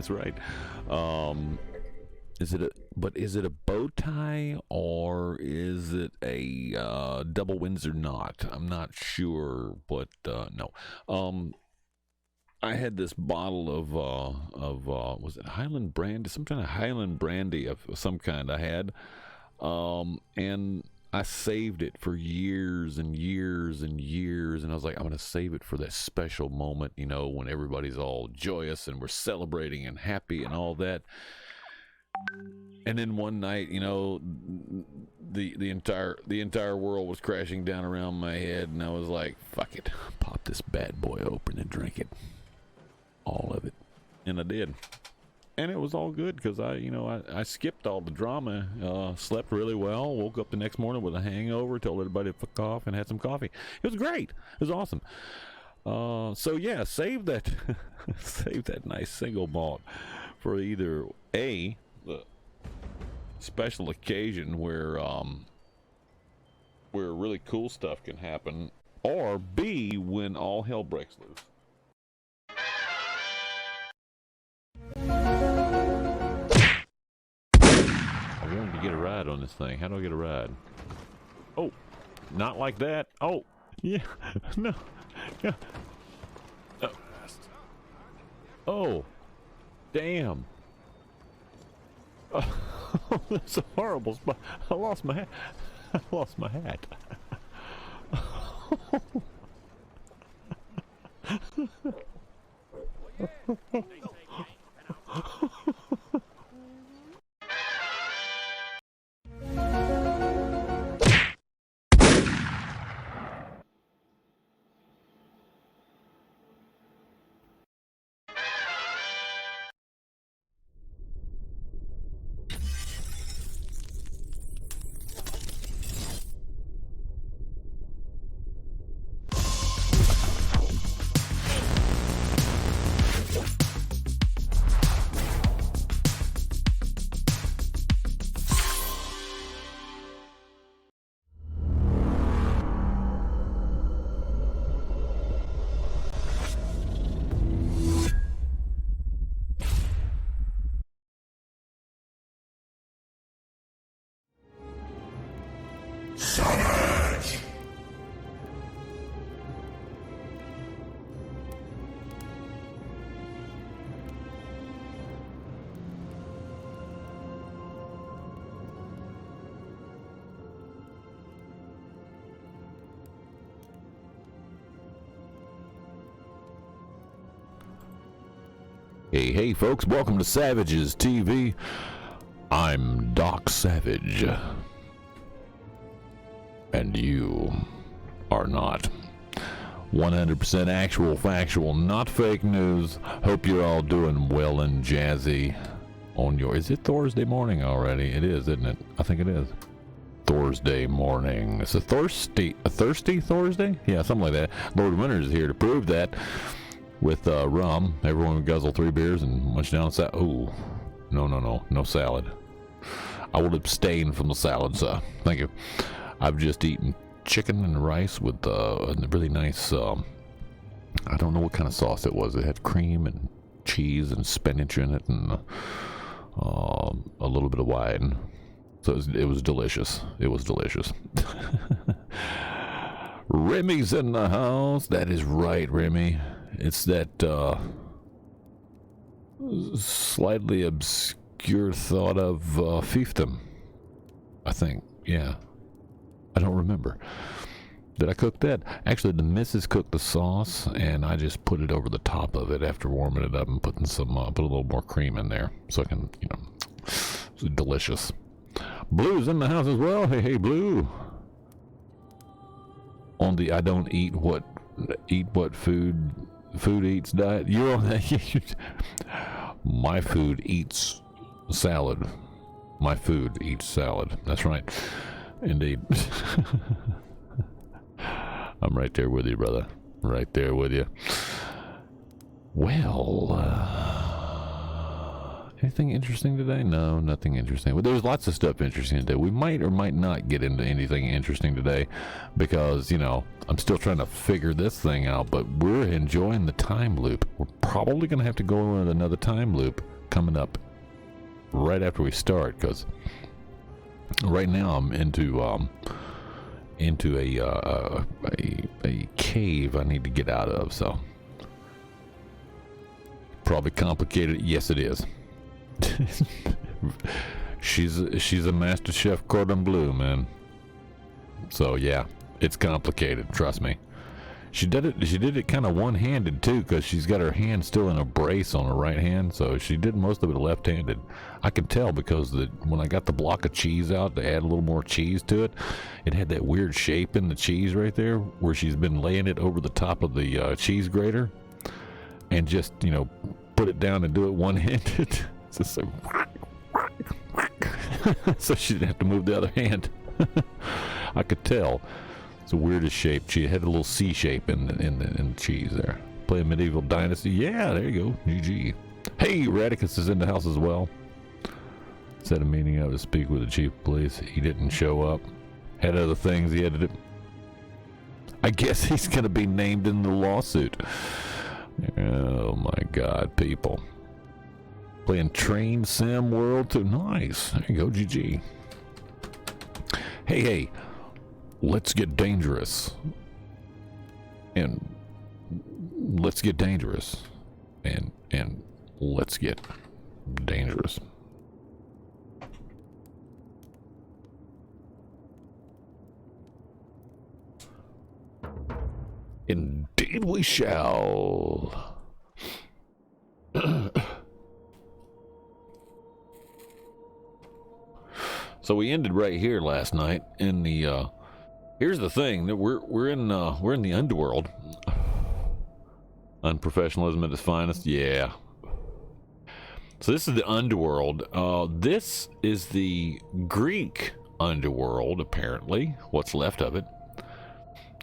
That's right. Is it a bow tie or is it a double Windsor knot? I'm not sure, but no. I had this bottle of was it Highland brandy? Some kind of Highland brandy of some kind I had, and I saved it for years and years and years, and I was like, I'm going to save it for that special moment, you know, when everybody's all joyous and we're celebrating and happy and all that. And then one night, you know, the entire world was crashing down around my head, and I was like, fuck it, pop this bad boy open and drink it, all of it. And I did. And it was all good because I skipped all the drama, slept really well, woke up the next morning with a hangover, told everybody to fuck off, and had some coffee. It was great. It was awesome. So yeah, save that nice single malt for either A, the special occasion where really cool stuff can happen, or B, when all hell breaks loose. I wanted to get a ride on this thing. How do I get a ride? Oh, not like that. Oh, yeah, no, yeah. Oh, damn. Oh, that's a horrible spot. I lost my hat. I lost my hat. Hey folks, welcome to Savages TV. I'm Doc Savage. And you are not. 100% actual, factual, not fake news. Hope you're all doing well and jazzy on your... Is it Thursday morning already? It is, isn't it? I think it is. Thursday morning. It's a thirsty Thursday? Yeah, something like that. Lord Winters is here to prove that. With rum, everyone would guzzle 3 beers and munch down salad. Oh, no salad. I will abstain from the salad, sir. Thank you. I've just eaten chicken and rice with a really nice, I don't know what kind of sauce it was. It had cream and cheese and spinach in it and a little bit of wine. So it was delicious. It was delicious. Remy's in the house. That is right, Remy. It's that slightly obscure thought of fiefdom, I think. Yeah. I don't remember. Did I cook that? Actually, the missus cooked the sauce, and I just put it over the top of it after warming it up and put a little more cream in there so I can, it's delicious. Blue's in the house as well. Hey, Blue. On the I don't eat what food eats diet. You're on that. My food eats salad. My food eats salad. That's right. Indeed. I'm right there with you, brother. Right there with you. Well, anything interesting today? No, nothing interesting. Well, there's lots of stuff interesting today. We might or might not get into anything interesting today because, I'm still trying to figure this thing out, but we're enjoying the time loop. We're probably going to have to go in another time loop coming up right after we start, because right now I'm into a cave I need to get out of. So probably complicated. Yes, it is. she's a master chef cordon bleu, man. So yeah, it's complicated. Trust me. She did it kind of one-handed too, because she's got her hand still in a brace on her right hand, so she did most of it left-handed. I can tell because when I got the block of cheese out to add a little more cheese to it, it had that weird shape in the cheese right there where she's been laying it over the top of the cheese grater and just, you know, put it down and do it one-handed. It's just so she didn't have to move the other hand. I could tell. It's the weirdest shape. She had a little C shape in the cheese there. Playing Medieval Dynasty. Yeah, there you go. GG. Hey, Radicus is in the house as well. Set a meeting out to speak with the chief of police. He didn't show up. Had other things he had to do. I guess he's going to be named in the lawsuit. Oh my God, people. Playing Train Sim World 2. Nice. There you go, GG. Hey. Let's get dangerous. And let's get dangerous. And let's get dangerous. Indeed we shall. So we ended right here last night in the here's the thing, that we're in the underworld. Unprofessionalism at its finest. Yeah. So this is the underworld. This is the Greek underworld, apparently, what's left of it.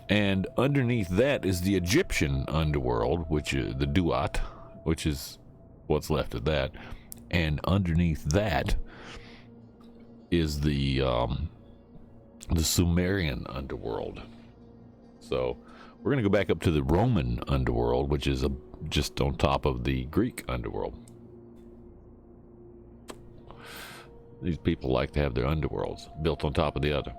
And underneath that is the Egyptian underworld, which is the Duat, which is what's left of that. And underneath that is the Sumerian underworld. So we're going to go back up to the Roman underworld, which is just on top of the Greek underworld. These people like to have their underworlds built on top of the other.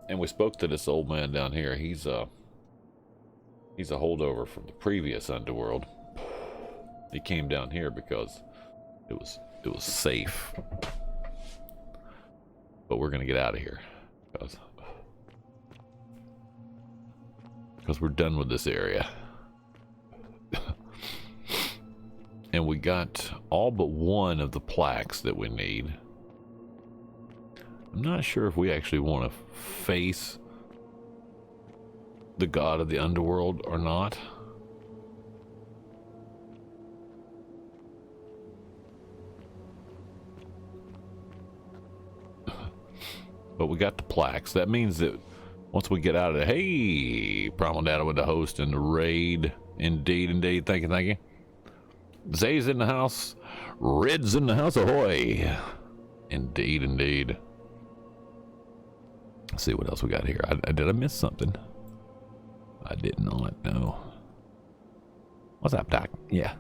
And we spoke to this old man down here. He's a holdover from the previous underworld. He came down here because it was safe. But we're gonna get out of here because we're done with this area. And we got all but one of the plaques that we need. I'm not sure if we actually want to face the god of the underworld or not. But we got the plaques. That means that once we get out of it, hey, Primal Data with the host and the raid. Indeed. Thank you. Zay's in the house. Red's in the house. Ahoy. Indeed. Let's see what else we got here. Did I miss something? I did not. No. What's up, Doc? Yeah.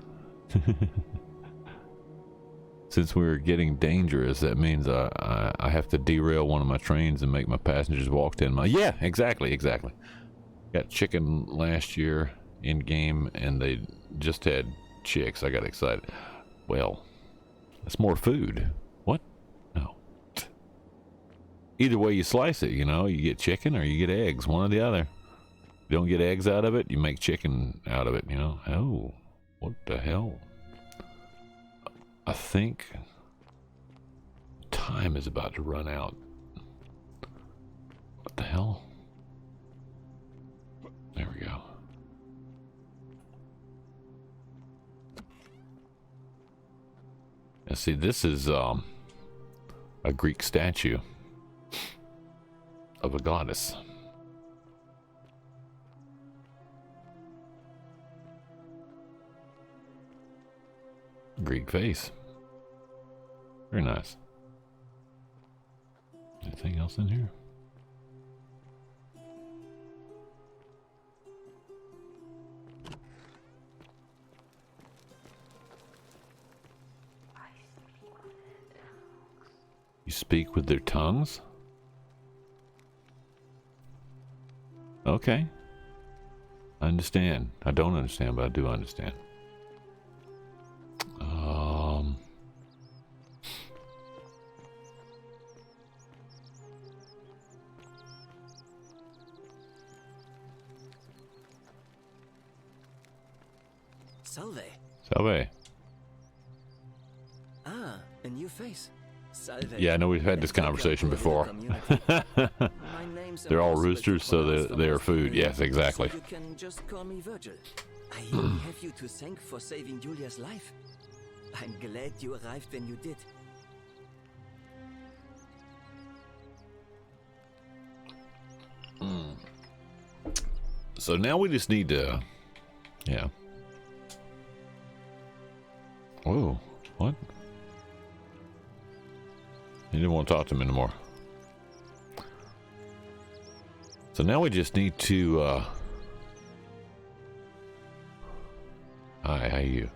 Since we're getting dangerous, that means I have to derail one of my trains and make my passengers walk 10 miles. Yeah, exactly. Got chicken last year in game, and they just had chicks. I got excited. Well, that's more food. What? No. Either way you slice it, you know, you get chicken or you get eggs, one or the other. You don't get eggs out of it, you make chicken out of it, you know. Oh, what the hell? I think time is about to run out. What the hell? There we go. And see, this is a Greek statue of a goddess. Greek face. Very nice. Anything else in here? You speak with their tongues? Okay. I understand. I don't understand, but I do understand. Salve. Salve. Ah, a new face. Salve. Yeah, I know we've had this conversation before. They're all roosters, so they are food. Yes, exactly. So you can just call me Virgil. I have you to thank for saving Julia's life. I'm glad you arrived when you did. So now we just need to, yeah. Whoa, what? You didn't want to talk to him anymore. So now we just need to, hi, how are you?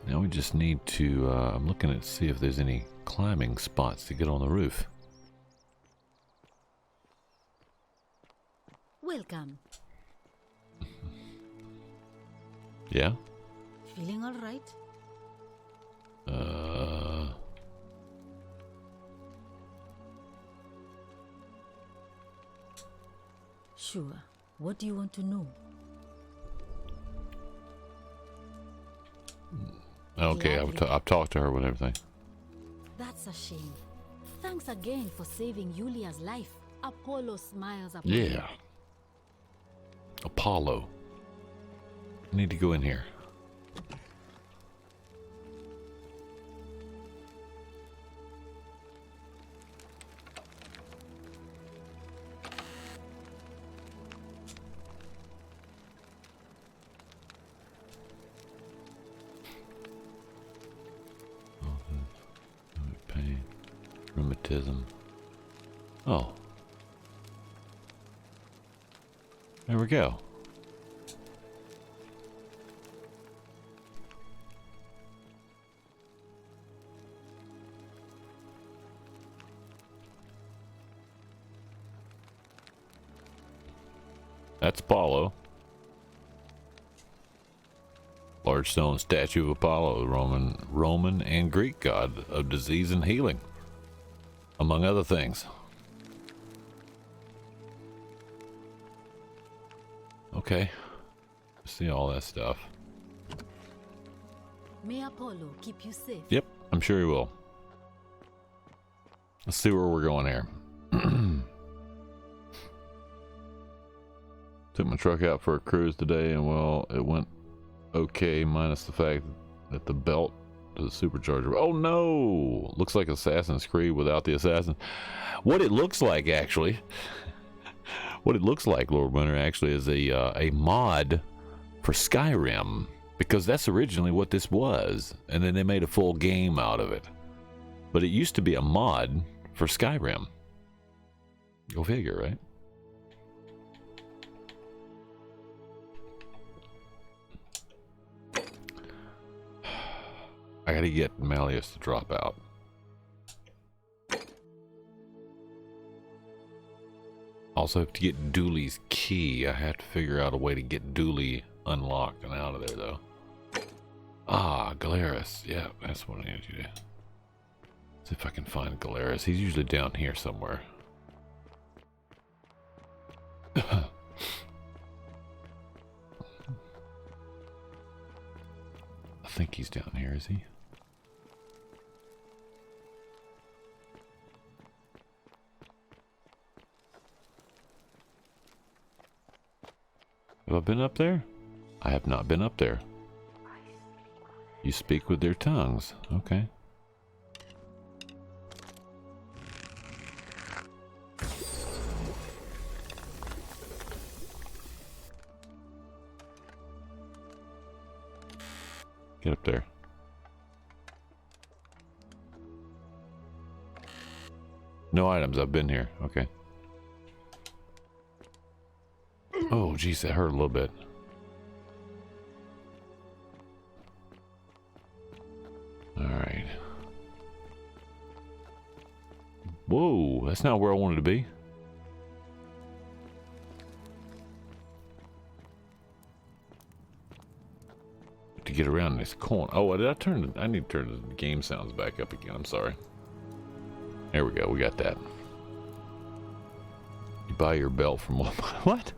Now we just need to, I'm looking to see if there's any climbing spots to get on the roof. Welcome. Yeah? Feeling all right? Sure. What do you want to know? Okay, I've talked to her with everything. That's a shame. Thanks again for saving Julia's life. Apollo smiles upon Yeah. you. Apollo. I need to go in here. Pain, rheumatism. Oh. There we go. That's Apollo. Large stone statue of Apollo, Roman and Greek god of disease and healing, among other things. Okay, see all that stuff. May Apollo keep you safe. Yep, I'm sure he will. Let's see where we're going here. Took my truck out for a cruise today, and well, it went okay, minus the fact that the belt to the supercharger. Oh no! Looks like Assassin's Creed without the assassin. What it looks like, actually, what it looks like, Lord Winter, actually, is a mod for Skyrim, because that's originally what this was, and then they made a full game out of it. But it used to be a mod for Skyrim. Go figure, right? I gotta get Malleus to drop out. Also have to get Dooley's key. I have to figure out a way to get Dooley unlocked and out of there, though. Ah, Galeris. Yeah, that's what I need to do. See if I can find Galeris. He's usually down here somewhere. I think he's down here, is he? Have I been up there? I have not been up there. You speak with their tongues. Okay. Get up there. No items. I've been here. Okay. Oh, geez, that hurt a little bit. All right. That's not where I wanted to be. To get around this corner. Oh, did I turn? I need to turn the game sounds back up again. I'm sorry. There we go. We got that. You buy your belt from what?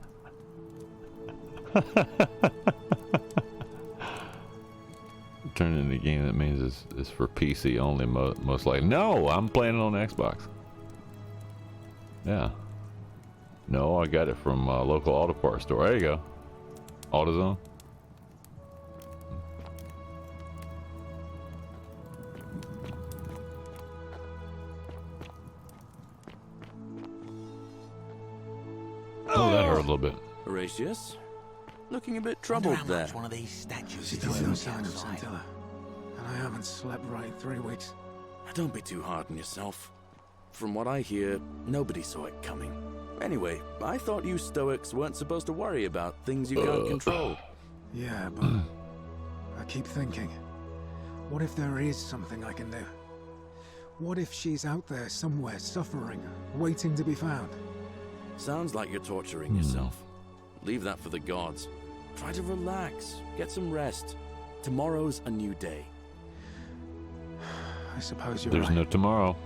Turning the game, that means it's for PC only, most likely. No, I'm playing it on Xbox. Yeah. No, I got it from local auto parts store. There you go. AutoZone. Oh, that hurt a little bit. Horatius, looking a bit troubled there. One of these statues. There's no sign of Scintilla, and I haven't slept right in 3 weeks. Don't be too hard on yourself. From what I hear, nobody saw it coming. Anyway, I thought you Stoics weren't supposed to worry about things you can't control. Yeah, but I keep thinking, what if there is something I can do? What if she's out there somewhere suffering, waiting to be found? Sounds like you're torturing yourself. Leave that for the gods. Try to relax, get some rest. Tomorrow's a new day. I suppose you're There's right. no tomorrow.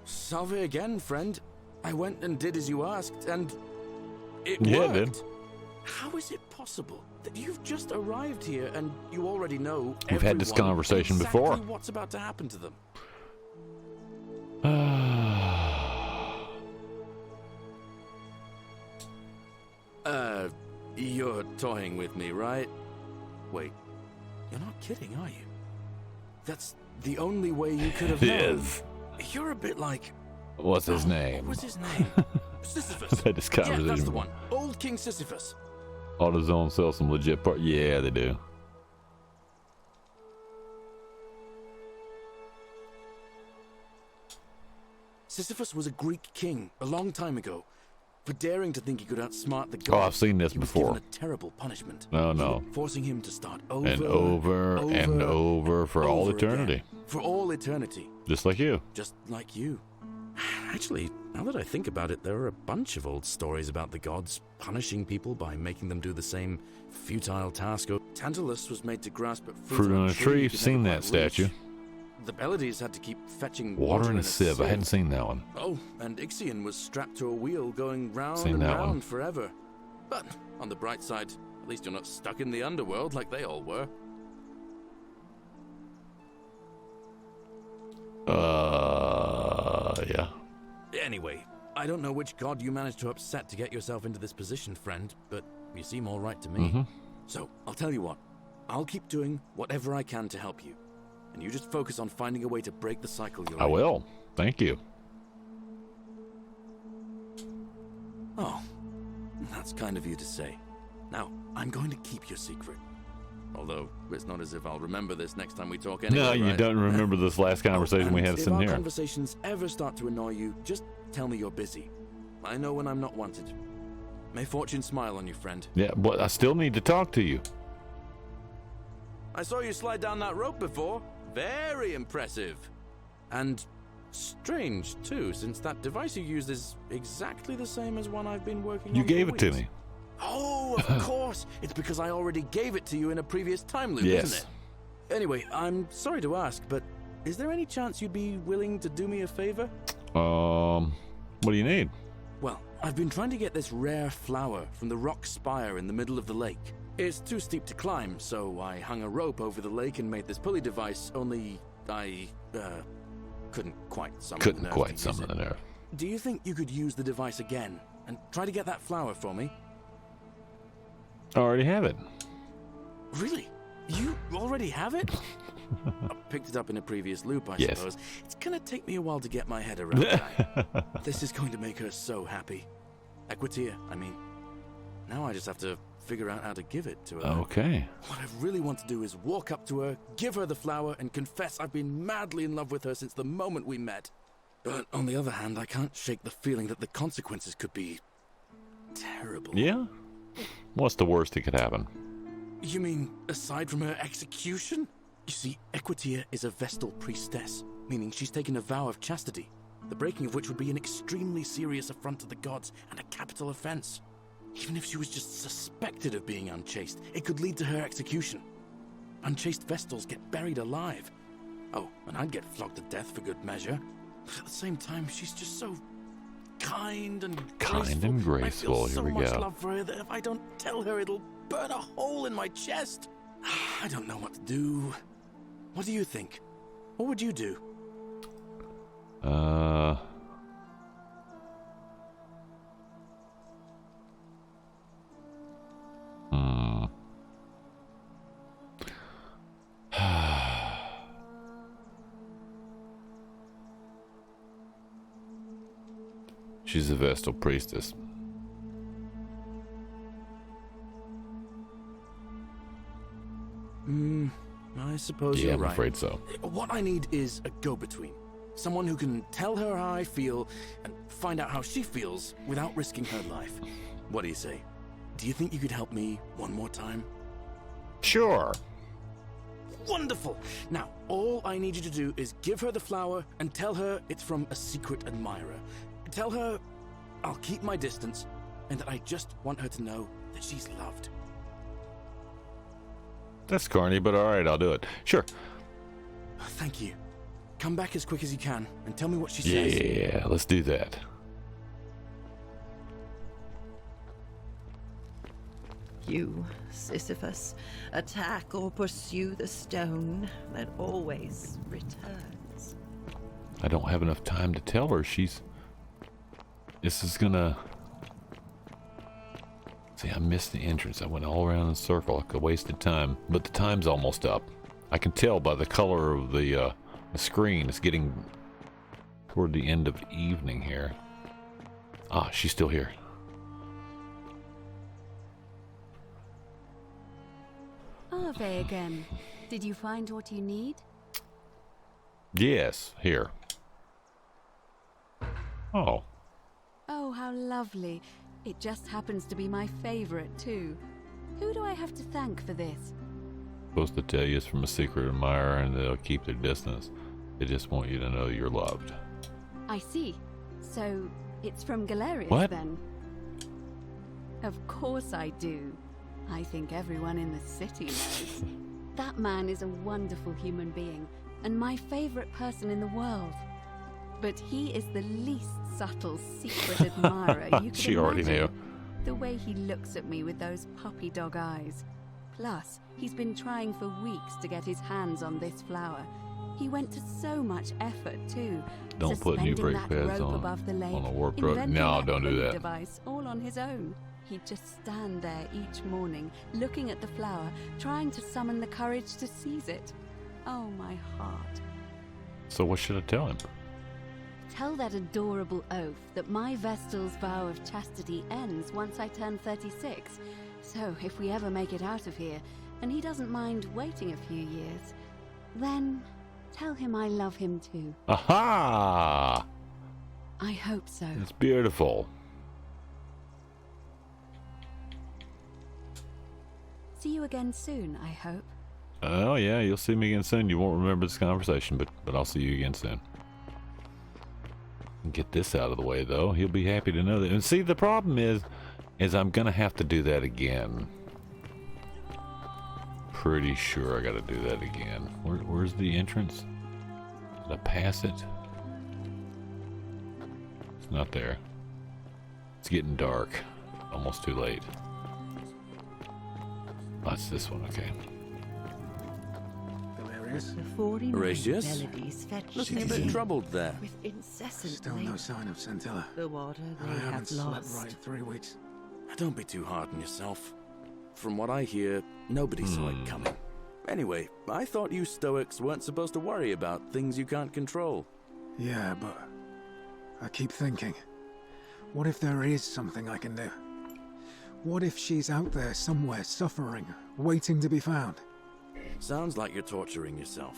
Salve again, friend. I went and did as you asked, and it Yeah, worked. it did. How is it possible that you've just arrived here and you already know We've had this everyone conversation exactly before. what's about to happen to them? You're toying with me, right? Wait, you're not kidding, are you? That's the only way you could have known. Yes. You're a bit like... What's his name? What was his name? Sisyphus. I've had this conversation Yeah, that's the before. one. Old King Sisyphus. AutoZone sells some legit parts. Yeah, they do. Sisyphus was a Greek king a long time ago. For daring to think he could outsmart the gods. Oh, I've seen this he was before. given a terrible punishment. No. Forcing him to start over And over and over for all over eternity. again. For all eternity. Just like you. Just like you. Actually, now that I think about it, there are a bunch of old stories about the gods punishing people by making them do the same futile task. Tantalus was made to grasp at Fruit on a tree. he could Seen never that quite reach. statue. The Pleiades had to keep fetching Water in a sieve. I hadn't seen that one. Oh, and Ixion was strapped to a wheel going round Seen and that round one. forever. But on the bright side, at least you're not stuck in the underworld like they all were. Yeah. Anyway, I don't know which god you managed to upset to get yourself into this position, friend, but you seem all right to me. So, I'll tell you what. I'll keep doing whatever I can to help you. And you just focus on finding a way to break the cycle you're I in. will. Thank you. Oh, that's kind of you to say. Now, I'm going to keep your secret. Although, it's not as if I'll remember this next time we talk anyway, No, you right? don't remember this last conversation we and had if sitting our here. conversations ever start to annoy you, just tell me you're busy. I know when I'm not wanted. May fortune smile on you, friend. Yeah, but I still need to talk to you. I saw you slide down that rope before. Very impressive. And strange, too, since that device you used is exactly the same as one I've been working on. You for gave it to weeks. me. Oh, of course. It's because I already gave it to you in a previous time loop, Yes. isn't it? Anyway, I'm sorry to ask, but is there any chance you'd be willing to do me a favor? What do you need? Well, I've been trying to get this rare flower from the rock spire in the middle of the lake. It's too steep to climb, so I hung a rope over the lake and made this pulley device, only I, couldn't quite summon the Couldn't nerve quite to use summon it. the nerve. Do you think you could use the device again and try to get that flower for me? I already have it. Really? You already have it? I picked it up in a previous loop, I Yes. suppose. It's gonna take me a while to get my head around that. This is going to make her so happy. Equitia, I mean. Now I just have to figure out how to give it to her. Okay. What I really want to do is walk up to her, give her the flower, and confess I've been madly in love with her since the moment we met. But on the other hand, I can't shake the feeling that the consequences could be terrible. Yeah? What's the worst that could happen? You mean, aside from her execution? You see, Equitia is a Vestal priestess, meaning she's taken a vow of chastity, the breaking of which would be an extremely serious affront to the gods and a capital offense. Even if she was just suspected of being unchaste, it could lead to her execution. Unchaste Vestals get buried alive. Oh, and I'd get flogged to death for good measure. But at the same time, she's just so kind and graceful. I feel so much love for her that if I don't tell her, it'll burn a hole in my chest. I don't know what to do. What do you think? What would you do? She's a Vestal priestess. I suppose Yeah, you're I'm right. afraid so. What I need is a go-between. Someone who can tell her how I feel and find out how she feels without risking her life. What do you say? Do you think you could help me one more time? Sure. Wonderful! Now, all I need you to do is give her the flower and tell her it's from a secret admirer. Tell her I'll keep my distance and that I just want her to know that she's loved. That's corny, but all right, I'll do it. Sure. Thank you. Come back as quick as you can and tell me what she says. Yeah, let's do that. You, Sisyphus, attack or pursue the stone that always returns. I don't have enough time to tell her. This is gonna... See, I missed the entrance. I went all around in a circle. I wasted time, but the time's almost up. I can tell by the color of the screen. It's getting toward the end of evening here. Ah, she's still here. Ave again. Did you find what you need? Yes, here. Oh. Oh, how lovely. It just happens to be my favorite, too. Who do I have to thank for this? Supposed to tell you it's from a secret admirer and they'll keep their distance. They just want you to know you're loved. I see. So, it's from Galerius, What? then? Of course I do. I think everyone in the city knows. That man is a wonderful human being, and my favorite person in the world. But he is the least subtle secret admirer you could She already imagine. knew. The way he looks at me with those puppy dog eyes. Plus, he's been trying for weeks to get his hands on this flower. He went to so much effort, too. Don't put new brake Suspending that pads rope on above the lake, a warped road. inventing No, that don't do pulley that. device all on his own. He'd just stand there each morning, looking at the flower, trying to summon the courage to seize it. Oh, my heart. So what should I tell him? Tell that adorable oaf that my Vestal's vow of chastity ends once I turn 36. So if we ever make it out of here, and he doesn't mind waiting a few years, then tell him I love him too. Aha! I hope so. It's beautiful. See you again soon, I hope. Oh yeah, you'll see me again soon. You won't remember this conversation, but I'll see you again soon. Get this out of the way, though. He'll be happy to know that. And see, the problem is I'm gonna have to do that again. Pretty sure I gotta do that again. Where's the entrance? Did I pass it? It's not there. It's getting dark. Almost too late. Oh, it's this one, okay. Galerius? The 49 Horatius? melodies fetched Looking a to bit him troubled there. with incessant Still no labor. sign of Scintilla. The water I they haven't have slept lost. right in 3 weeks. Don't be too hard on yourself. From what I hear, nobody saw it coming. Anyway, I thought you Stoics weren't supposed to worry about things you can't control. Yeah, but I keep thinking, what if there is something I can do? What if she's out there somewhere suffering, waiting to be found? Sounds like you're torturing yourself.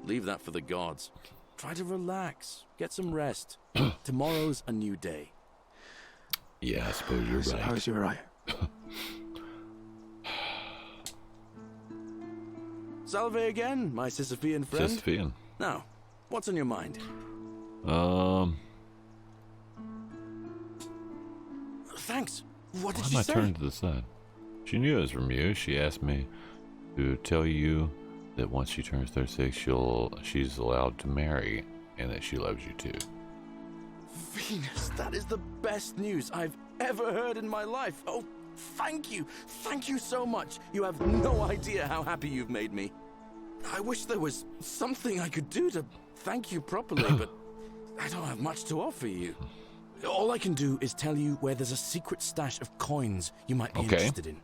Leave that for the gods. Try to relax. Get some rest. Tomorrow's a new day. Yeah, I suppose you're I right. suppose you're right. Salve again, my Sisyphean friend. Sisyphean. Now, what's on your mind? Thanks. What did Why she am I say? turned to the side? She knew it was from you. She asked me to tell you that once she turns 36, she's allowed to marry, and that she loves you too. Venus, that is the best news I've ever heard in my life. Oh, thank you. Thank you so much. You have no idea how happy you've made me. I wish there was something I could do to thank you properly, but I don't have much to offer you. All I can do is tell you where there's a secret stash of coins you might be interested in.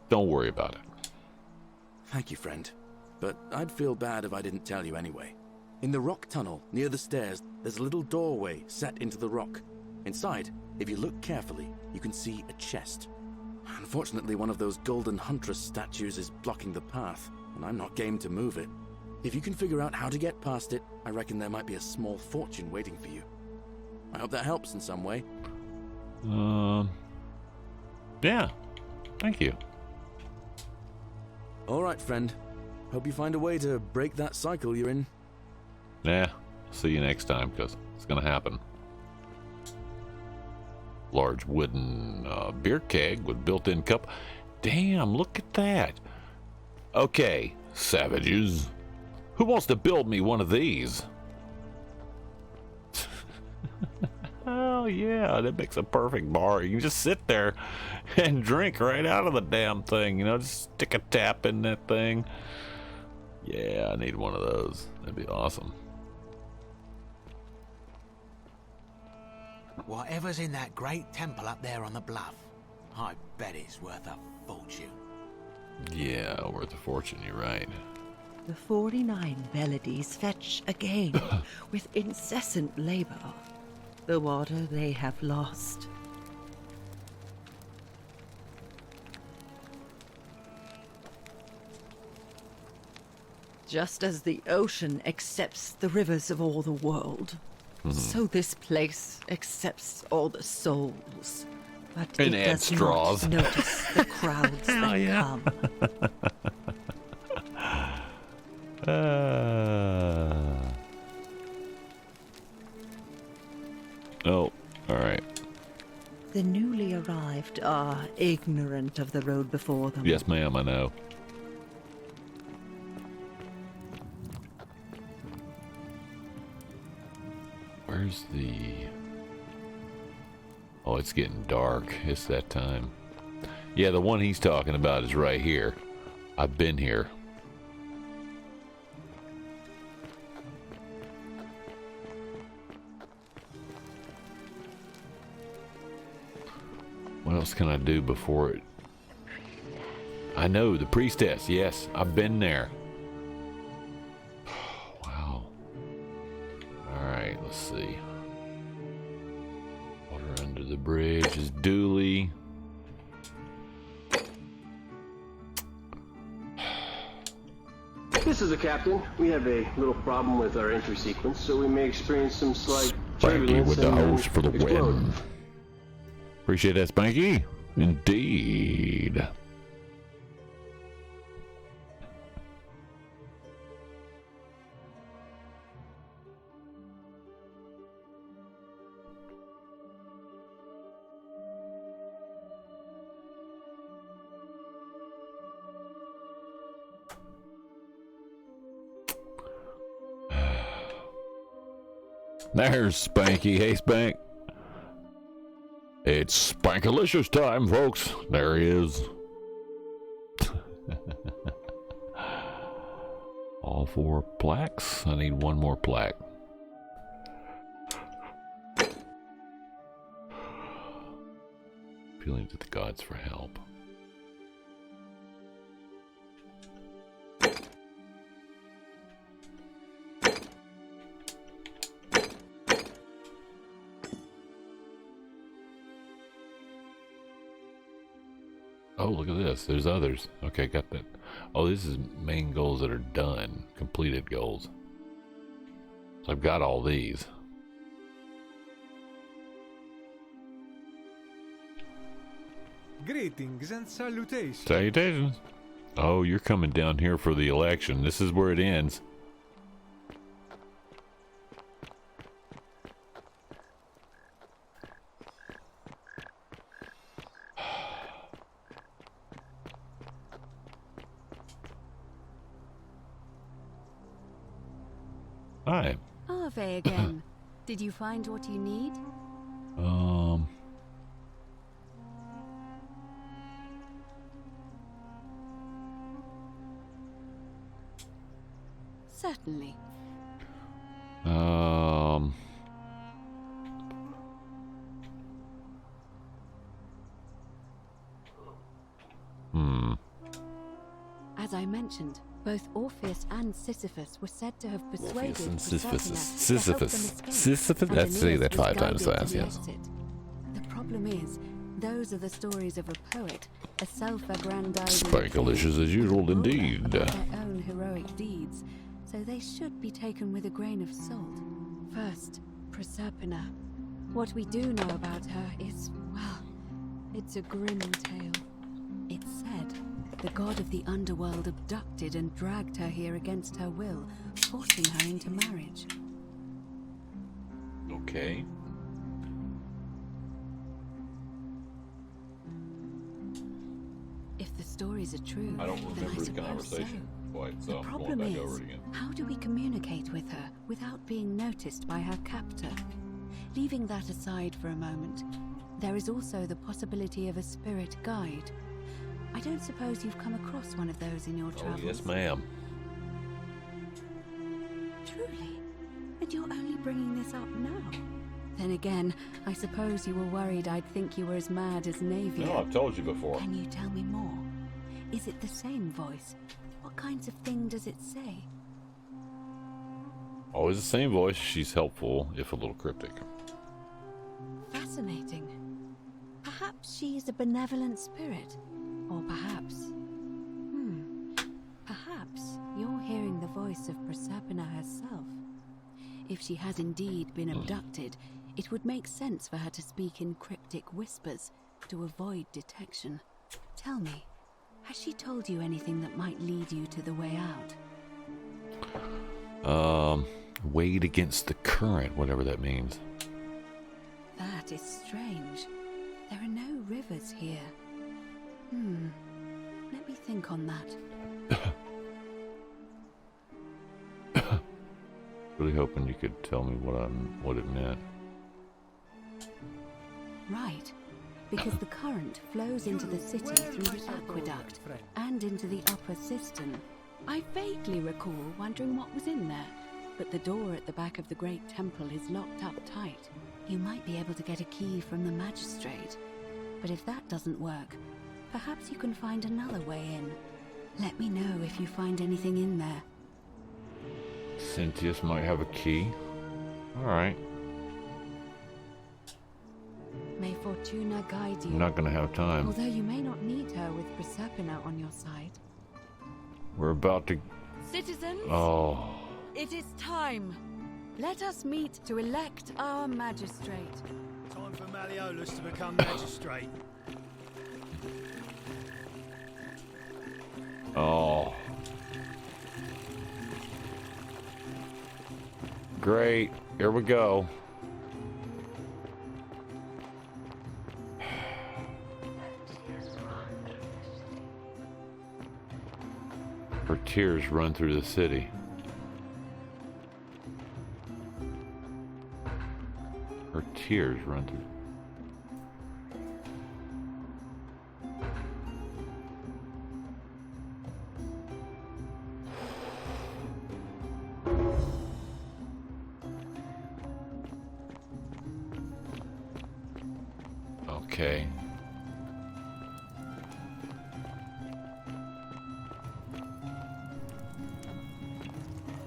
Don't worry about it. Thank you, friend. But I'd feel bad if I didn't tell you anyway. In the rock tunnel near the stairs, there's a little doorway set into the rock. Inside, if you look carefully, you can see a chest. Unfortunately, one of those golden huntress statues is blocking the path, and I'm not game to move it. If you can figure out how to get past it, I reckon there might be a small fortune waiting for you. I hope that helps in some way. Yeah. Thank you. All right, friend. Hope you find a way to break that cycle you're in. Yeah. See you next time, because it's gonna happen. Large wooden beer keg with built-in cup. Damn, look at that. Okay, savages. Who wants to build me one of these? Oh yeah, that makes a perfect bar. You can just sit there and drink right out of the damn thing. You know, just stick a tap in that thing. Yeah, I need one of those. That'd be awesome. Whatever's in that great temple up there on the bluff, I bet it's worth a fortune. Yeah, worth a fortune, you're right. The 49 melodies fetch again with incessant labor the water they have lost. Just as the ocean accepts the rivers of all the world, so this place accepts all the souls. But And it add does straws. not notice the crowds that come. Oh, all right. The newly arrived are ignorant of the road before them. Yes, ma'am, I know. Where's the... Oh, it's getting dark. It's that time. Yeah, the one he's talking about is right here. I've been here. What else can I do before it? I know, the priestess. Yes, I've been there. Wow. Alright, let's see. Water under the bridge is Dooley. This is the captain. We have a little problem with our entry sequence, so we may experience some slight Spanky turbulence with the and hose for the explode. win. Appreciate that, Spanky. Indeed. There's Spanky. Hey, Spank. It's Spankalicious time, folks. There he is. All 4 plaques. I need 1 more plaque. Appealing to the gods for help. Oh, look at this. There's others. Okay, got that. Oh, this is main goals that are done. Completed goals. So I've got all these. Greetings and salutations. Salutations. Oh, you're coming down here for the election. This is where it ends. Hi. Ave again. Did you find what you need? Certainly. As I mentioned, both Orpheus and Sisyphus were said to have persuaded Sisyphus. Let's say that 5 times fast, yes. The problem is, those are the stories of a poet, a self-aggrandizing Spankalicious as usual, indeed. about their own heroic deeds, so they should be taken with a grain of salt. First, Proserpina. What we do know about her is, well, it's a grim tale. It's said the god of the underworld abducted and dragged her here against her will, forcing her into marriage. Okay. If the stories are true, I don't then remember the suppose conversation quite, so The I'm going problem back is, over it again. how do we communicate with her without being noticed by her captor? Leaving that aside for a moment, there is also the possibility of a spirit guide. I don't suppose you've come across one of those in your travels? Oh, yes, ma'am. Truly? And you're only bringing this up now? Then again, I suppose you were worried I'd think you were as mad as Navia. No, I've told you before. Can you tell me more? Is it the same voice? What kinds of thing does it say? Always the same voice. She's helpful, if a little cryptic. Fascinating. Perhaps she's a benevolent spirit. Or perhaps... Perhaps you're hearing the voice of Proserpina herself. If she has indeed been abducted, it would make sense for her to speak in cryptic whispers to avoid detection. Tell me, has she told you anything that might lead you to the way out? Wade against the current, whatever that means. That is strange. There are no rivers here. Let me think on that. Really hoping you could tell me what it meant. Right, because the current flows into the city through the aqueduct and into the upper cistern. I vaguely recall wondering what was in there, but the door at the back of the great temple is locked up tight. You might be able to get a key from the magistrate, but if that doesn't work, perhaps you can find another way in. Let me know if you find anything in there. Cynthius might have a key. Alright. May Fortuna guide you. I'm not gonna have time. Although you may not need her with Proserpina on your side. We're about to... Citizens! Oh. It is time. Let us meet to elect our magistrate. Time for Malleolus to become magistrate. Oh. Great. Here we go. Her tears run through the city. Her tears run through. Okay.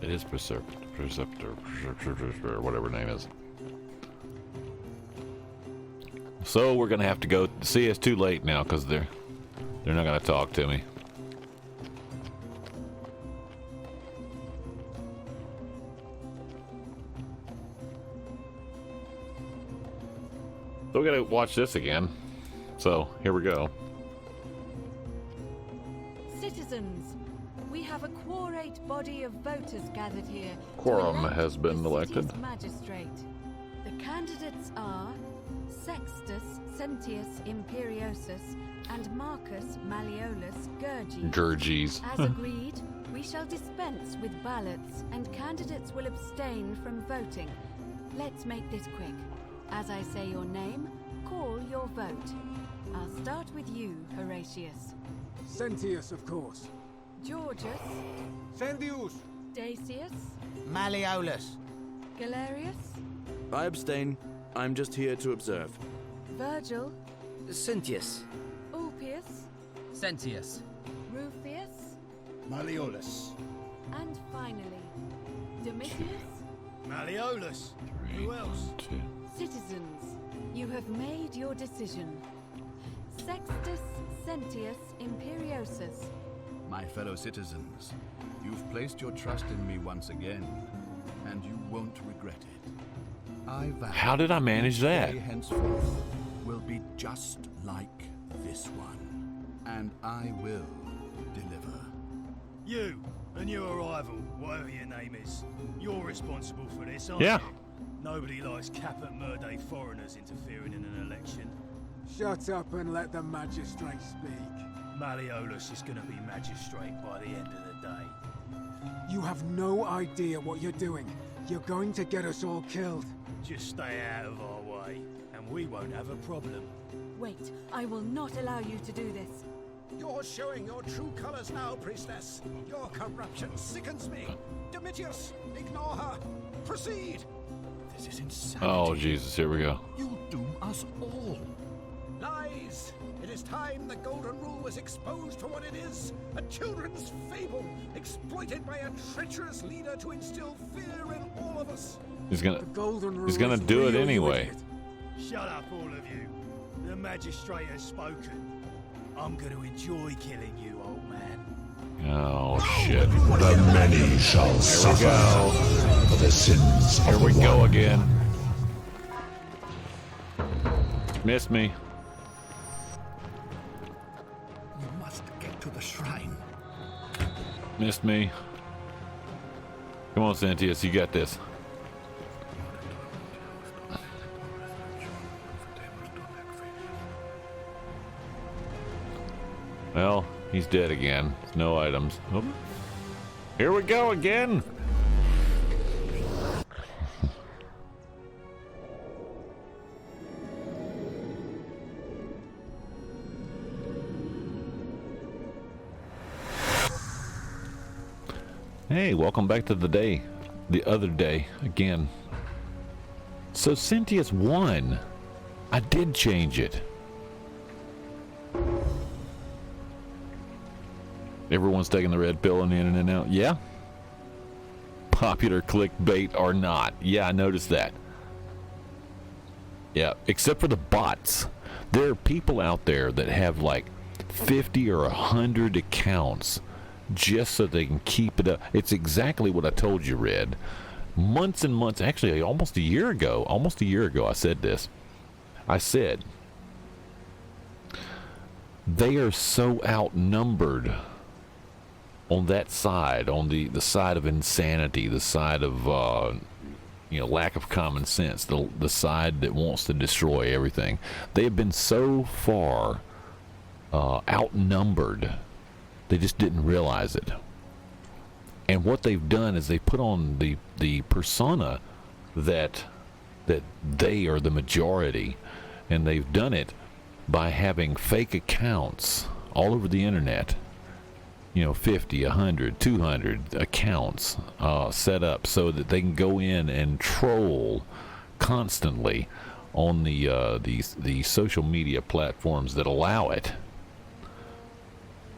It is Preceptor, whatever her name is. So we're gonna have to go. See, it's too late now because they're not gonna talk to me. So we gotta watch this again. So here we go. Citizens, we have a quorate body of voters gathered here. Quorum to elect has been the elected. city's magistrate. The candidates are Sextus Sentius Imperiosus and Marcus Malleolus Gurges. Gurges. As agreed, we shall dispense with ballots, and candidates will abstain from voting. Let's make this quick. As I say your name, call your vote. I'll start with you, Horatius. Sentius, of course. Georgius. Sendius. Dacius. Malleolus. Galerius. I abstain. I'm just here to observe. Virgil. Cynthius. Ulpius. Sentius. Rufius. Malleolus. And finally, Domitius. Malleolus. Who else? Citizens, you have made your decision. Sextus Sentius Imperiosus. My fellow citizens, you've placed your trust in me once again, and you won't regret it. I vow How did I manage that? day henceforth will be just like this one, and I will deliver. You, the new arrival, whatever your name is, you're responsible for this, aren't Yeah. you? Nobody likes Caput Murday foreigners interfering in an election. Shut up and let the magistrate speak. Malleolus is going to be magistrate by the end of the day. You have no idea what you're doing. You're going to get us all killed. Just stay out of our way, and we won't have a problem. Wait, I will not allow you to do this. You're showing your true colors now, priestess. Your corruption sickens me. Domitius, ignore her. Proceed. This is insanity. Oh, Jesus, here we go. You'll doom us all. Lies. It is time the Golden Rule was exposed for what it is. A children's fable, exploited by a treacherous leader to instill fear in all of us. He's gonna is do it real, anyway. you idiot. Shut up, all of you. The magistrate has spoken. I'm going to enjoy killing you, old man. Oh, shit. The many shall suffer for the sins of Here the we go one. again. Missed me. You must get to the shrine. Missed me. Come on, Sentius, you got this. Well, he's dead again. No items. Oop. Here we go again. Hey, welcome back to the other day again. So Sentius won. I did change it. Everyone's taking the red pill in the in and out. Yeah. Popular clickbait or not. Yeah, I noticed that. Yeah, except for the bots. There are people out there that have like 50 or 100 accounts just so they can keep it up. It's exactly what I told you, Red. Months and months, actually almost a year ago I said this. I said, they are so outnumbered on that side, on the side of insanity, the side of lack of common sense, the side that wants to destroy everything. They have been so far outnumbered, they just didn't realize it. And what they've done is they put on the persona that they are the majority, and they've done it by having fake accounts all over the internet. 50, 100, 200 accounts set up so that they can go in and troll constantly on the social media platforms that allow it.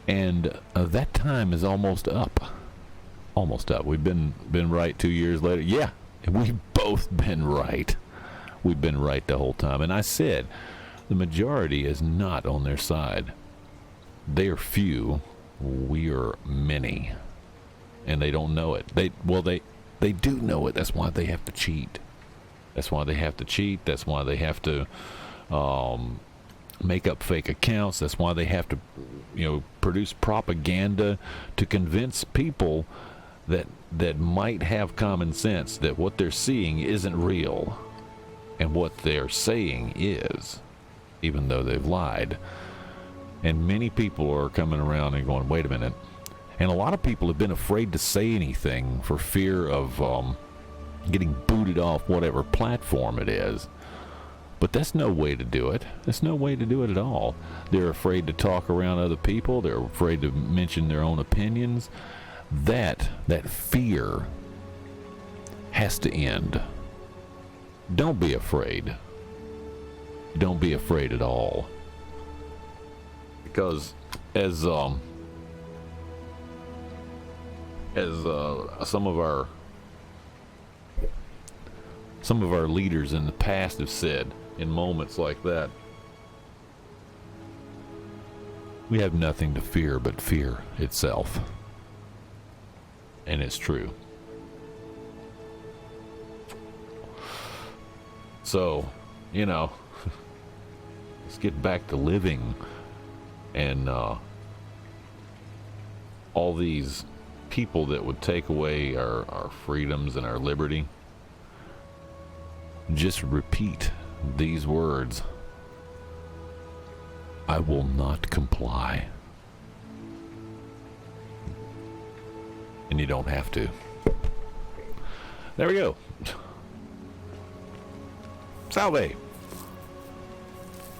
And that time is almost up. Almost up. We've been right 2 years later. Yeah, we've both been right. We've been right the whole time. And I said the majority is not on their side. They are few. We are many, and they don't know it. They do know it. That's why they have to cheat. That's why they have to cheat. That's why they have to make up fake accounts. That's why they have to, produce propaganda to convince people that might have common sense that what they're seeing isn't real, and what they're saying is, even though they've lied. And many people are coming around and going, wait a minute. And a lot of people have been afraid to say anything for fear of getting booted off whatever platform it is. But that's no way to do it. That's no way to do it at all. They're afraid to talk around other people. They're afraid to mention their own opinions. That fear has to end. Don't be afraid. Don't be afraid at all. Because as some of our leaders in the past have said, in moments like that, we have nothing to fear but fear itself. And it's true. So, let's get back to living. And all these people that would take away our freedoms and our liberty, just repeat these words: I will not comply. And you don't have to. There we go. Salve.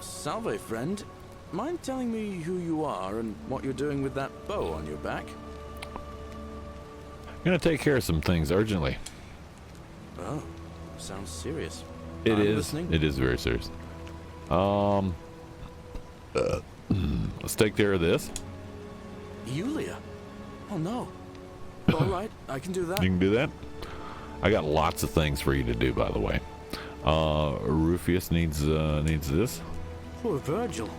Salve, friend. Mind telling me who you are and what you're doing with that bow on your back? I'm gonna take care of some things urgently. Oh, sounds serious. It I'm is. listening. It is very serious. Let's take care of this. Yulia? Oh no. All right, I can do that. You can do that. I got lots of things for you to do, by the way. Rufus needs this. Poor Virgil.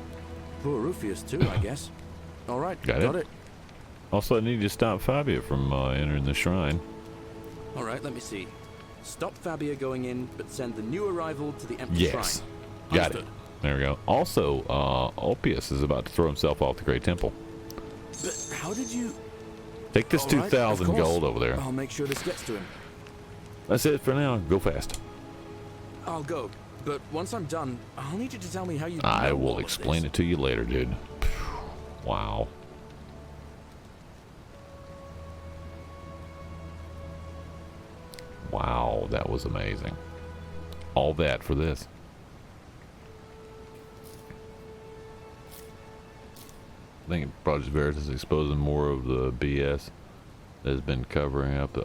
Poor Rufus too, I guess. All right, got it. Also, I need to stop Fabia from entering the shrine. All right, let me see. Stop Fabia going in, but send the new arrival to the empty Yes. shrine. Got Understood. it. There we go. Also, Ulpius is about to throw himself off the Great Temple. But how did you... Take this All right, 2,000 of course. gold over there. I'll make sure this gets to him. That's it for now. Go fast. I'll go, but once I'm done, I'll need you to tell me how you... I know all will of explain this. it to you later, dude. Wow. Wow, that was amazing. All that for this. I think Project Veritas is exposing more of the BS that has been covering up,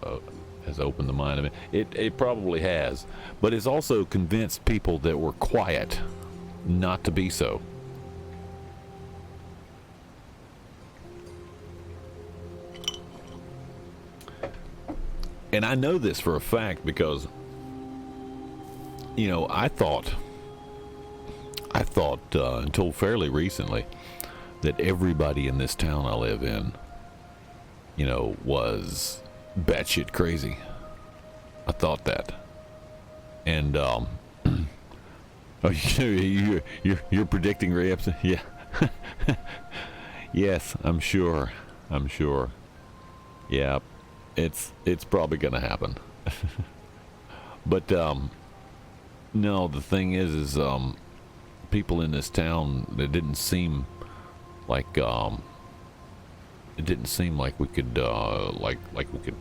has opened the mind of it. It probably has, but it's also convinced people that were quiet not to be so. And I know this for a fact because, I thought until fairly recently that everybody in this town I live in, was batshit crazy. I thought that. And, oh, you're predicting Ray Epson? Yeah. Yes, I'm sure. Yeah, it's probably gonna happen. But, no, the thing is people in this town, it didn't seem like we could like we could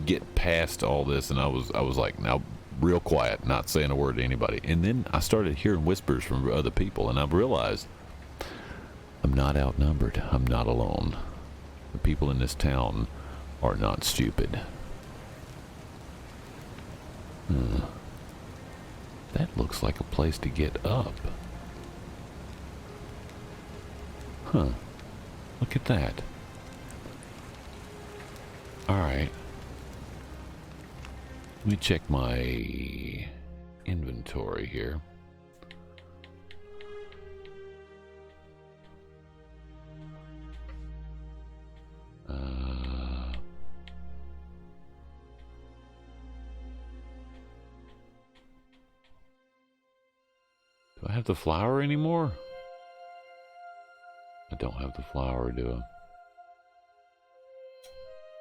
get past all this, and I was like, now real quiet, not saying a word to anybody. And then I started hearing whispers from other people, and I realized I'm not outnumbered. I'm not alone. The people in this town are not stupid. That looks like a place to get up. Huh. Look at that. Alright. Let me check my inventory here. Do I have the flower anymore? I don't have the flower, do I?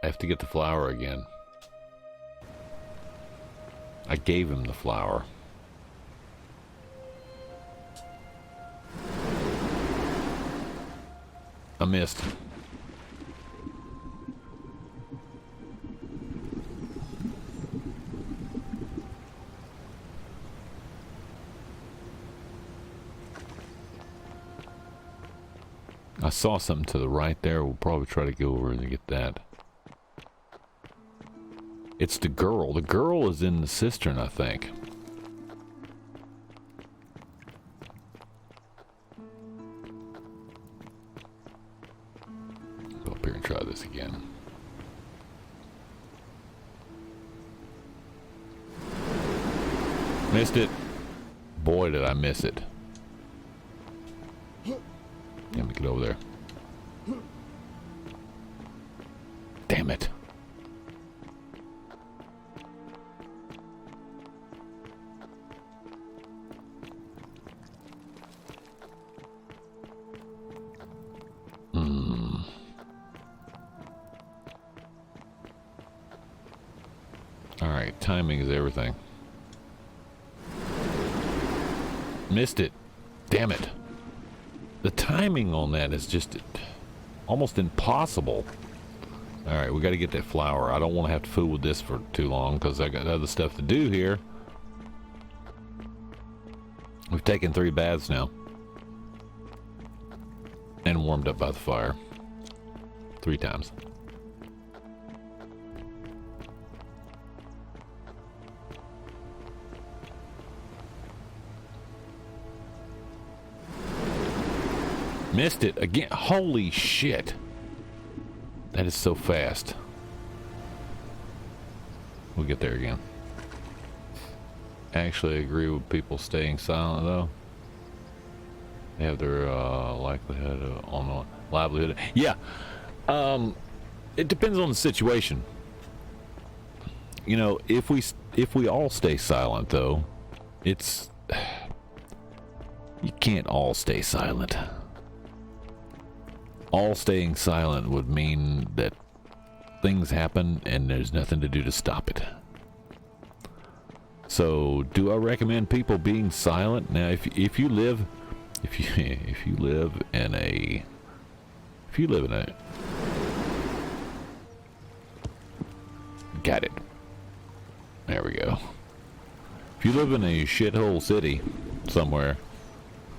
I have to get the flower again. I gave him the flower. I missed. I saw something to the right there. We'll probably try to go over and get that. It's the girl. The girl is in the cistern, I think. Go up here and try this again. Missed it. Boy, did I miss it. Let me get over there. Damn it. Alright, timing is everything. Missed it. Damn it. The timing on that is just almost impossible. Alright, we got to get that flower. I don't want to have to fool with this for too long because I got other stuff to do here. We've taken 3 baths now. And warmed up by the fire. 3 times. Missed it again. Holy shit. That is so fast. We'll get there again. Actually, I agree with people staying silent though. They have their likelihood on the livelihood. Yeah. It depends on the situation. You know, if we all stay silent though, it's you can't all stay silent. All staying silent would mean that things happen and there's nothing to do to stop it. So, do I recommend people being silent? Now, if you live in a got it. There we go. If you live in a shithole city somewhere,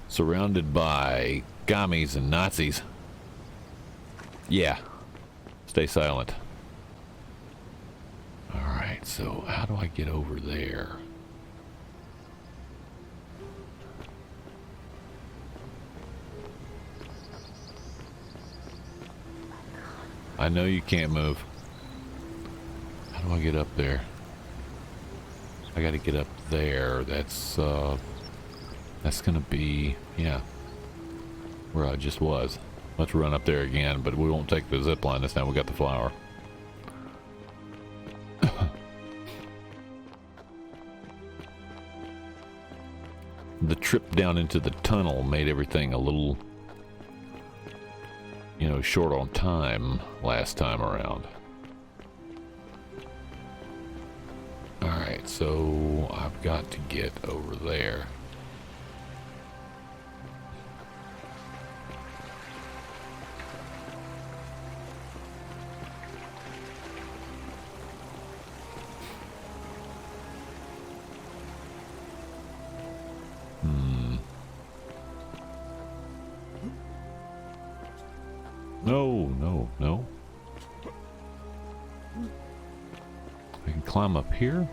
surrounded by commies and Nazis, yeah, stay silent. Alright, so how do I get over there? I know you can't move. How do I get up there? I gotta get up there. That's gonna be, yeah, where I just was. Let's run up there again, but we won't take the zip line this time. We got the flower. The trip down into the tunnel made everything a little, you know, short on time last time around. Alright, so I've got to get over there. No. I can climb up here.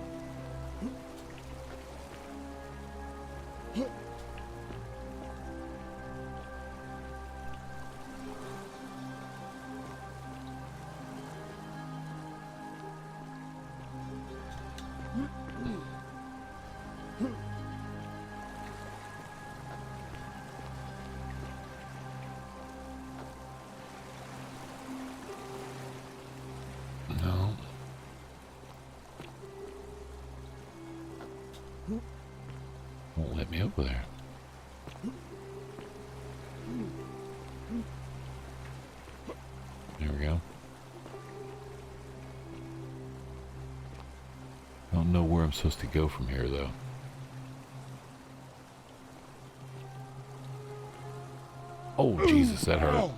Won't let me over there. There we go. I don't know where I'm supposed to go from here, though. Oh, Jesus, that hurt.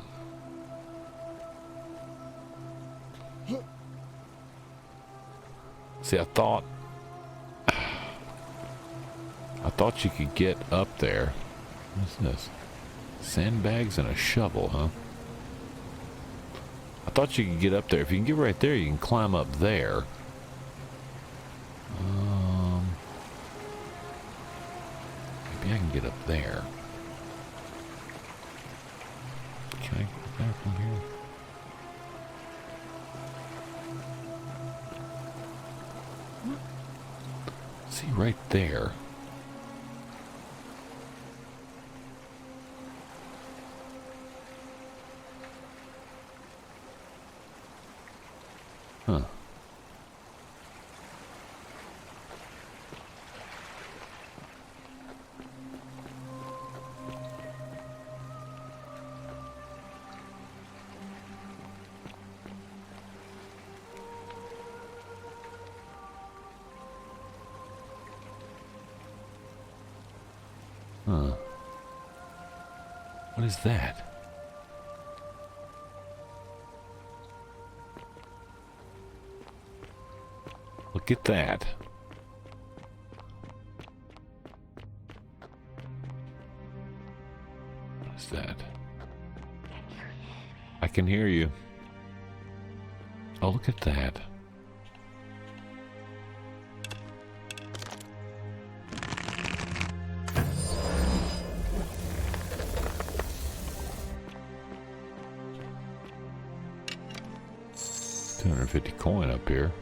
See, I thought you could get up there. What's this? Sandbags and a shovel, huh? I thought you could get up there. If you can get right there, you can climb up there. Maybe I can get up there. Can I get there from here? See, right there. Huh. Huh. What is that? Look at that. What's that? I can hear you. Oh, look at that. $250 up here.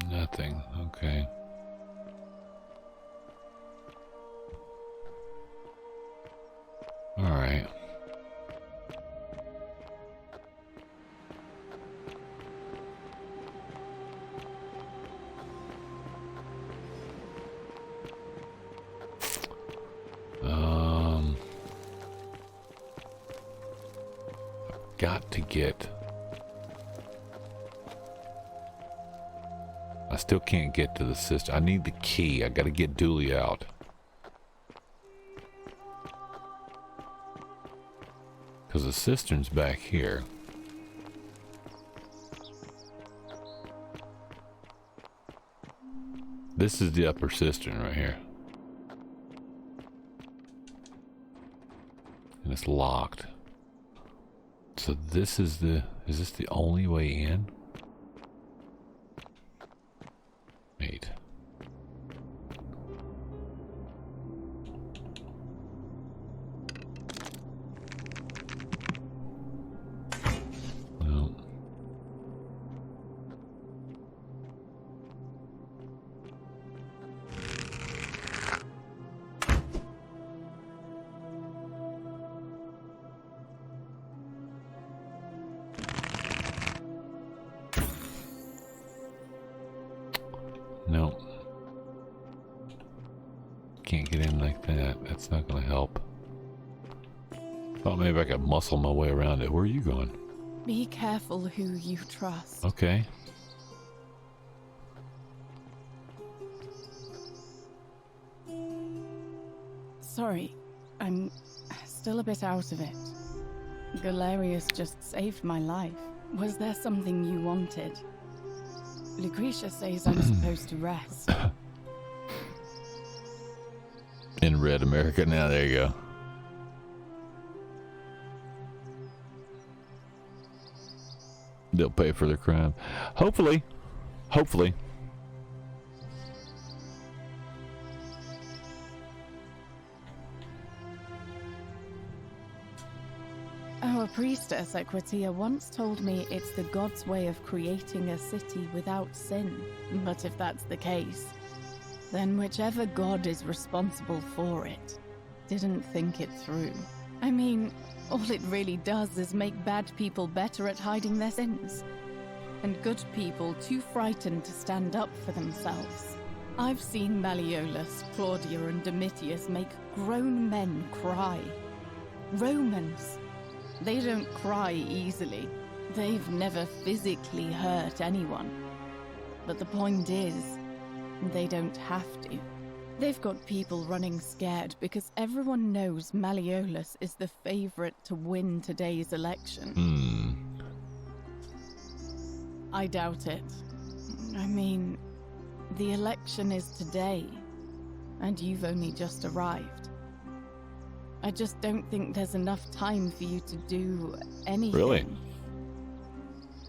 Nothing. Okay. All right. I've got to get. I still can't get to the cistern. I need the key. I got to get Dooley out. Because the cistern's back here. This is the upper cistern right here. And it's locked. So this is the... Is this the only way in? Wait. No. No. Can't get in like that. That's not gonna help. Thought maybe I could muscle my way around it. Where are you going? Be careful who you trust. Okay. Sorry, I'm still a bit out of it. Galerius just saved my life. Was there something you wanted? Lucretia says I'm supposed to rest. In Red America now, there you go. They'll pay for their crime. Hopefully. Hopefully. Oh, Our priestess, Equitia, once told me it's the god's way of creating a city without sin. But if that's the case, then whichever god is responsible for it didn't think it through. I mean, all it really does is make bad people better at hiding their sins, and good people too frightened to stand up for themselves. I've seen Malleolus, Claudia, and Domitius make grown men cry. Romans. They don't cry easily. They've never physically hurt anyone. But the point is, they don't have to. They've got people running scared because everyone knows Malleolus is the favorite to win today's election. I doubt it. I mean, the election is today, and you've only just arrived. I just don't think there's enough time for you to do anything. Really?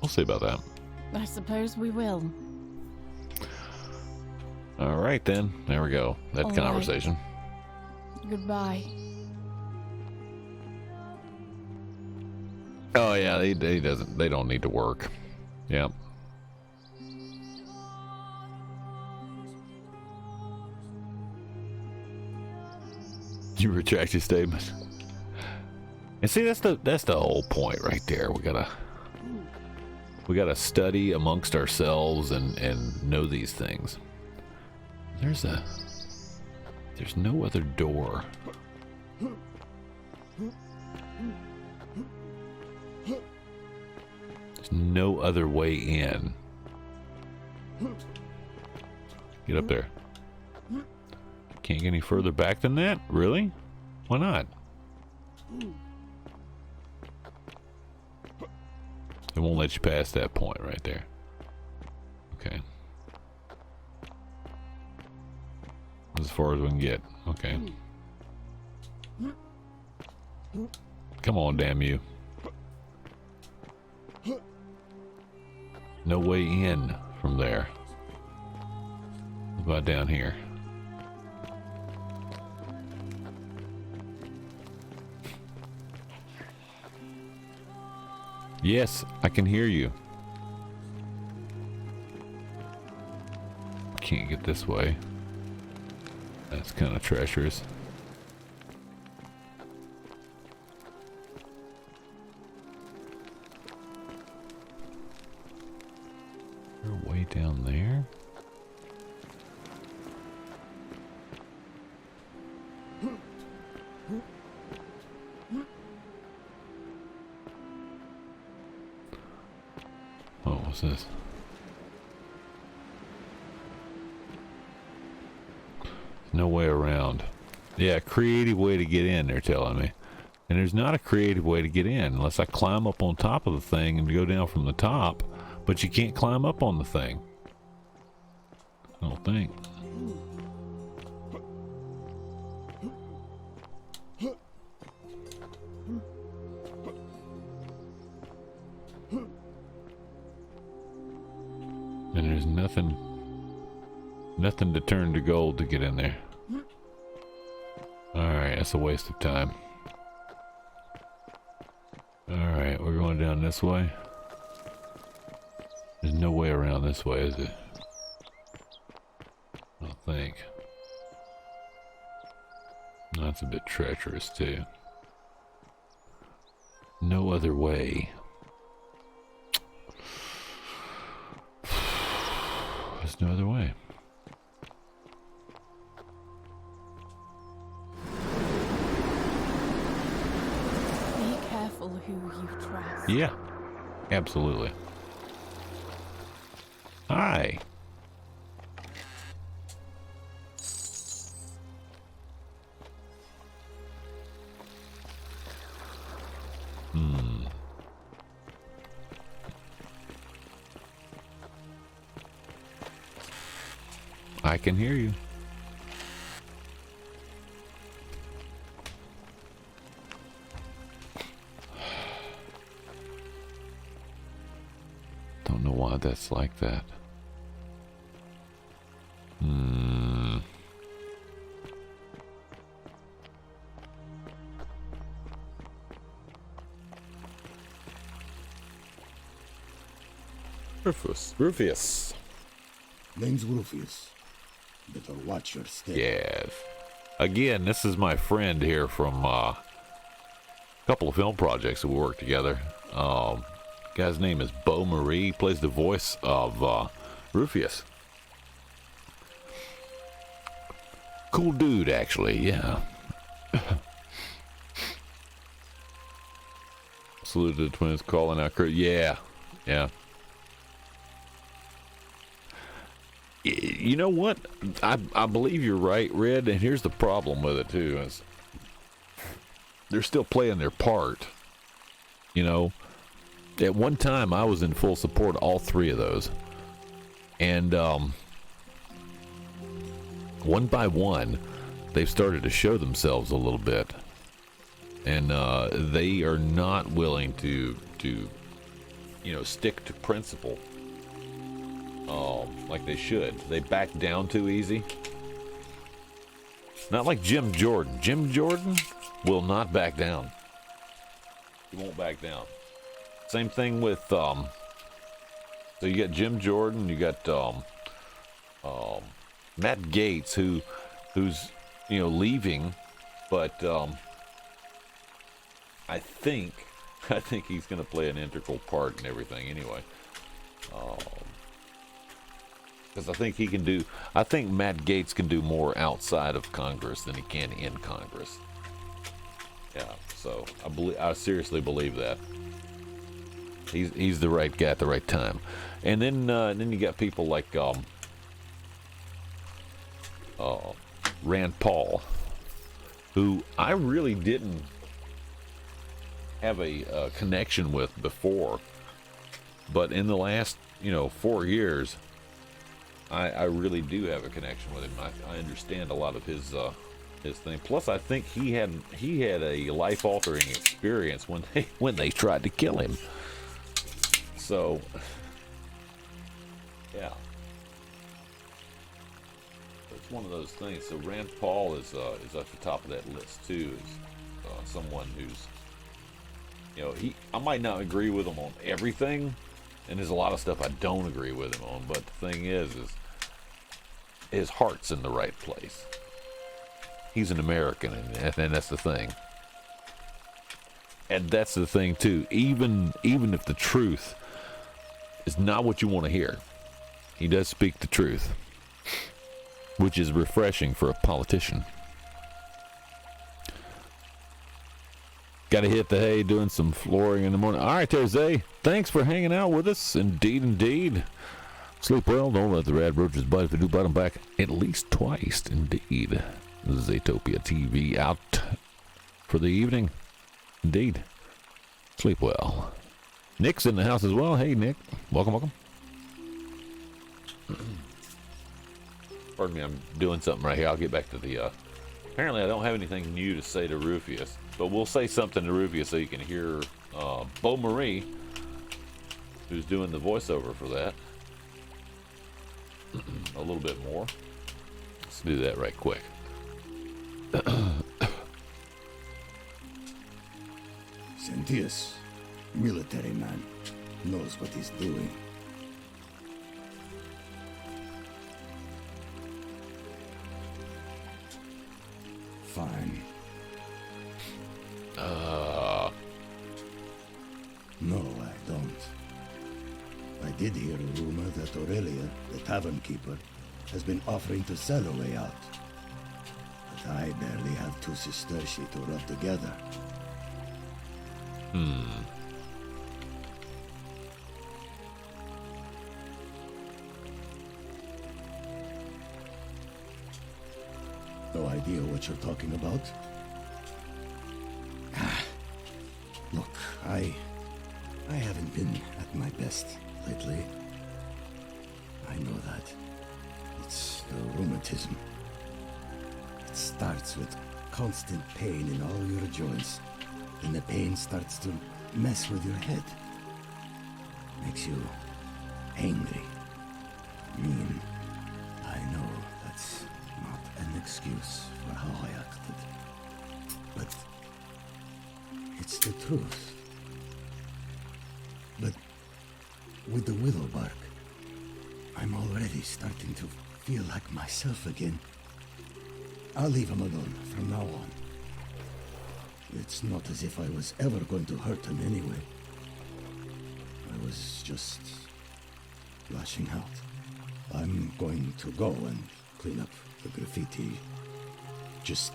We'll see about that. I suppose we will. All right, then. There we go. That All conversation. Right. Goodbye. Oh yeah, they don't need to work. Yep. You retract your statement. And see, that's the whole point right there. We gotta study amongst ourselves and know these things. There's no other door. There's no other way in. Get up there. Can't get any further back than that? Really? Why not? They won't let you pass that point right there. Okay. As far as we can get. Okay. Come on, damn you. No way in from there. What about down here? Yes, I can hear you. Can't get this way. That's kind of treacherous. You're way down there? Oh, what's this? No way around. Yeah, creative way to get in, they're telling me. And there's not a creative way to get in unless I climb up on top of the thing and go down from the top. But you can't climb up on the thing. I don't think. And there's nothing to turn to gold to get in there. Alright, that's a waste of time. Alright, we're going down this way. There's no way around this way, is it? I don't think. No, that's a bit treacherous too. No other way. There's no other way. Be careful who you trust. Yeah, absolutely. Hi. I can hear you. Don't know why that's like that. Rufus. Name's Rufus. Better watch your step. Yes. Again, this is my friend here from a couple of film projects that we worked together. Guy's name is Beau Marie. He plays the voice of Rufus. Cool dude, actually, yeah. Salute to the twins calling out crew. Yeah. You know what? I believe you're right, Red, and here's the problem with it, too, is they're still playing their part. You know, at one time, I was in full support of all three of those. And one by one, they've started to show themselves a little bit. And they are not willing to stick to principle like they should. They back down too easy. Not like Jim Jordan. Jim Jordan will not back down. He won't back down. Same thing with so you got Jim Jordan, you got Matt Gates who's leaving, but I think he's going to play an integral part in everything anyway. Because I think Matt Gates can do more outside of Congress than he can in Congress. Yeah, so I seriously believe that. He's the right guy at the right time. And then you got people like Rand Paul, who I really didn't have a connection with before, but in the last 4 years, I really do have a connection with him. I understand a lot of his thing. Plus, I think he had a life-altering experience when they tried to kill him. So, yeah, it's one of those things. So Rand Paul is at the top of that list too. Is someone who's I might not agree with him on everything, and there's a lot of stuff I don't agree with him on. But the thing is his heart's in the right place. He's an American, and that's the thing. And that's the thing too. Even if the truth is not what you want to hear, he does speak the truth, which is refreshing for a politician. Got to hit the hay doing some flooring in the morning. All right, Terzay, thanks for hanging out with us. Indeed. Sleep well. Don't let the rad roaches bite. If they do, bite them back at least twice. Indeed. This is Atopia TV out for the evening. Indeed. Sleep well. Nick's in the house as well. Hey, Nick. Welcome. Pardon me, I'm doing something right here. I'll get back to the... Apparently, I don't have anything new to say to Rufus, but we'll say something to Rufus so you can hear Beau Marie, who's doing the voiceover for that, a little bit more. Let's do that right quick. Sentius, military man, knows what he's doing. Fine. No, I don't. I did hear a rumor that Aurelia, the tavern keeper, has been offering to sell a way out. But I barely have two sistershi to rub together. No idea what you're talking about? Look, I haven't been at my best lately. I know that. It's the rheumatism. It starts with constant pain in all your joints, and the pain starts to mess with your head. Makes you angry, mean. I know that's not an excuse for how I acted, but it's the truth. But with the willow bark. I'm already starting to feel like myself again. I'll leave him alone from now on. It's not as if I was ever going to hurt him anyway. I was just lashing out. I'm going to go and clean up the graffiti. Just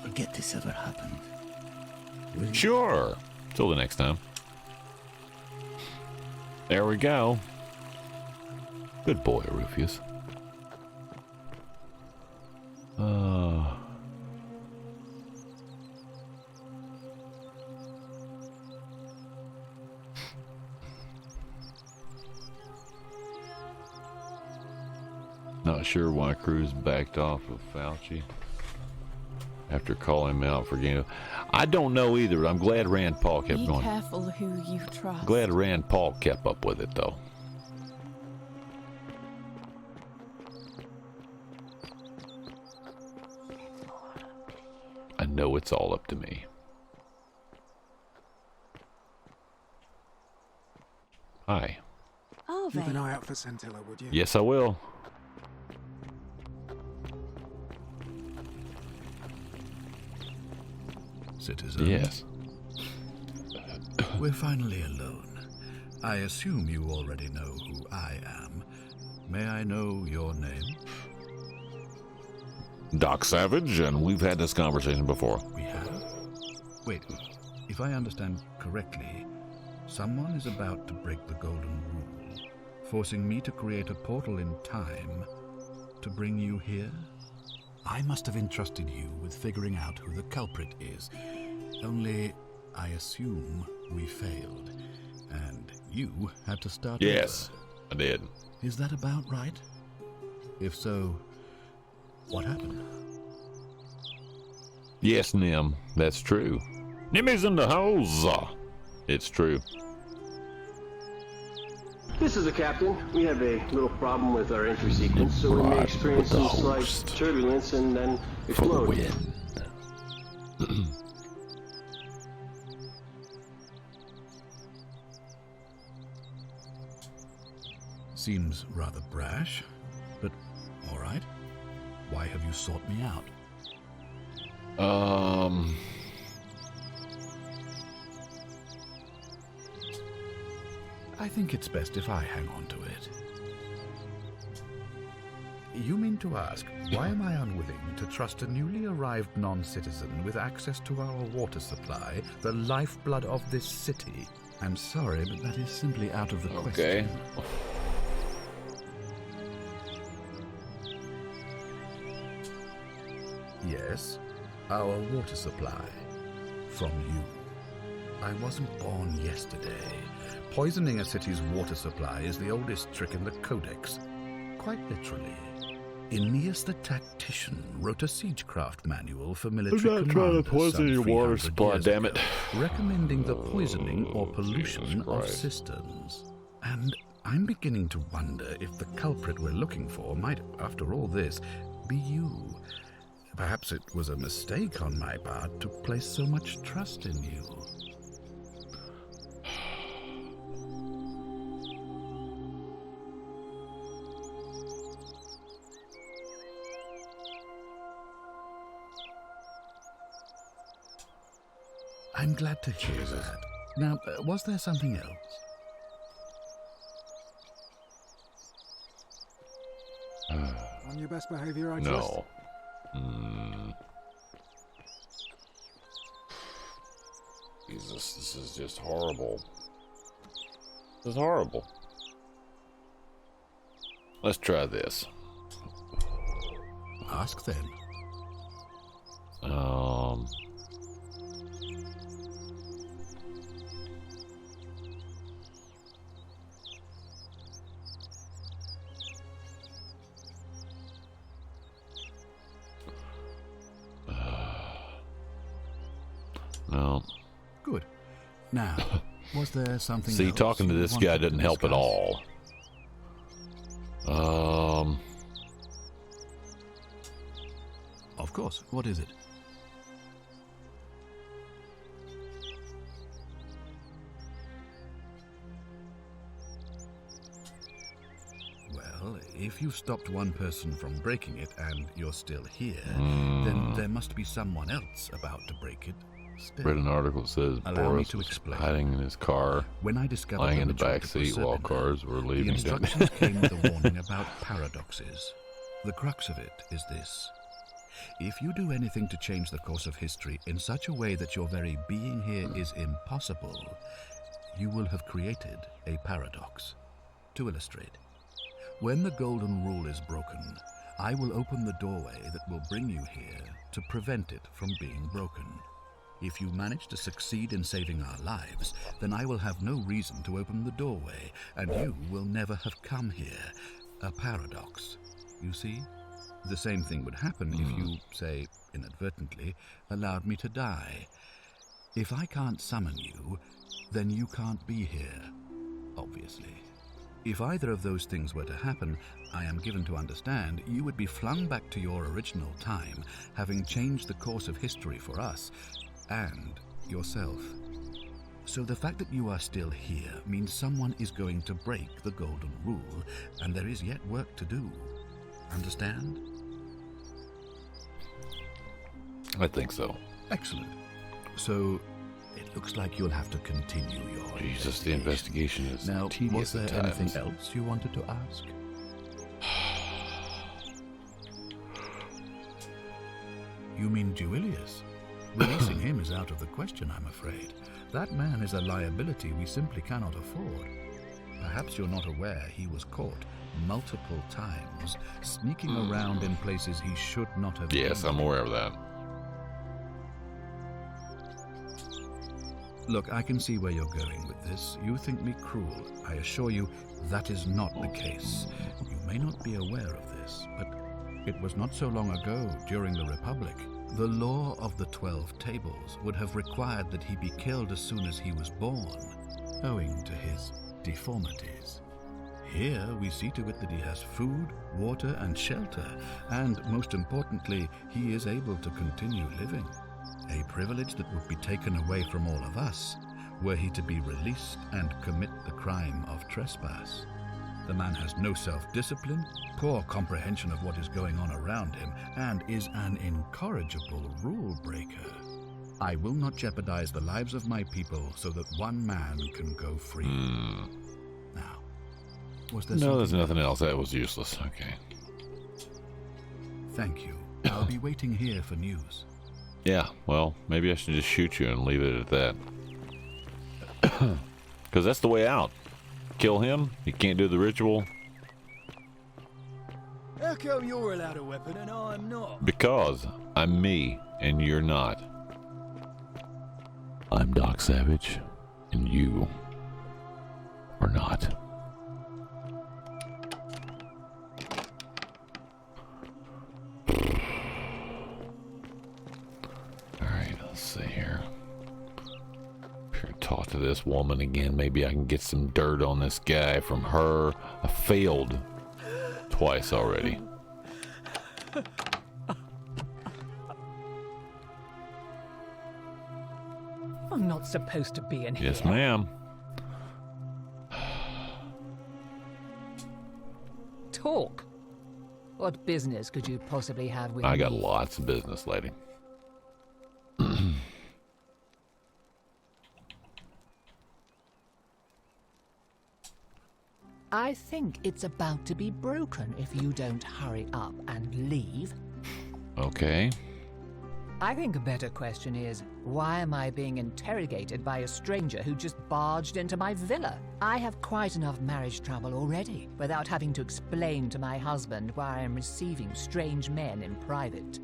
forget this ever happened. Will you? Sure. Till the next time. There we go. Good boy, Rufus. Not sure why Cruz backed off of Fauci after calling him out for game. I don't know either, but I'm glad Rand Paul kept Be going. Be careful who you trust. Glad Rand Paul kept up with it, though. I know it's all up to me. Hi. Keep an eye out for Scintilla, would you? Yes, I will. Citizen. Yes. We're finally alone. I assume you already know who I am. May I know your name? Doc Savage, and we've had this conversation before. We have? Wait, if I understand correctly, someone is about to break the Golden Rule, forcing me to create a portal in time to bring you here? I must have entrusted you with figuring out who the culprit is. Only, I assume we failed, and you had to start Yes, over. I did. Is that about right? If so, what happened? Yes, Nim, that's true. Nimmy's in the house. It's true. This is the captain. We have a little problem with our entry sequence, so we may experience some slight turbulence and then explode. Seems rather brash, but all right. Why have you sought me out? I think it's best if I hang on to it. You mean to ask, why am I unwilling to trust a newly arrived non-citizen with access to our water supply, the lifeblood of this city? I'm sorry, but that is simply out of the question. Yes, our water supply. From you. I wasn't born yesterday. Poisoning a city's water supply is the oldest trick in the Codex. Quite literally. Aeneas the Tactician wrote a siegecraft manual for military I'm not trying to poison your water supply, damn it. Recommending the poisoning or pollution of cisterns. And I'm beginning to wonder if the culprit we're looking for might, after all this, be you. Perhaps it was a mistake on my part to place so much trust in you. I'm glad to hear that. Now, was there something else? On your best behavior, I trust. No. Jesus, this is just horrible. This is horrible. Let's try this. Ask then. No. Good. Now, was there something See, else talking to you this wanted guy to doesn't help at discuss? all. Of course. What is it? Well, if you stopped one person from breaking it and you're still here, then there must be someone else about to break it still. Read an article that says Allow me Boris to was explain. hiding in his car, When I discovered lying in the ritual back to seat while preserve cars were the leaving. instructions came with a warning about paradoxes. The crux of it is this. If you do anything to change the course of history in such a way that your very being here is impossible, you will have created a paradox. To illustrate, when the Golden Rule is broken, I will open the doorway that will bring you here to prevent it from being broken. If you manage to succeed in saving our lives, then I will have no reason to open the doorway, and you will never have come here. A paradox, you see? The same thing would happen if you, say, inadvertently, allowed me to die. If I can't summon you, then you can't be here, obviously. If either of those things were to happen, I am given to understand you would be flung back to your original time, having changed the course of history for us and yourself. So the fact that you are still here means someone is going to break the Golden Rule, and there is yet work to do. Understand? I think so. Excellent. So it looks like you'll have to continue your Jesus, the investigation is Now, tedious was at there times. anything else you wanted to ask? You mean Duilius? Releasing him is out of the question, I'm afraid. That man is a liability we simply cannot afford. Perhaps you're not aware he was caught multiple times, sneaking around in places he should not have Yes, been. I'm aware of that. Look, I can see where you're going with this. You think me cruel. I assure you that is not the case. You may not be aware of this, but it was not so long ago, during the Republic, the law of the 12 Tables would have required that he be killed as soon as he was born, owing to his deformities. Here we see to it that he has food, water, and shelter, and most importantly, he is able to continue living. A privilege that would be taken away from all of us were he to be released and commit the crime of trespass. The man has no self-discipline, poor comprehension of what is going on around him, and is an incorrigible rule-breaker. I will not jeopardize the lives of my people so that one man can go free. Now, was there No, there's something nothing else. That was useless. Okay. Thank you. I'll be waiting here for news. Yeah, well, maybe I should just shoot you and leave it at that. Because that's the way out. Kill him, he can't do the ritual. How come you're allowed a weapon and I'm not? Because I'm me and you're not. I'm Doc Savage and you are not. Alright, let's see here. Talk to this woman again. Maybe I can get some dirt on this guy from her. I failed twice already. I'm not supposed to be in here. Yes, ma'am. Talk. What business could you possibly have with I got me? lots of business, lady. I think it's about to be broken if you don't hurry up and leave. Okay. I think a better question is, why am I being interrogated by a stranger who just barged into my villa? I have quite enough marriage trouble already, without having to explain to my husband why I am receiving strange men in private.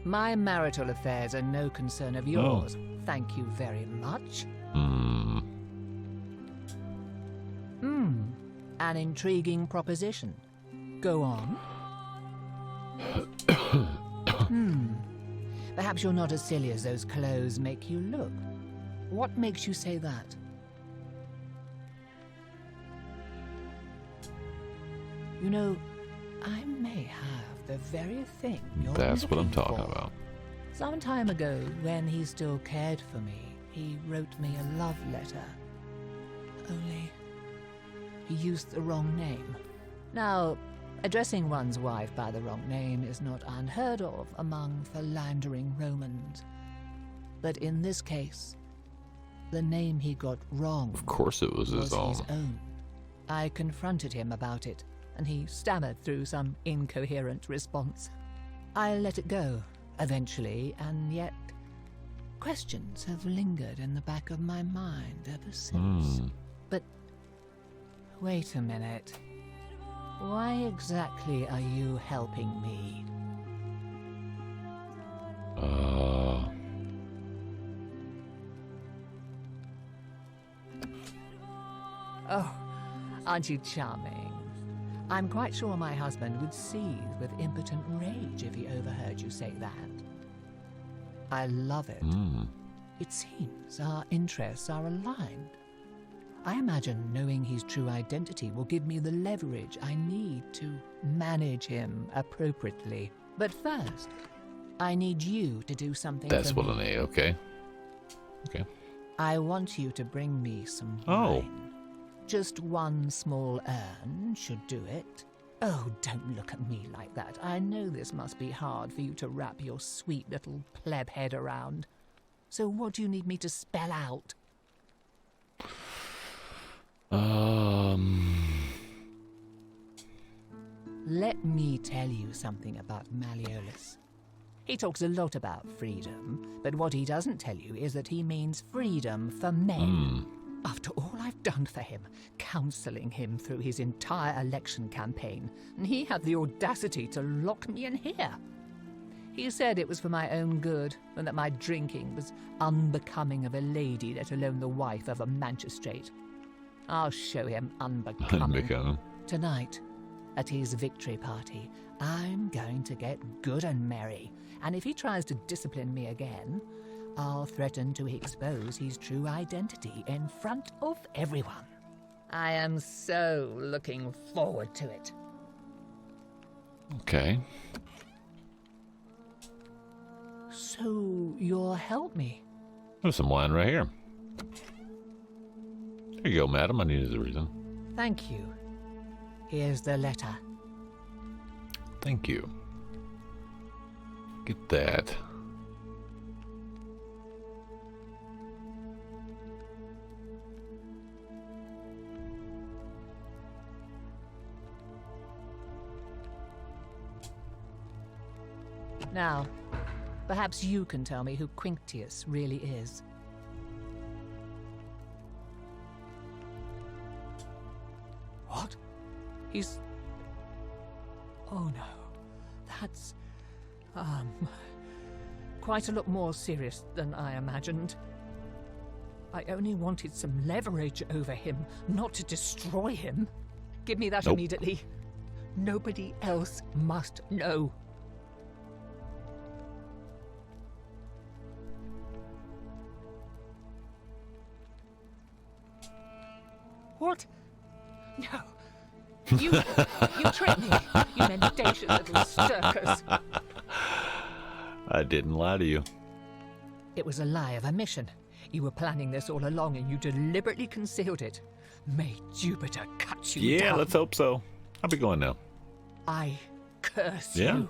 My marital affairs are no concern of yours. Thank you very much. An intriguing proposition. Go on. Perhaps you're not as silly as those clothes make you look. What makes you say that? You know, I may have the very thing you're That's what I'm looking talking for. about. Some time ago, when he still cared for me, he wrote me a love letter. Only he used the wrong name. Now, addressing one's wife by the wrong name is not unheard of among philandering Romans. But in this case, the name he got wrong Of course it was his own. I confronted him about it, and he stammered through some incoherent response. I let it go, eventually, and yet questions have lingered in the back of my mind ever since. But wait a minute. Why exactly are you helping me? Oh, aren't you charming? I'm quite sure my husband would seethe with impotent rage if he overheard you say that. I love it. It seems our interests are aligned. I imagine knowing his true identity will give me the leverage I need to manage him appropriately. But first, I need you to do something That's for what me. I need, okay. Okay. I want you to bring me some wine. Just one small urn should do it. Oh, don't look at me like that. I know this must be hard for you to wrap your sweet little pleb head around. So what do you need me to spell out? Let me tell you something about Malleolus. He talks a lot about freedom, but what he doesn't tell you is that he means freedom for men. After all I've done for him, counselling him through his entire election campaign, and he had the audacity to lock me in here. He said it was for my own good, and that my drinking was unbecoming of a lady, let alone the wife of a magistrate. I'll show him unbecoming. Tonight, at his victory party, I'm going to get good and merry, and if he tries to discipline me again, I'll threaten to expose his true identity in front of everyone. I am so looking forward to it. Okay. So you'll help me? There's some wine right here. There you go, madam. I needed the reason. Thank you. Here's the letter. Thank you. Get that. Now, perhaps you can tell me who Quinctius really is. What? He's... Oh no. That's... quite a lot more serious than I imagined. I only wanted some leverage over him, not to destroy him. Give me that immediately. Nobody else must know. What? No. You tricked me, you mendacious little stirkers. I didn't lie to you. It was a lie of omission. You were planning this all along and you deliberately concealed it. May Jupiter cut you down. Yeah, let's hope so. I'll be going now. I curse you.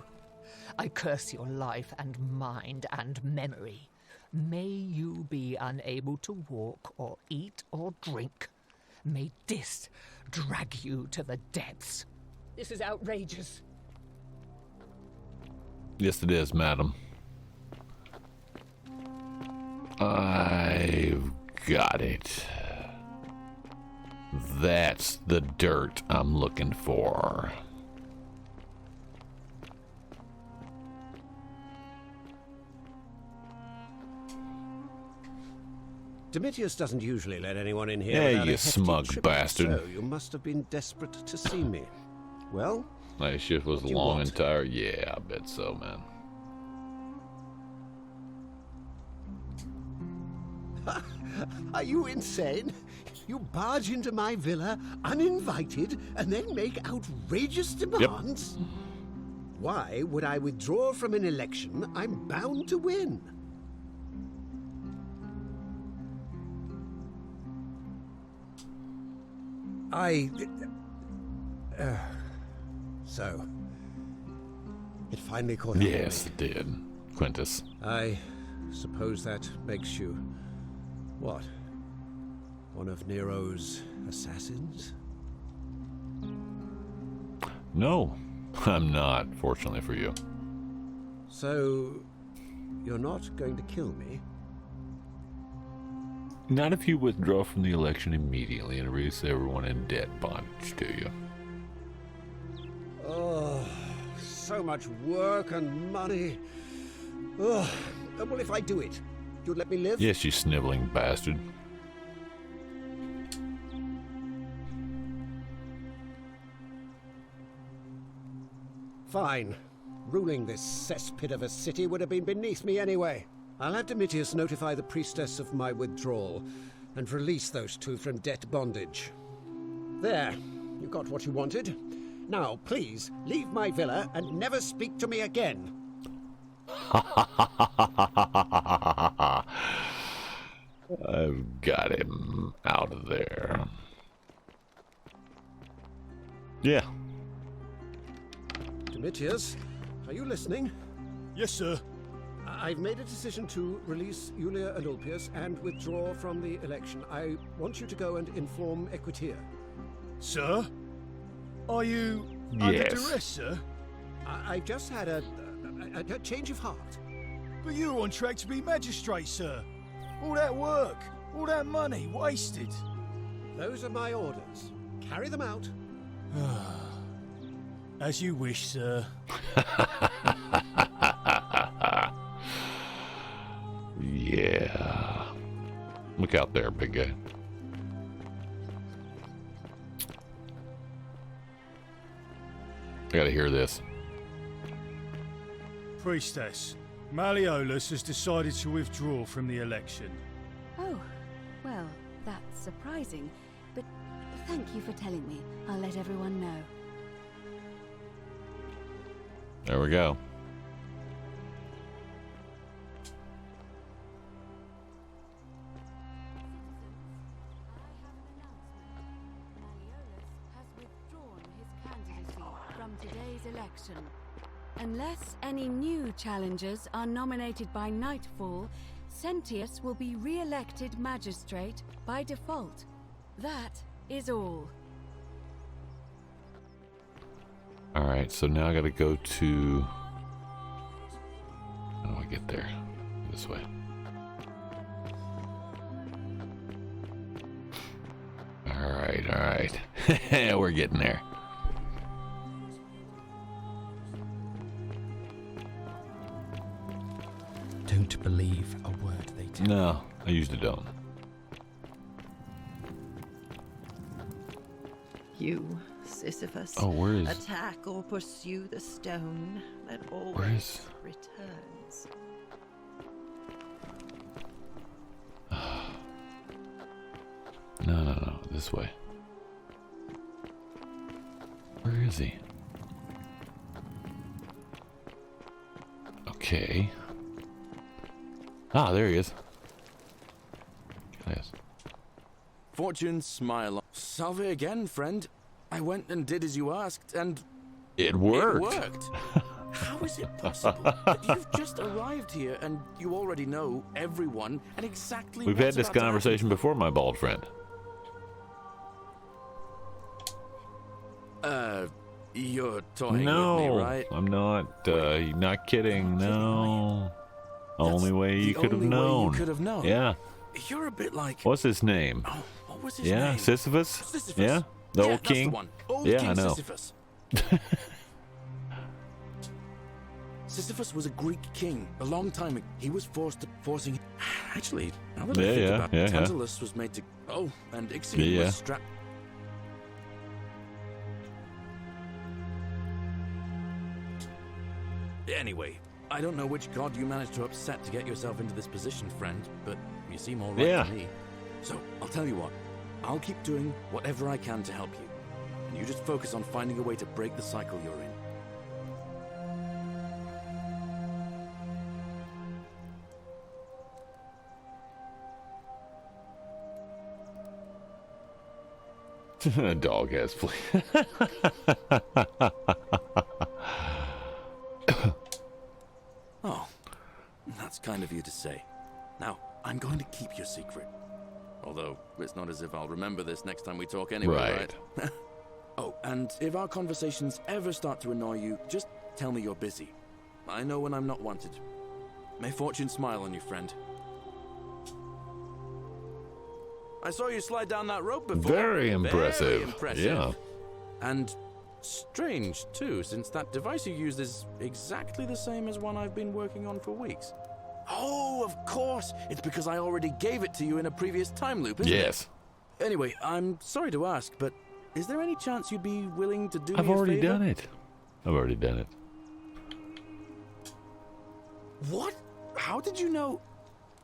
I curse your life and mind and memory. May you be unable to walk or eat or drink. May this drag you to the depths. This is outrageous. Yes, it is, madam. I've got it. That's the dirt I'm looking for. Domitius doesn't usually let anyone in here. Hey, without a you hefty smug tribute, bastard. So you must have been desperate to see me. Well, My shift was what do you long want? and tired. Yeah, I bet so, man. Are you insane? You barge into my villa uninvited and then make outrageous demands? Why would I withdraw from an election I'm bound to win? So, it finally caught up Yes, with me. it did. Quintus. I suppose that makes you... what? One of Nero's assassins? No, I'm not, fortunately for you. So, you're not going to kill me? Not if you withdraw from the election immediately and release everyone in debt bondage to you. Oh, so much work and money. Oh, well, if I do it, you'd let me live? Yes, you sniveling bastard. Fine. Ruling this cesspit of a city would have been beneath me anyway. I'll have Domitius notify the priestess of my withdrawal and release those two from debt bondage. There, you got what you wanted. Now, please, leave my villa and never speak to me again. I've got him out of there. Yeah. Domitius, are you listening? Yes, sir. I've made a decision to release Julia and Ulpius and withdraw from the election. I want you to go and inform Equitia. Sir? Are you under Yes. duress, sir? I've just had a change of heart. But you were on track to be magistrate, sir. All that work, all that money, wasted. Those are my orders. Carry them out. As you wish, sir. Yeah. Look out there, big guy. I gotta hear this. Priestess, Malleolus has decided to withdraw from the election. Oh, well, that's surprising. But thank you for telling me. I'll let everyone know. There we go. From today's election. Unless any new challengers are nominated by nightfall, Sentius will be re-elected magistrate by default. That is all. Alright, so now I gotta go to... How do I get there? This way. Alright. We're getting there. Don't believe a word they tell. No, I usually don't. You, Sisyphus, Oh, where is- attack or pursue the stone that Where always is- returns. No, this way. Where is he? Okay. Ah, there he is. Yes. Fortune smile. Salve again, friend. I went and did as you asked, and It worked. It worked. How is it possible that you've just arrived here and you already know everyone and exactly We've what's had this about to happen? conversation before, my bald friend. You're toying No, with me, right? I'm not. You're not kidding. No. Only way you the could have only way you known. could have known. Yeah. You're a bit like... What's his name? What was his Yeah, name? Sisyphus? Sisyphus. Yeah, the Yeah, old that's king. the one. Old Yeah, King I know. Sisyphus. Sisyphus was a Greek king a long time ago. He was forcing... Actually, now that I think about it, Tantalus was made to... Oh, and Ixion was strapped... Anyway, I don't know which god you managed to upset to get yourself into this position, friend, but you seem all right to me. So, I'll tell you what. I'll keep doing whatever I can to help you. And you just focus on finding a way to break the cycle you're in. Dog has flea. Oh, that's kind of you to say. Now, I'm going to keep your secret. Although, it's not as if I'll remember this next time we talk anyway, right? Oh, and if our conversations ever start to annoy you, just tell me you're busy. I know when I'm not wanted. May fortune smile on you, friend. I saw you slide down that rope before. Very impressive. Very impressive. Yeah. And strange, too, since that device you used is exactly the same as one I've been working on for weeks. Oh, of course. It's because I already gave it to you in a previous time loop, isn't it? Yes. Anyway, I'm sorry to ask, but is there any chance you'd be willing to do me a I've already favor? done it. I've already done it. What? How did you know?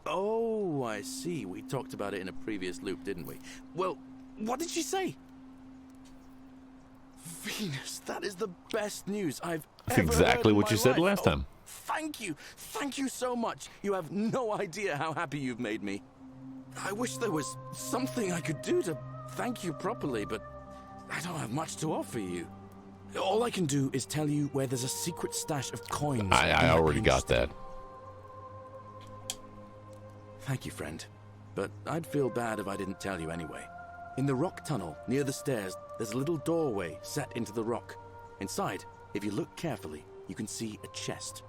Oh, I see. We talked about it in a previous loop, didn't we? Well, what did she say? Venus, that is the best news I've That's ever exactly heard what in you my said life. last time. Thank you. Thank you so much. You have no idea how happy you've made me. I wish there was something I could do to thank you properly, but I don't have much to offer you. All I can do is tell you where there's a secret stash of coins. I already got that. Thank you, friend. But I'd feel bad if I didn't tell you anyway. In the rock tunnel near the stairs, there's a little doorway set into the rock. Inside, if you look carefully, you can see a chest.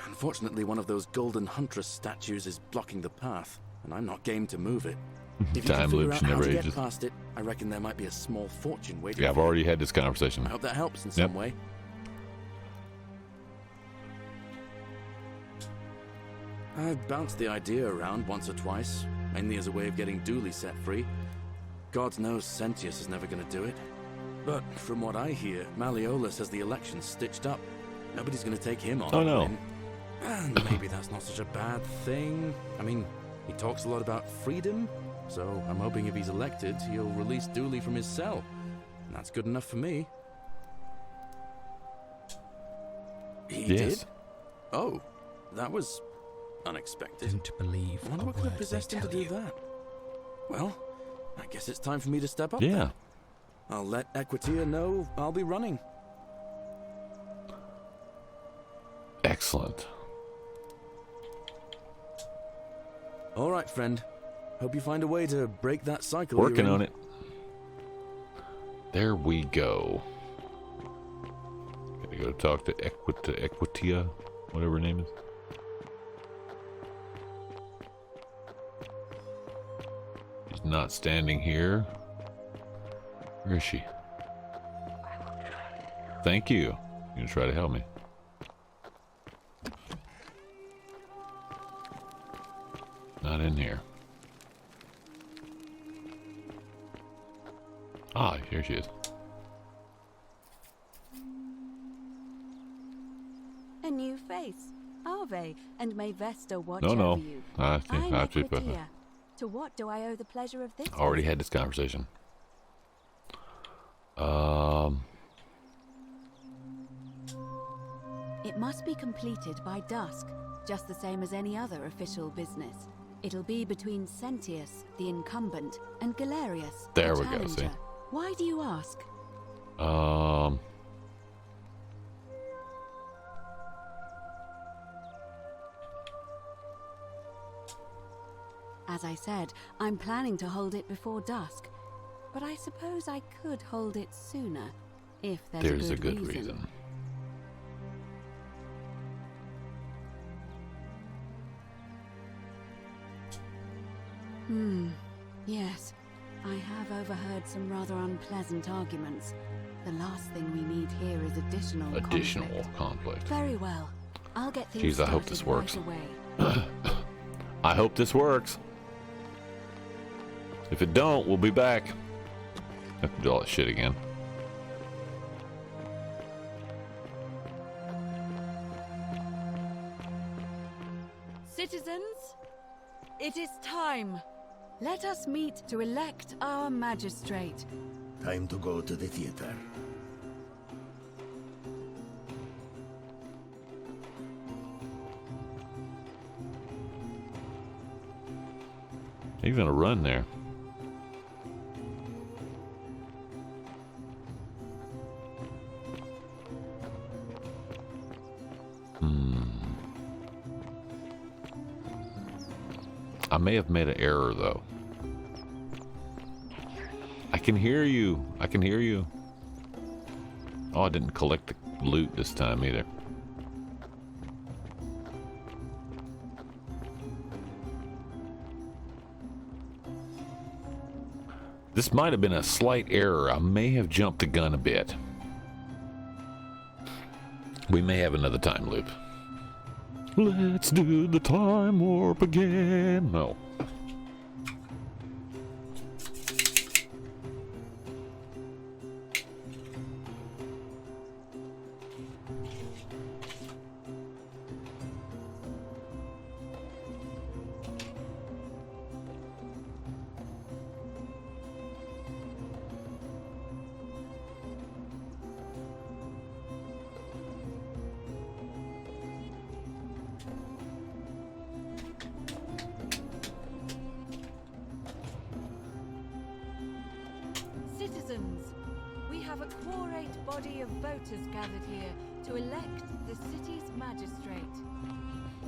Unfortunately, one of those golden huntress statues is blocking the path, and I'm not game to move it. If you Time can figure loops out how never to get ages. past it, I reckon there might be a small fortune waiting Yeah, I've for you. already had this conversation. I hope that helps in Yep. some way. I've bounced the idea around once or twice, mainly as a way of getting Dooley set free. God knows Sentius is never going to do it. But from what I hear, Malleolus has the elections stitched up. Nobody's going to take him on. Oh, no. And maybe that's not such a bad thing. I mean, he talks a lot about freedom, so I'm hoping if he's elected, he'll release Dooley from his cell. And that's good enough for me. He Yes. did? Oh, that was unexpected. Don't believe I wonder a what could have word they possessed him to tell do you. that. Well, I guess it's time for me to step up Yeah. then. I'll let Equitia know I'll be running. Excellent. All right, friend. Hope you find a way to break that cycle. Working you're in. on it. There we go. Gotta go talk to Equitia, whatever her name is. She's not standing here. Where is she? Thank you. You're gonna try to help me. Not in here. Ah, here she is. A new face. Ave, and may Vesta watch No, no. over you. I think I'm I have to put Equitia. To what do I owe the pleasure of this? already had this conversation. It must be completed by dusk, just the same as any other official business. It'll be between Sentius, the incumbent, and Galerius, There the we go, see. challenger. Why do you ask? As I said, I'm planning to hold it before dusk, but I suppose I could hold it sooner, if there's a good reason. Yes. I have overheard some rather unpleasant arguments. The last thing we need here is additional conflict. Very well. I'll get things Jeez, I hope started this right works. away. I hope this works. If it don't, we'll be back. Have to do all that shit again. Citizens, it is time. Let us meet to elect our magistrate. Time to go to the theater. He's gonna run there. I may have made an error, though. I can hear you. I can hear you. Oh, I didn't collect the loot this time either. This might have been a slight error. I may have jumped the gun a bit. We may have another time loop. Let's do the time warp again. No. Citizens, we have a quorate body of voters gathered here to elect the city's magistrate.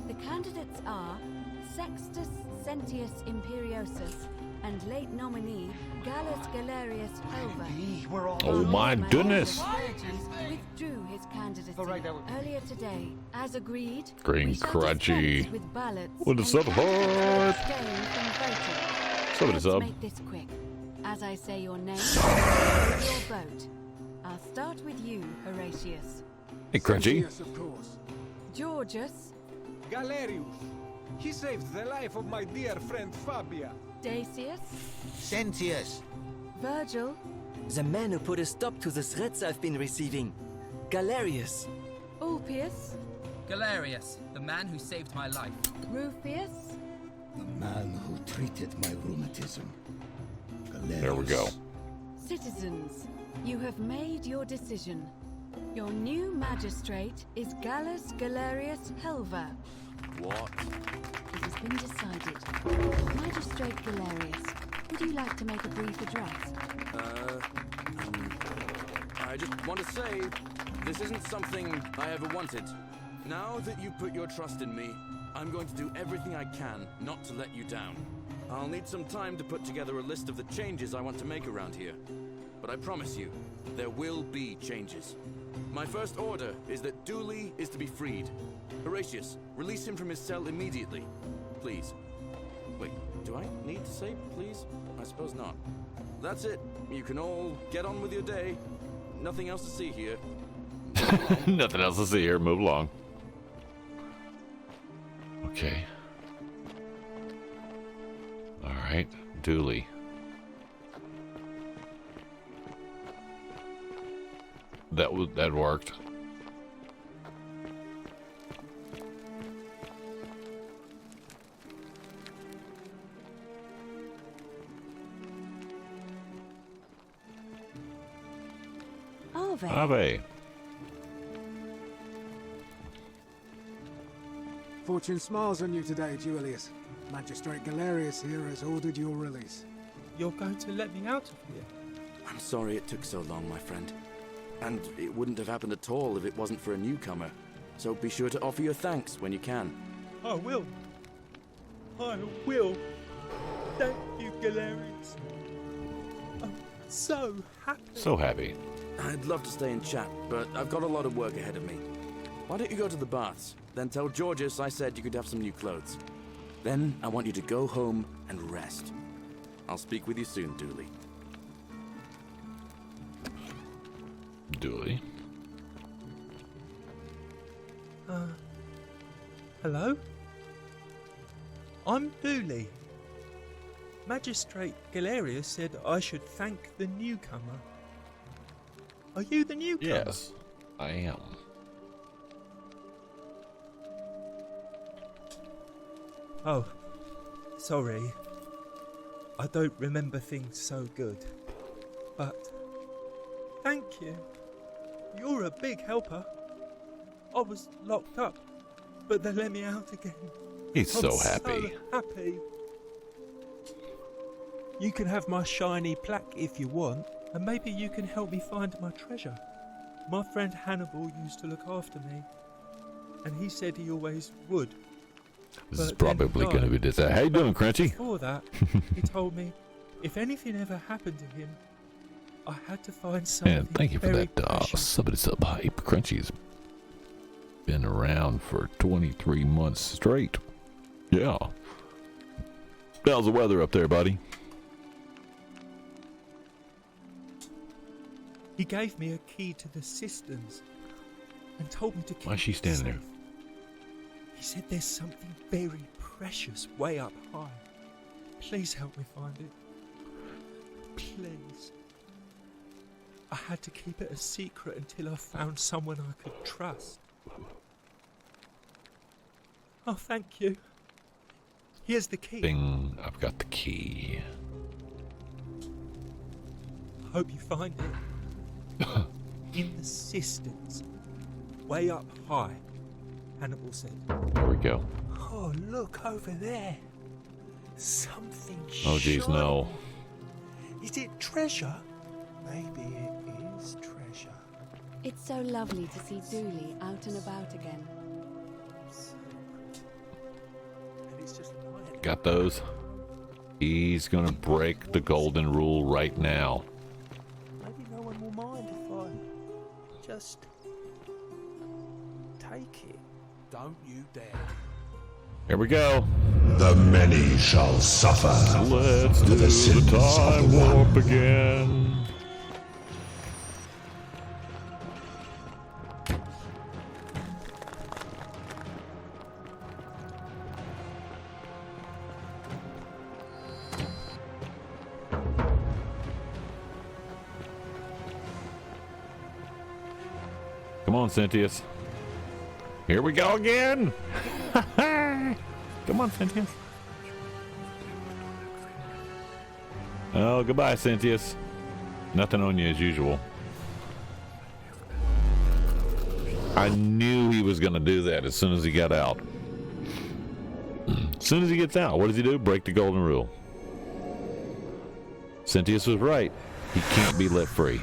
The candidates are Sextus Sentius Imperiosus and late nominee Gallus Galerius Helver. Oh my goodness! Withdrew his candidacy earlier today. As agreed, Green crutchy. with ballots With a sub heart. Sub it Let's sub. make this quick. As I say your name, your vote. I'll start with you, Horatius. Hey, Crunchy. Yes, of course. Georgius. Galerius. He saved the life of my dear friend Fabia. Dacius. Sentius. Virgil. The man who put a stop to the threats I've been receiving. Galerius. Ulpius. Galerius, the man who saved my life. Rufius. The man who treated my rheumatism. There we go. Citizens, you have made your decision. Your new magistrate is Gallus Galerius Helver. What? It has been decided. Magistrate Galerius, would you like to make a brief address? I just want to say, this isn't something I ever wanted. Now that you put your trust in me, I'm going to do everything I can not to let you down. I'll need some time to put together a list of the changes I want to make around here. But I promise you, there will be changes. My first order is that Dooley is to be freed. Horatius, release him from his cell immediately. Please. Wait, do I need to say please? I suppose not. That's it. You can all get on with your day. Nothing else to see here. Nothing else to see here. Move along. Okay. Alright, Dooley. That worked. Ave. Fortune smiles on you today, Julius. Magistrate Galerius here has ordered your release. You're going to let me out of here? I'm sorry it took so long, my friend. And it wouldn't have happened at all if it wasn't for a newcomer. So be sure to offer your thanks when you can. I will. I will. Thank you, Galerius. I'm so happy. So happy. I'd love to stay and chat, but I've got a lot of work ahead of me. Why don't you go to the baths? Then tell Georgius I said you could have some new clothes. Then I want you to go home and rest. I'll speak with you soon, Dooley. Dooley. Hello? I'm Dooley. Magistrate Galerius said I should thank the newcomer. Are you the newcomer? Yes, I am. Oh, sorry. I don't remember things so good. But thank you. You're a big helper. I was locked up, but they let me out again. He's I'm so happy. So happy. You can have my shiny plaque if you want, and maybe you can help me find my treasure. My friend Hannibal used to look after me, and he said he always would. This is But then he probably going to died. be this. How you doing, Crunchy? Before that, he told me if anything ever happened to him, I had to find something And thank you for very that precious. sub hype. Crunchy's been around for 23 months straight. Yeah. How's the weather up there, buddy? He gave me a key to the cisterns and told me to keep Why is she it standing there? safe. He said there's something very precious way up high. Please help me find it. Please. I had to keep it a secret until I found someone I could trust. Oh, thank you. Here's the key. Bing, I've got the key. Hope you find it. In the cisterns, way up high, Hannibal said. There we go. Oh, look over there. Something Oh, geez, no. Is it treasure? Maybe it is treasure. It's so lovely to see Dooley out and about again. Got those? He's gonna break the golden rule right now. Maybe no one will mind if I just take it. Don't you dare. Here we go. The many shall suffer. Let's for do the sins the of time the one. warp again. Come on, Cynthius. Here we go again. Come on, Cynthius. Oh, goodbye, Cynthius. Nothing on you as usual. I knew he was going to do that as soon as he got out. As soon as he gets out, what does he do? Break the golden rule. Cynthius was right. He can't be let free.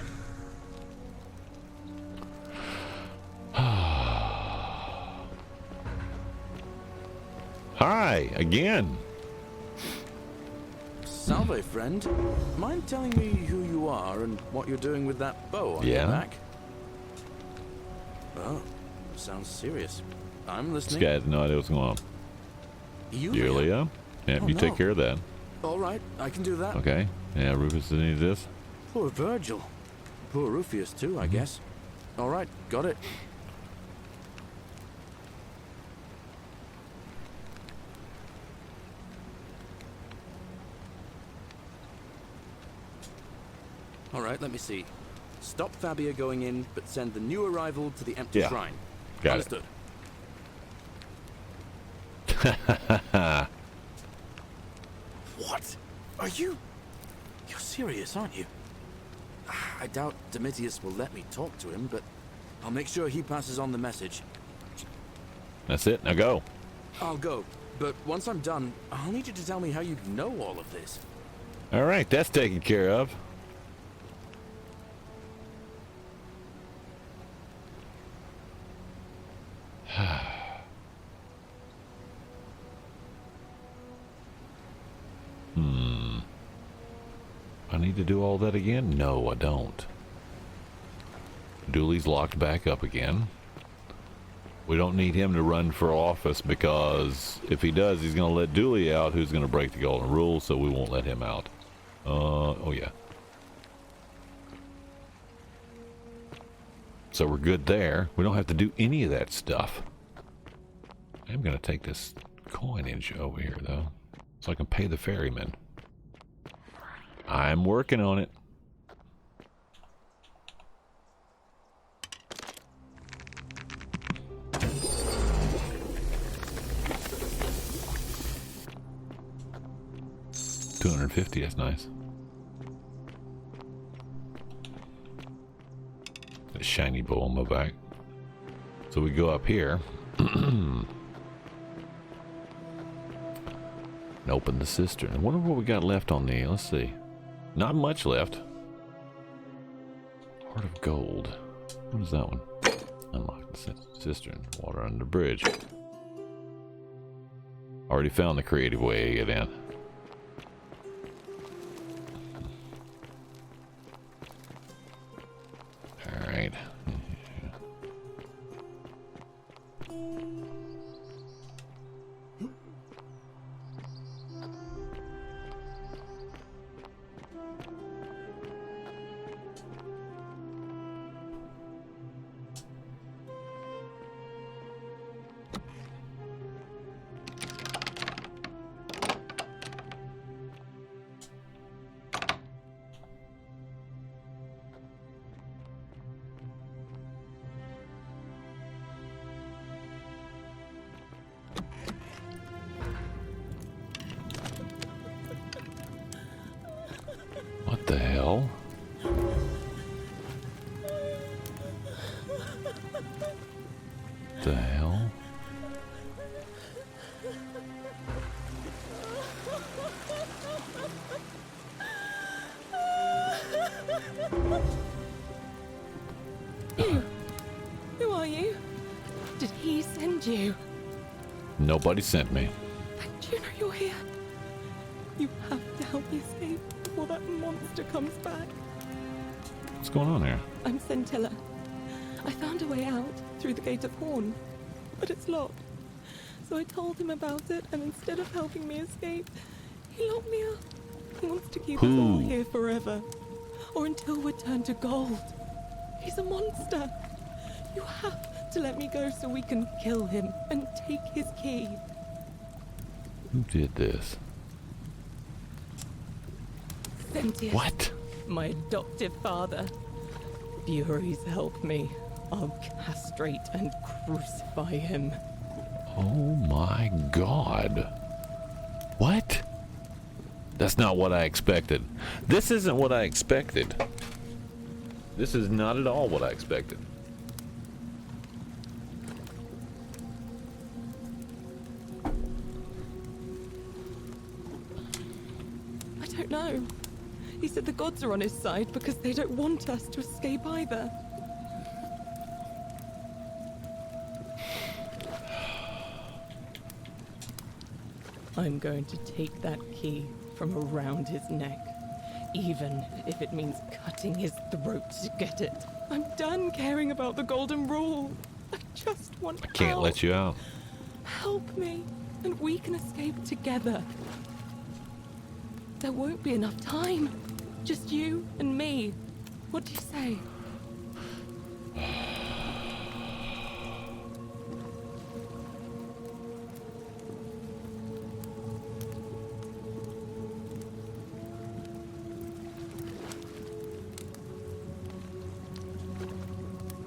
Hi, again. Salve, friend. Mind telling me who you are and what you're doing with that bow on your Yeah? back? Oh, sounds serious. I'm This listening. guy has no idea what's going on. Julia? Yeah, Oh, you no. take care of that. All right, I can do that. Okay. Yeah, Rufus needs this. Poor Virgil. Poor Rufius, too, I guess. All right, got it. All right, let me see. Stop Fabia going in, but send the new arrival to the empty Yeah. shrine. Got Understood. What? Are you... You're serious, aren't you? I doubt Domitius will let me talk to him, but I'll make sure he passes on the message. That's it. Now go. I'll go, but once I'm done, I'll need you to tell me how you know all of this. All right, that's taken care of. I need to do all that again? No, I don't. Dooley's locked back up again. We don't need him to run for office because if he does, he's going to let Dooley out, who's going to break the golden rule, so we won't let him out. Oh yeah. So we're good there. We don't have to do any of that stuff. I'm going to take this coinage over here, though, so I can pay the ferryman. I'm working on it. $250, that's nice. A shiny bow on my back. So we go up here. And open the cistern. I wonder what we got left on the, let's see. Not much left. Heart of gold. What is that one? Unlock the cistern. Water under the bridge. Already found the creative way to get in. All right. What the hell? The hell? You? Who are you? Did he send you? Nobody sent me. Do you know you're here? You have to help me escape before that monster comes back. What's going on here? I'm Scintilla. I found a way out through the Gate of Horn, but it's locked. So I told him about it, and instead of helping me escape, he locked me up. He wants to keep us all here forever, or until we're turned to gold. He's a monster. You have to let me go so we can kill him and take his key. Who did this? Sentius. What? My adoptive father. Furies help me. I'll castrate and crucify him. Oh my god. What? That's not what I expected. This isn't what I expected. This is not at all what I expected. I don't know. He said the gods are on his side because they don't want us to escape either. I'm going to take that key from around his neck, even if it means cutting his throat to get it. I'm done caring about the golden rule. I just want I can't let you out. Help me, and we can escape together. There won't be enough time. Just you and me. What do you say?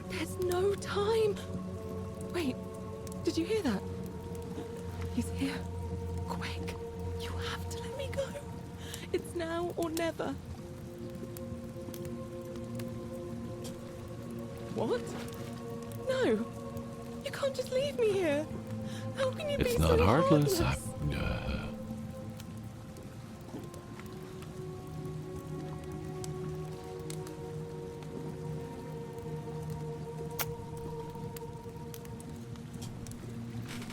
There's no time. Wait, did you hear that? He's here. Quick, you have to let me go. It's now or never. What? No, you can't just leave me here. How can you be It's so not heartless. heartless?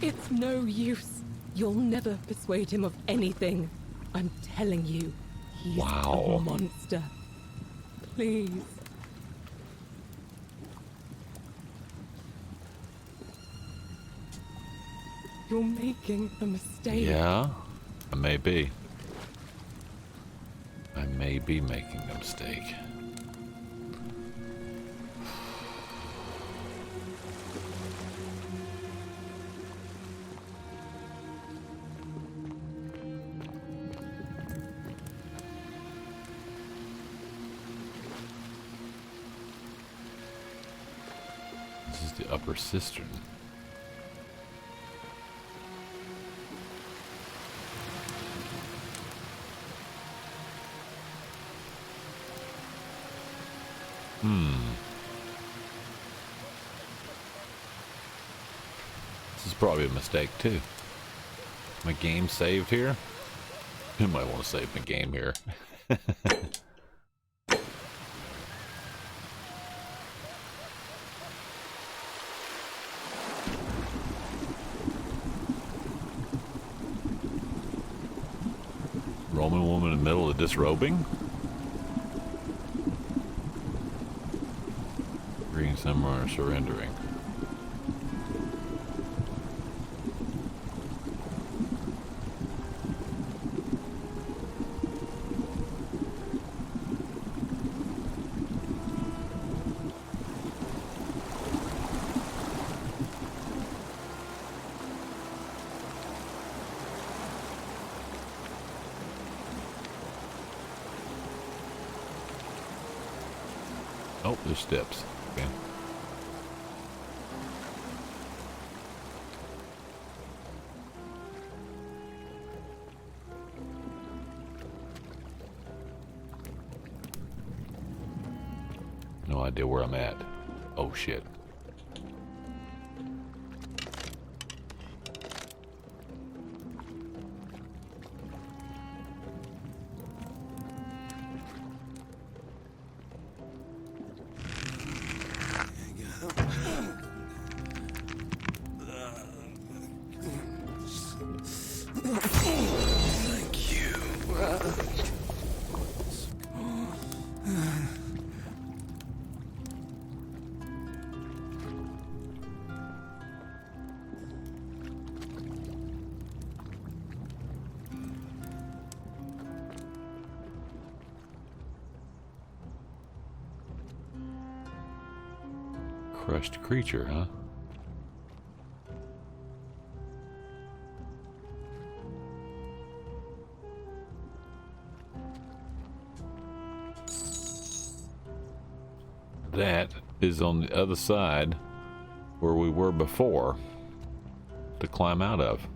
It's no use. You'll never persuade him of anything. I'm telling you, he's a monster. Please. You're making a mistake. Yeah, I may be. I may be making a mistake. This is the upper cistern. This is probably a mistake too. My game saved here? Who might want to save my game here? Roman woman in the middle of disrobing? Agreeing somewhere or surrendering. Oh, there's steps. Okay. No idea where I'm at. Oh shit. Thank you. Crushed creature, huh? That is on the other side where we were before to climb out of.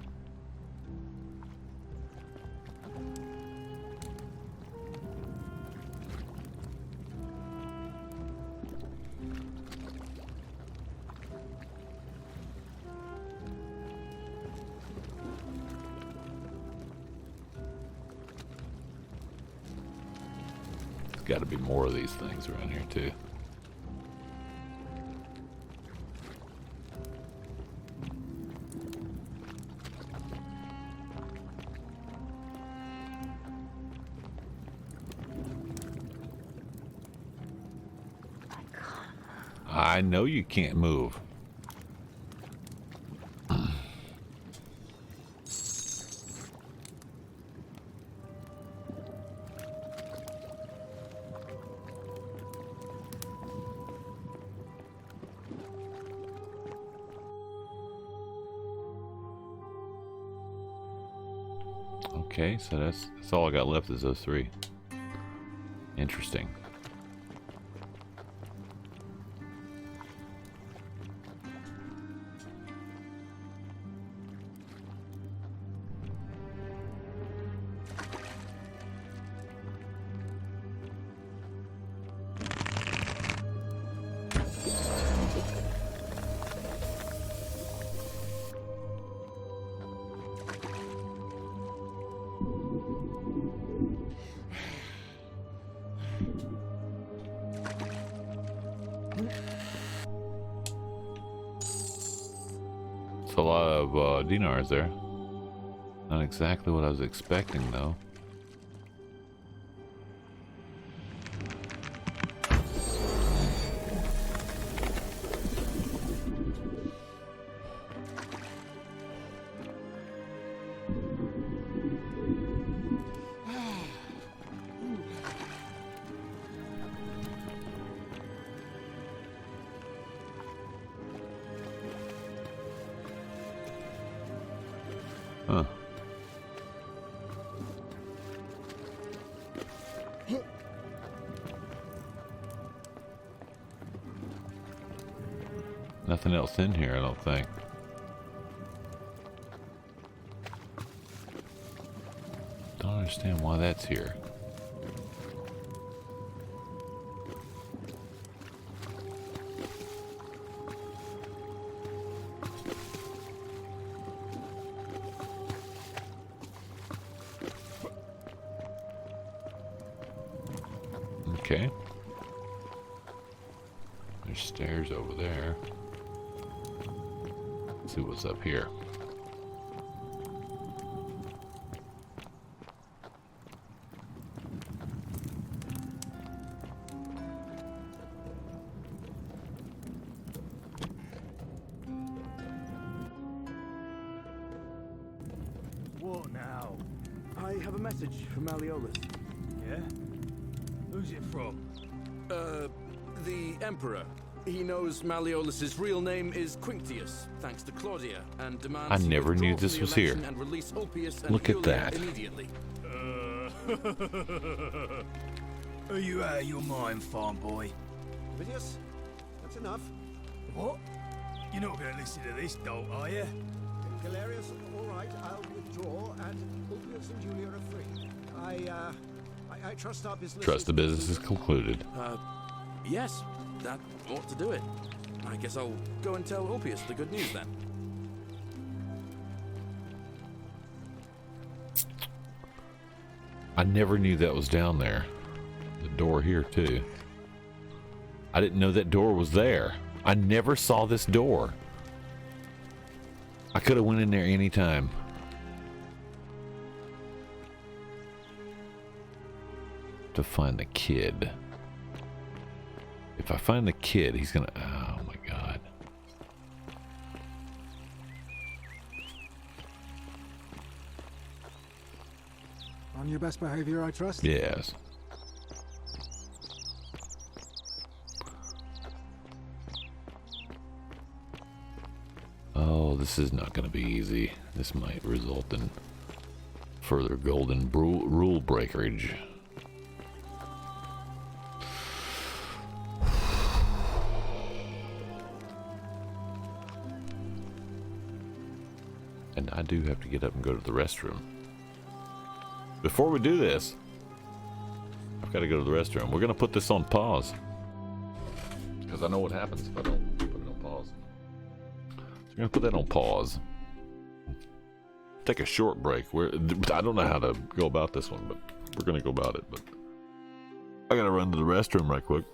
There's got to be more of these things around here too. I know you can't move. Okay, so that's all I got left is those three. Interesting. It's a lot of dinars there. Not exactly what I was expecting, though. Huh. Nothing else in here, I don't think. Don't understand why that's here. Okay. There's stairs over there. Let's see what's up here. have a message from Malleolus. Yeah? Who's it from? The Emperor. He knows Malleolus's real name is Quinctius, thanks to Claudia, and demands I he never knew withdraw this from was the here. election and release Ulpius and Look at Julia that. immediately. Are you out of your mind, farm boy? Vidius, that's enough. What? You're not going to listen to this dolt, are you? Galerius, all right, I'll withdraw, and Ulpius and Julia are free. I trust our business. Trust the business is concluded. Yes, that ought to do it. I guess I'll go and tell Ulpius the good news then. I never knew that was down there. The door here too. I didn't know that door was there. I never saw this door. I could have went in there anytime. To find the kid. If I find the kid, he's gonna... Oh my god. On your best behavior, I trust? Yes. Oh, this is not going to be easy. This might result in further golden rule breakage. And I do have to get up and go to the restroom. Before we do this, I've got to go to the restroom. We're going to put this on pause. Because I know what happens if I don't put it on pause. So we're going to put that on pause. Take a short break. I don't know how to go about this one, but we're going to go about it. But I got to run to the restroom right quick.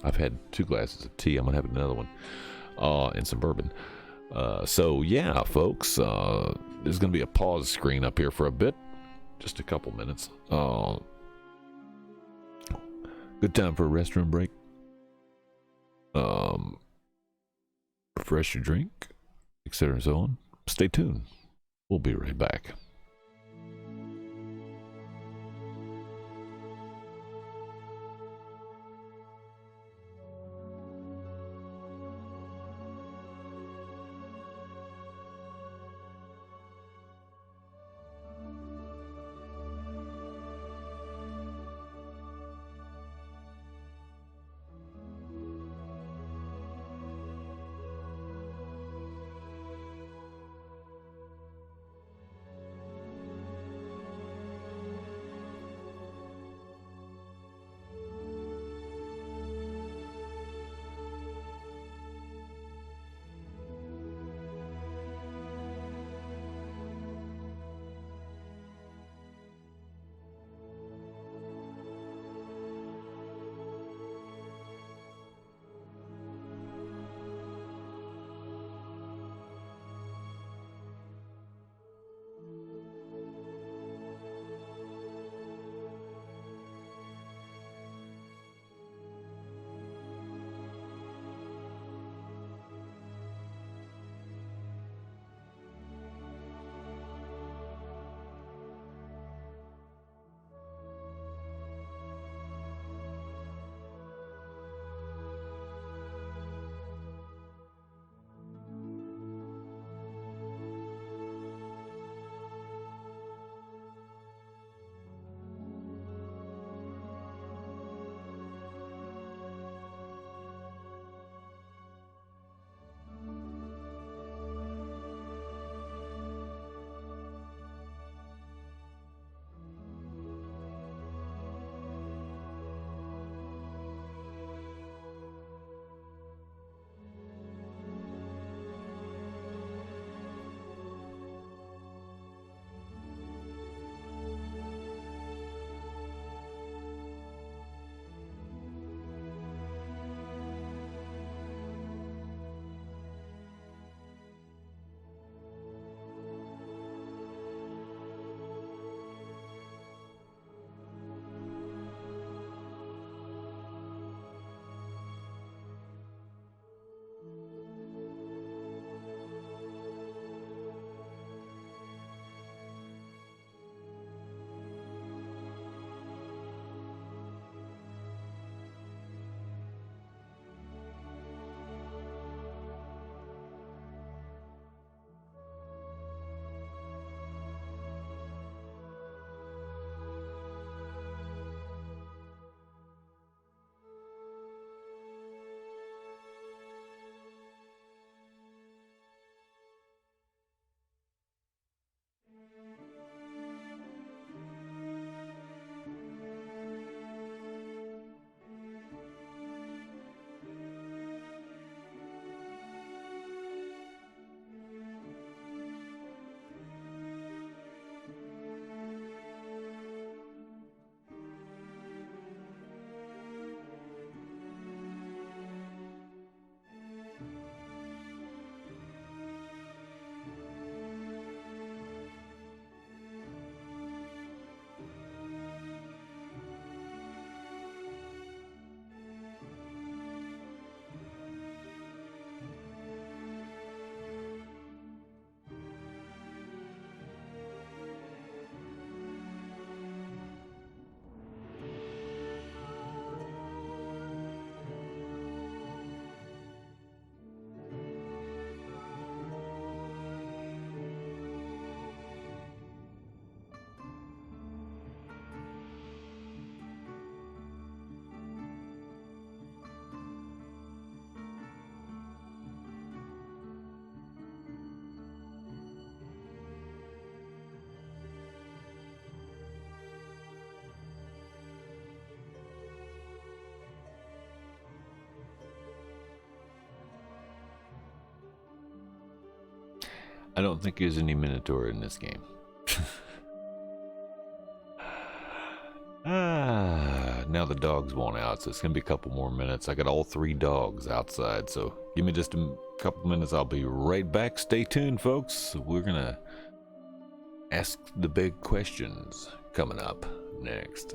I've had 2 glasses of tea. I'm going to have another one. And some bourbon. So yeah, folks, there's going to be a pause screen up here for a bit. Just a couple minutes. Good time for a restroom break. Refresh your drink, etc. and so on. Stay tuned. We'll be right back. I don't think there's any Minotaur in this game. Now the dogs want out, so it's gonna be a couple more minutes. I got all 3 dogs outside, so give me just a couple minutes. I'll be right back. Stay tuned, folks. We're gonna ask the big questions coming up next.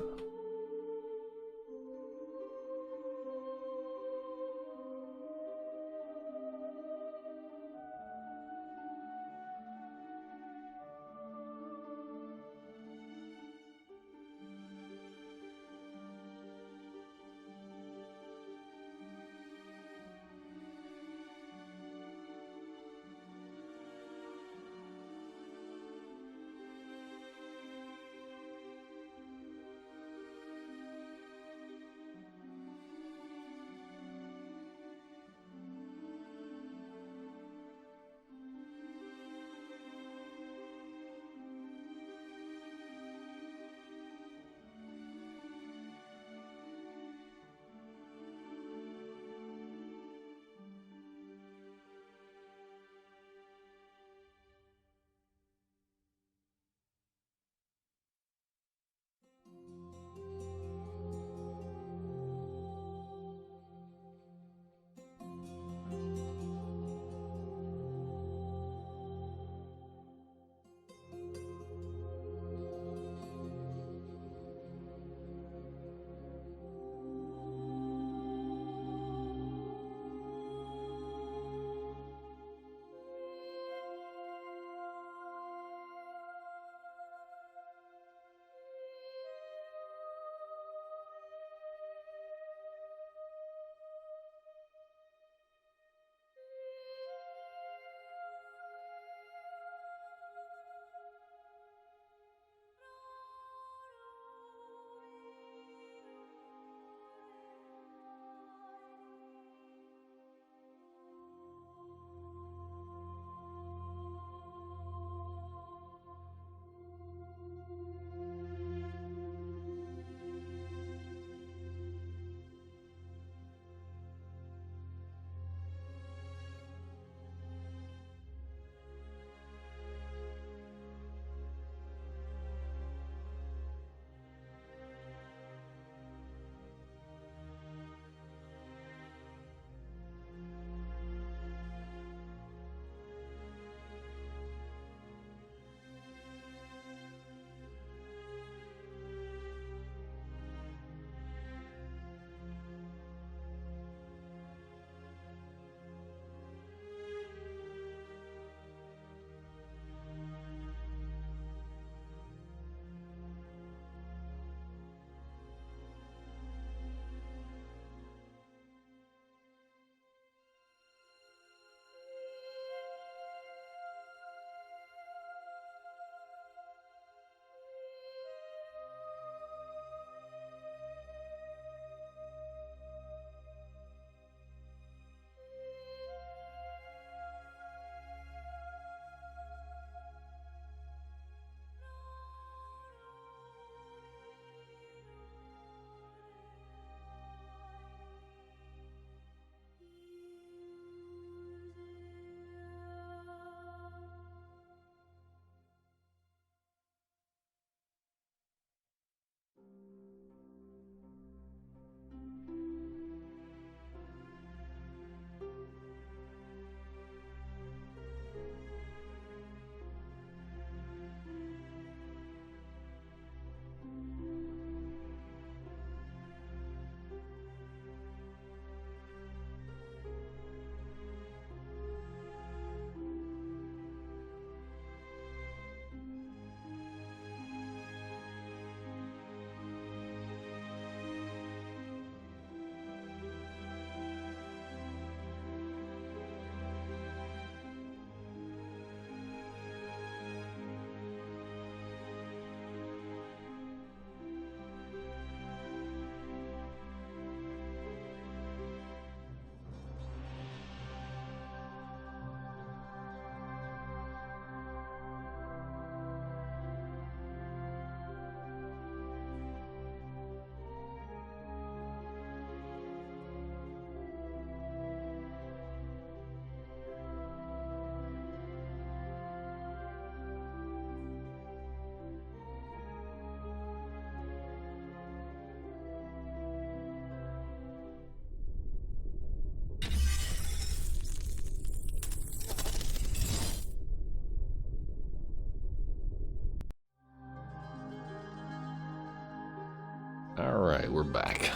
Alright, we're back.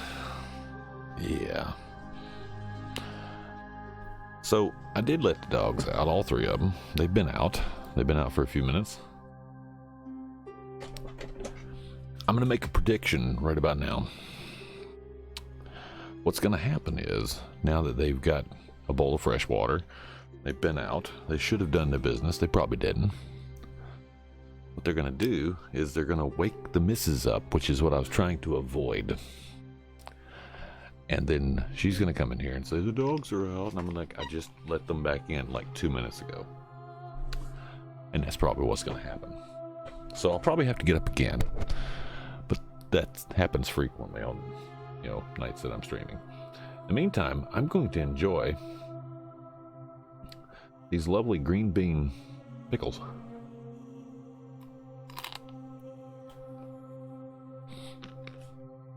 Yeah. So, I did let the dogs out, all three of them. They've been out. They've been out for a few minutes. I'm going to make a prediction right about now. What's going to happen is, now that they've got a bowl of fresh water, they've been out, they should have done their business, they probably didn't. What they're going to do is they're going to wake the missus up, which is what I was trying to avoid. And then she's going to come in here and say, the dogs are out. And I'm like, I just let them back in like 2 minutes ago. And that's probably what's going to happen. So I'll probably have to get up again. But that happens frequently on, nights that I'm streaming. In the meantime, I'm going to enjoy these lovely green bean pickles.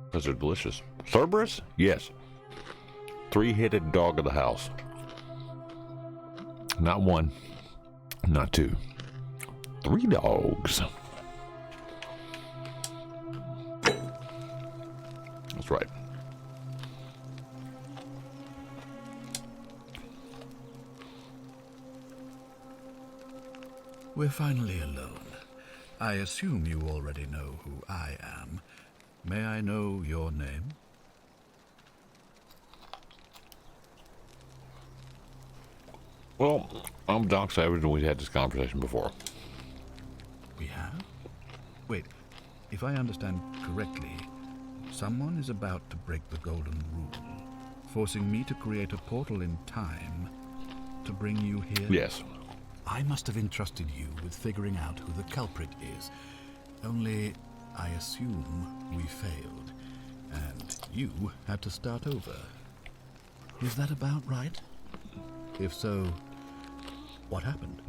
Because they're delicious. Cerberus? Yes. Three-headed dog of the house. Not one, not two. 3 dogs. That's right. We're finally alone. I assume you already know who I am. May I know your name? Well, I'm Doc Savage, and we've had this conversation before. We have? Wait, if I understand correctly, someone is about to break the golden rule, forcing me to create a portal in time to bring you here? Yes. I must have entrusted you with figuring out who the culprit is. Only, I assume we failed, and you had to start over. Is that about right? If so, what happened?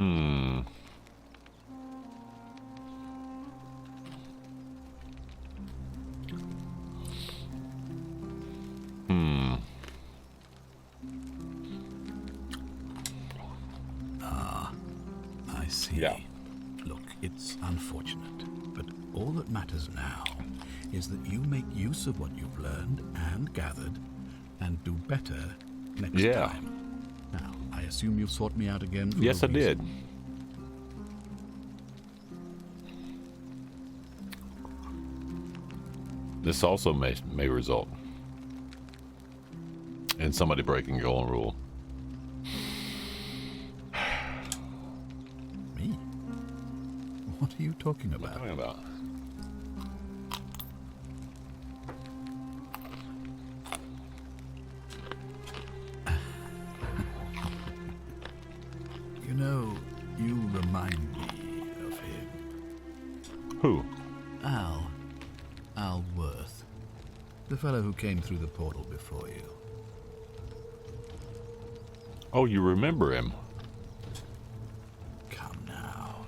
I see. Yeah. Look, it's unfortunate, but all that matters now is that you make use of what you've learned and gathered and do better next time. Now, I assume you've sought me out again for Yes, I did. This also may result in somebody breaking golden rule. Me? What are you talking about? What am I talking about? You know, you remind me of him. Who? Al Worth. The fellow who came through the portal before you. Oh, you remember him? Come now.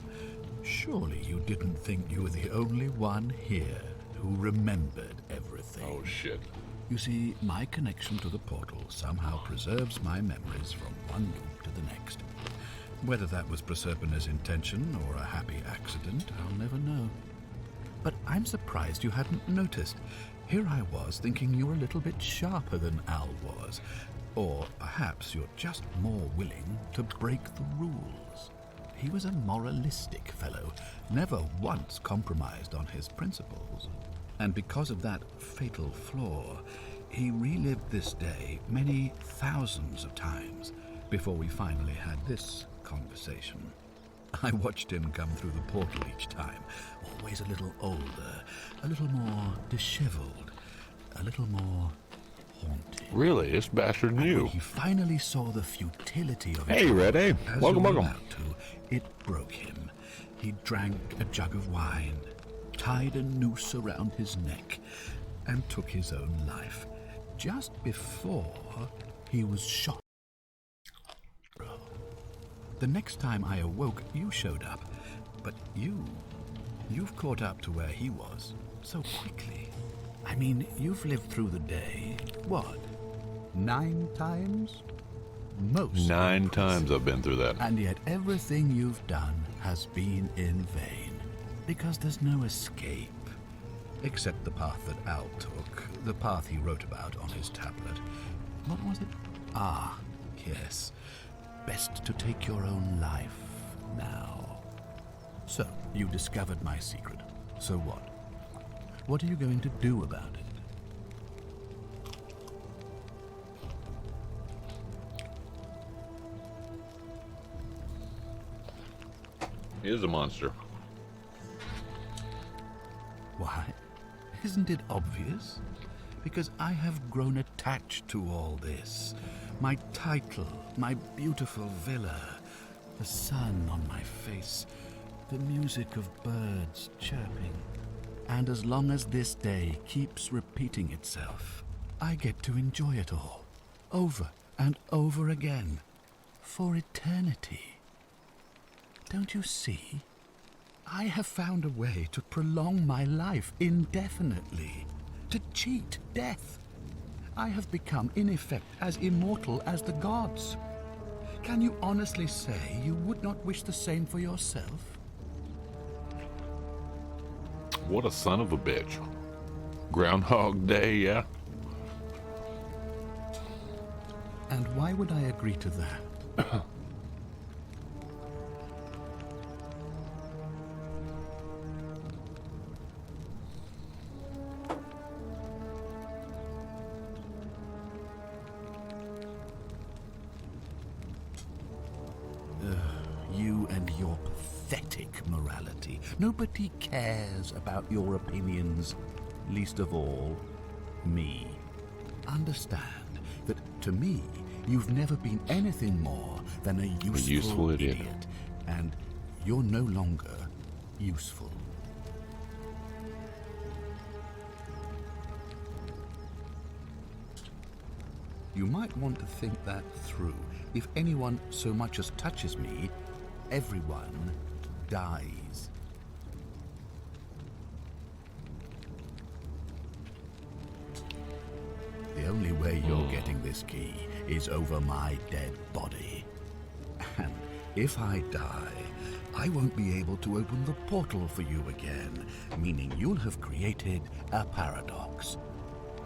Surely you didn't think you were the only one here who remembered everything. Oh, shit. You see, my connection to the portal somehow preserves my memories from one loop to the next. Whether that was Proserpina's intention or a happy accident, I'll never know. But I'm surprised you hadn't noticed. Here I was thinking you were a little bit sharper than Al was. Or perhaps you're just more willing to break the rules. He was a moralistic fellow, never once compromised on his principles. And because of that fatal flaw, he relived this day many thousands of times before we finally had this conversation. I watched him come through the portal each time, always a little older, a little more disheveled, a little more haunted. Really? This bastard knew. When he finally saw the futility of it. Hey, Reddy. Welcome, welcome. It broke him. He drank a jug of wine, tied a noose around his neck, and took his own life, just before he was shot. The next time I awoke, you showed up, but you've caught up to where he was so quickly. I mean, you've lived through the day, what, 9 times? Most. 9 times I've been through that. And yet everything you've done has been in vain, because there's no escape. Except the path that Al took, the path he wrote about on his tablet. What was it? Ah, yes. Best to take your own life now. So, you discovered my secret. So what? What are you going to do about it? He is a monster. Why? Isn't it obvious? Because I have grown attached to all this. My title, my beautiful villa, the sun on my face, the music of birds chirping. And as long as this day keeps repeating itself, I get to enjoy it all, over and over again, for eternity. Don't you see? I have found a way to prolong my life indefinitely, to cheat death. I have become, in effect, as immortal as the gods. Can you honestly say you would not wish the same for yourself? What a son of a bitch. Groundhog Day, yeah? And why would I agree to that? You and your pathetic morality. Nobody cares about your opinions, least of all, me. Understand that, to me, you've never been anything more than a useful idiot. And you're no longer useful. You might want to think that through. If anyone so much as touches me, everyone dies. The only way you're getting this key is over my dead body. And if I die, I won't be able to open the portal for you again, meaning you'll have created a paradox.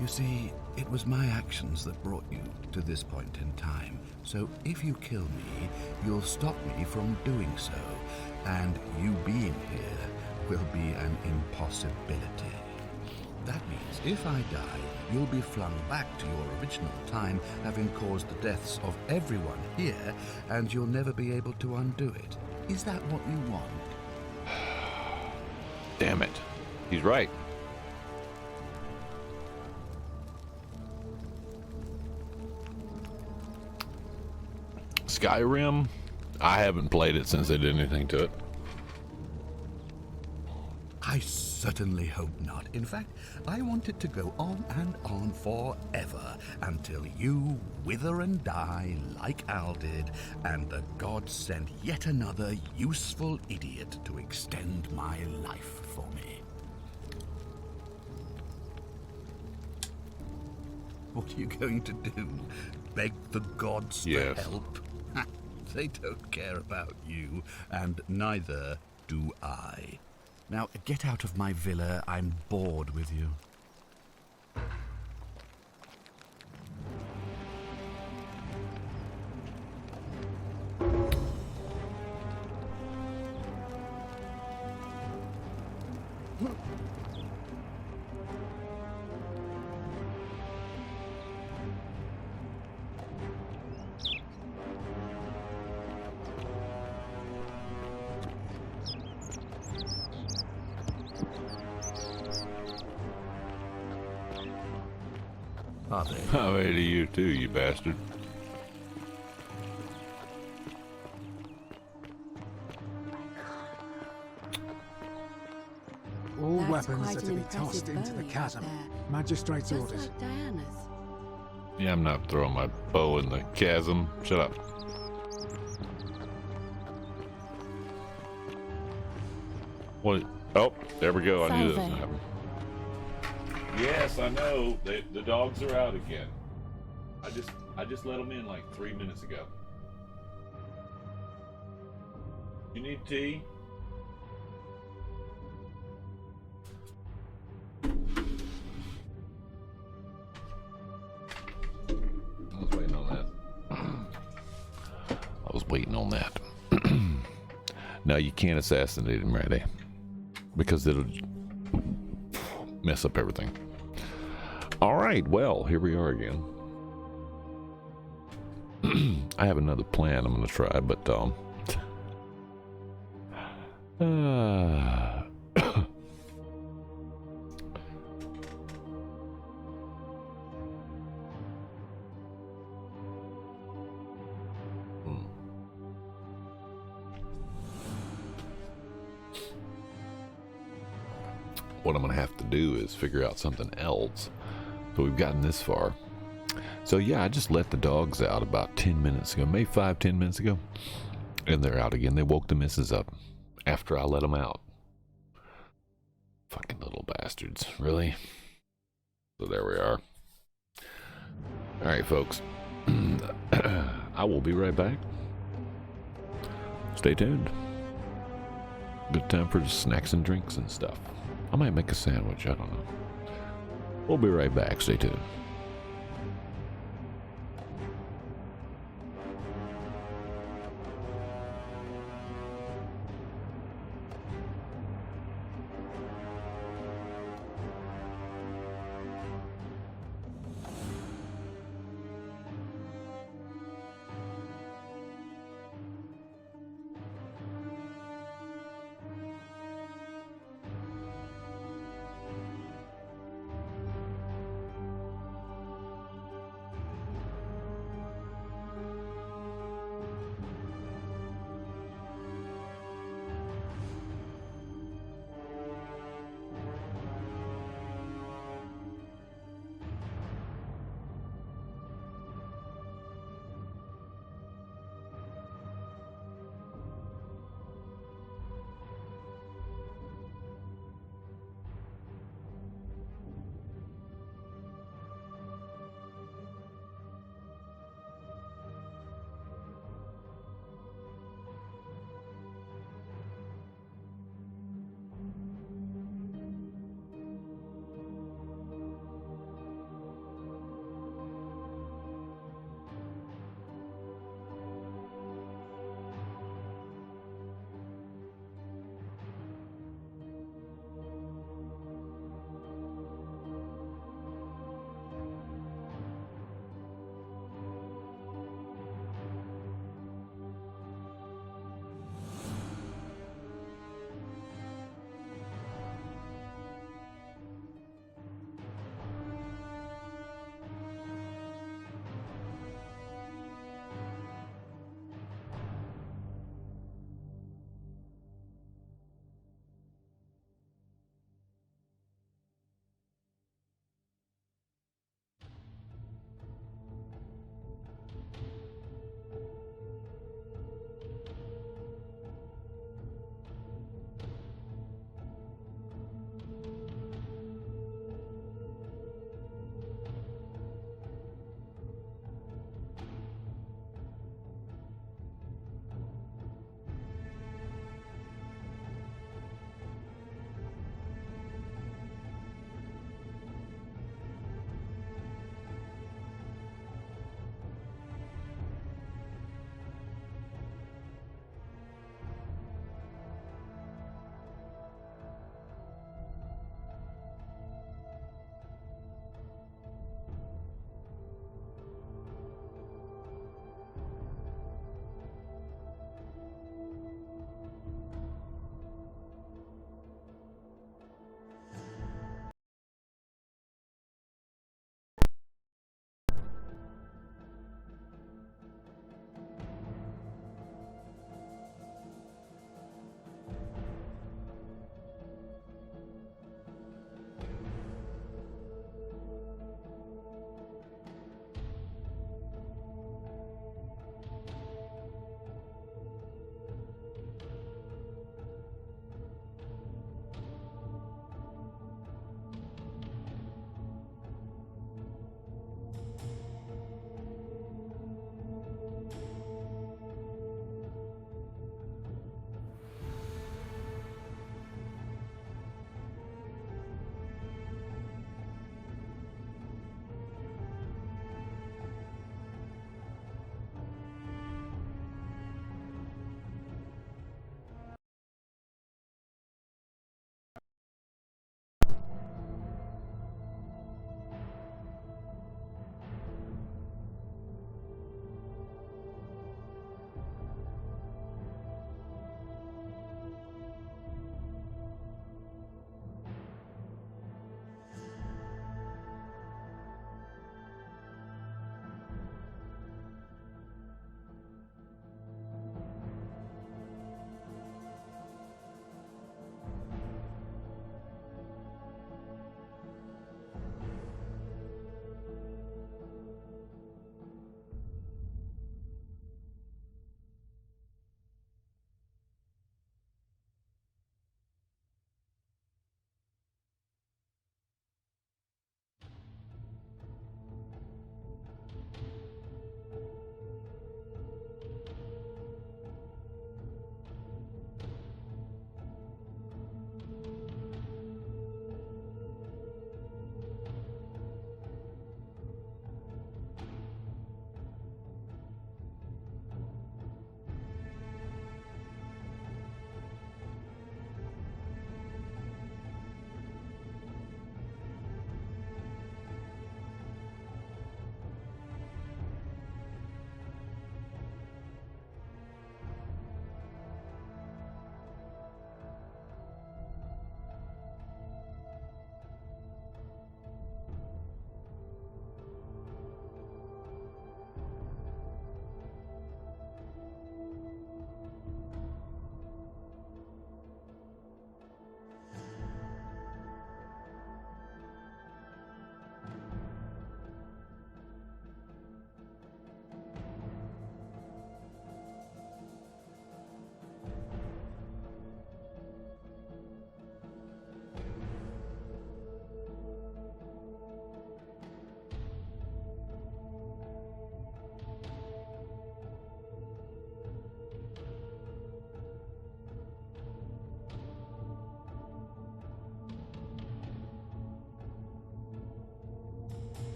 You see, it was my actions that brought you to this point in time. So if you kill me, you'll stop me from doing so, and you being here will be an impossibility. That means if I die, you'll be flung back to your original time, having caused the deaths of everyone here, and you'll never be able to undo it. Is that what you want? Damn it. He's right. Skyrim, I haven't played it since they did anything to it. I certainly hope not. In fact, I want it to go on and on forever until you wither and die like Al did, and the gods send yet another useful idiot to extend my life for me. What are you going to do? Beg the gods for help? They don't care about you, and neither do I. Now, get out of my villa. I'm bored with you. How to you too, you bastard. All That's weapons quite are to an be impressive tossed into the bow chasm. there. Magistrate's Just orders. like Diana's. Yeah, I'm not throwing my bow in the chasm. Shut up. What? Oh, there we go. I knew that was gonna happen. Yes, I know. The dogs are out again. I just let them in like 3 minutes ago. You need tea? No, you can't assassinate him right there because it'll mess up everything. All right, well, here we are again. I have another plan I'm going to try, but what I'm going to have to do is figure out something else. So we've gotten this far. So yeah, I just let the dogs out about 10 minutes ago, maybe 5-10 minutes ago. And they're out again. They woke the missus up after I let them out. Fucking little bastards, really? So there we are. All right, folks. I will be right back. Stay tuned. Good time for snacks and drinks and stuff. I might make a sandwich, I don't know. We'll be right back. Stay tuned.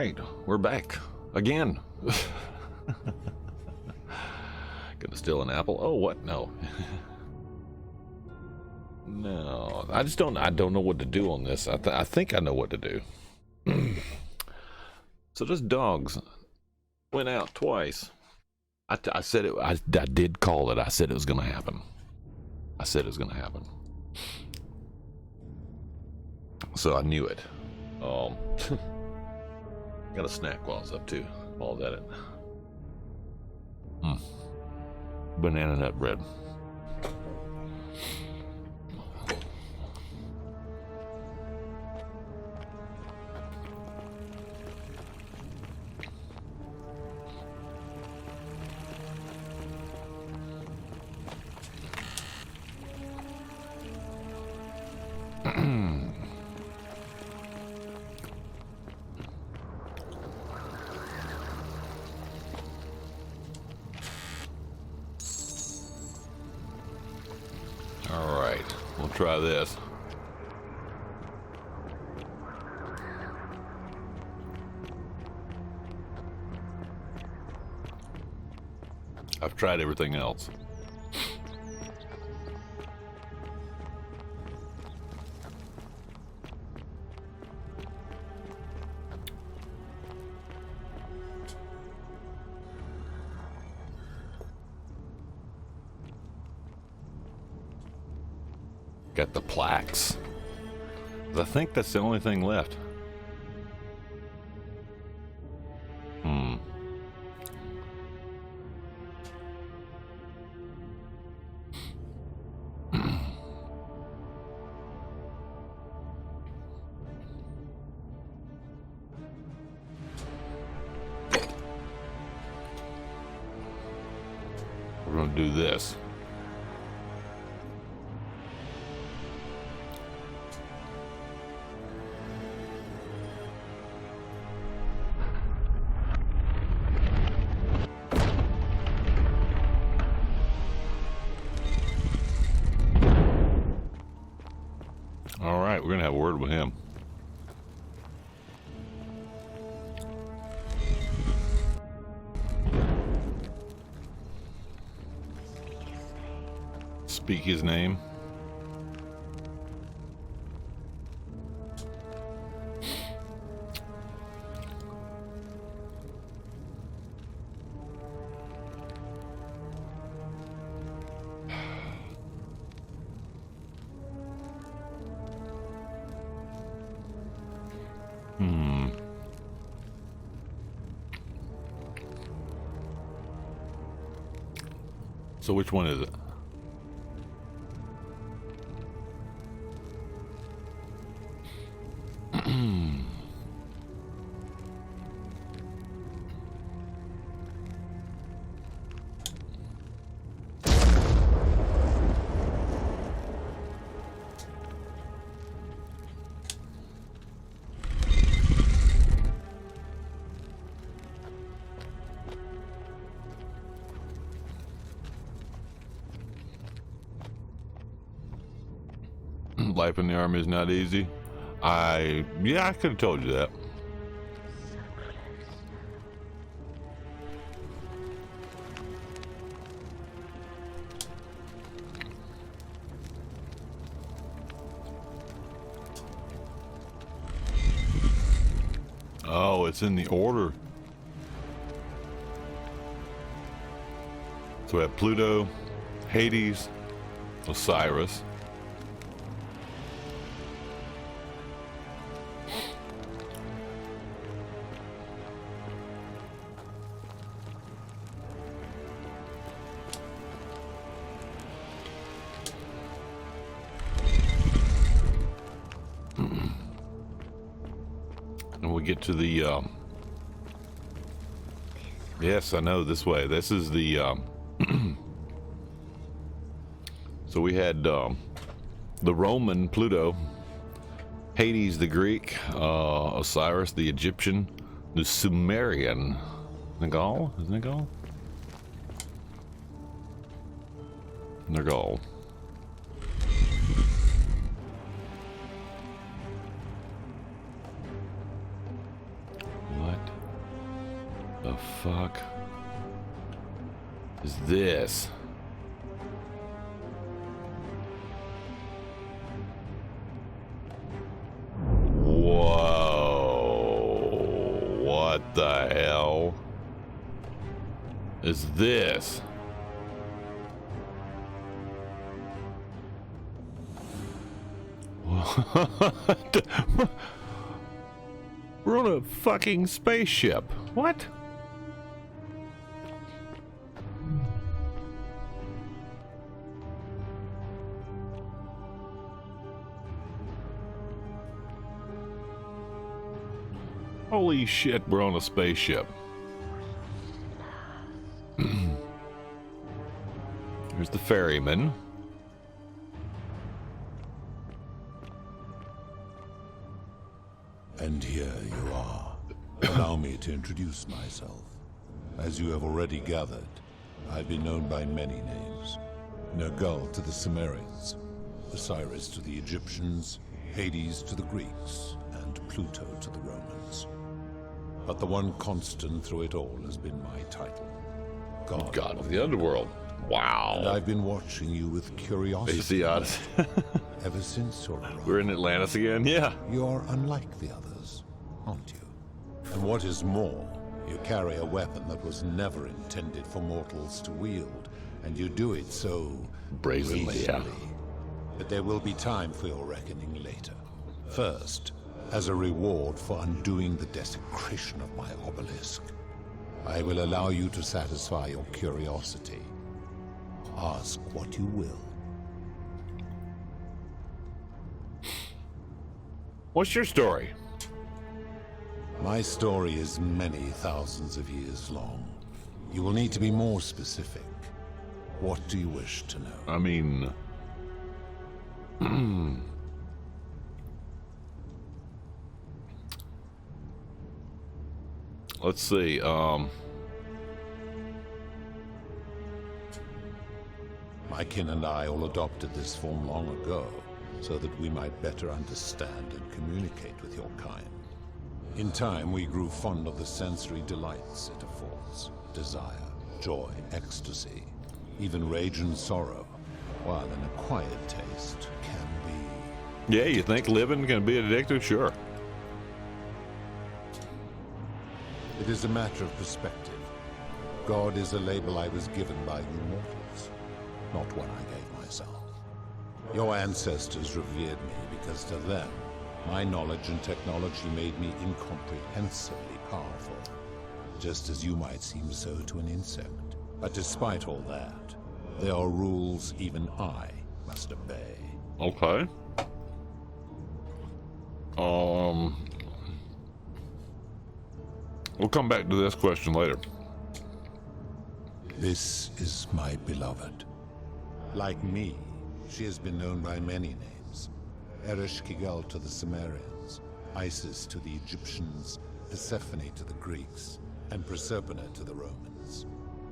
right, we're back again. Gonna steal an apple? Oh, what? No. No, I don't know what to do on this. I think I know what to do. So those dogs went out twice. I said it. I did call it. I said it was gonna happen. I said it was gonna happen. So I knew it. Got a snack while I was up too. While I was at it. Banana nut bread. Alright, we'll try this. I've tried everything else. Got the plaques. I think that's the only thing left. We're gonna do this. All right, we're gonna have a word with him. Speak his name. So which one is it? Life in the army is not easy. I could have told you that. Oh, it's in the order. So we have Pluto, Hades, Osiris. And we get to the yes, I know, this way. This is the so we had the Roman Pluto, Hades the Greek, Osiris the Egyptian, the Sumerian Nergal, is it Nergal? Nergal. What? The fuck is this? Whoa. What the hell is this? We're on a fucking spaceship. What? Holy shit, we're on a spaceship. Here's the ferryman. And here you are. Allow me to introduce myself. As you have already gathered, I've been known by many names. Nergal to the Sumerians, Osiris to the Egyptians, Hades to the Greeks, and Pluto to the Romans. But the one constant through it all has been my title. God of the Underworld. Wow. And I've been watching you with curiosity. AC Odyssey. Ever since your arrival. We're in Atlantis again, yeah. You're unlike the others, aren't you? And what is more, you carry a weapon that was never intended for mortals to wield, and you do it so brazenly, yeah. But there will be time for your reckoning later. First, as a reward for undoing the desecration of my obelisk, I will allow you to satisfy your curiosity. Ask what you will. What's your story? My story is many thousands of years long. You will need to be more specific. What do you wish to know? I mean... Let's see, My kin and I all adopted this form long ago, so that we might better understand and communicate with your kind. In time, we grew fond of the sensory delights it affords. Desire, joy, ecstasy, even rage and sorrow, while an acquired taste can be... Yeah, you think living can be addictive? Sure. It is a matter of perspective. God is a label I was given by you mortals, not one I gave myself. Your ancestors revered me because to them, my knowledge and technology made me incomprehensibly powerful, just as you might seem so to an insect. But despite all that, there are rules even I must obey. Okay. We'll come back to this question later. This is my beloved. Like me, she has been known by many names. Ereshkigal to the Sumerians, Isis to the Egyptians, Persephone to the Greeks, and Proserpina to the Romans.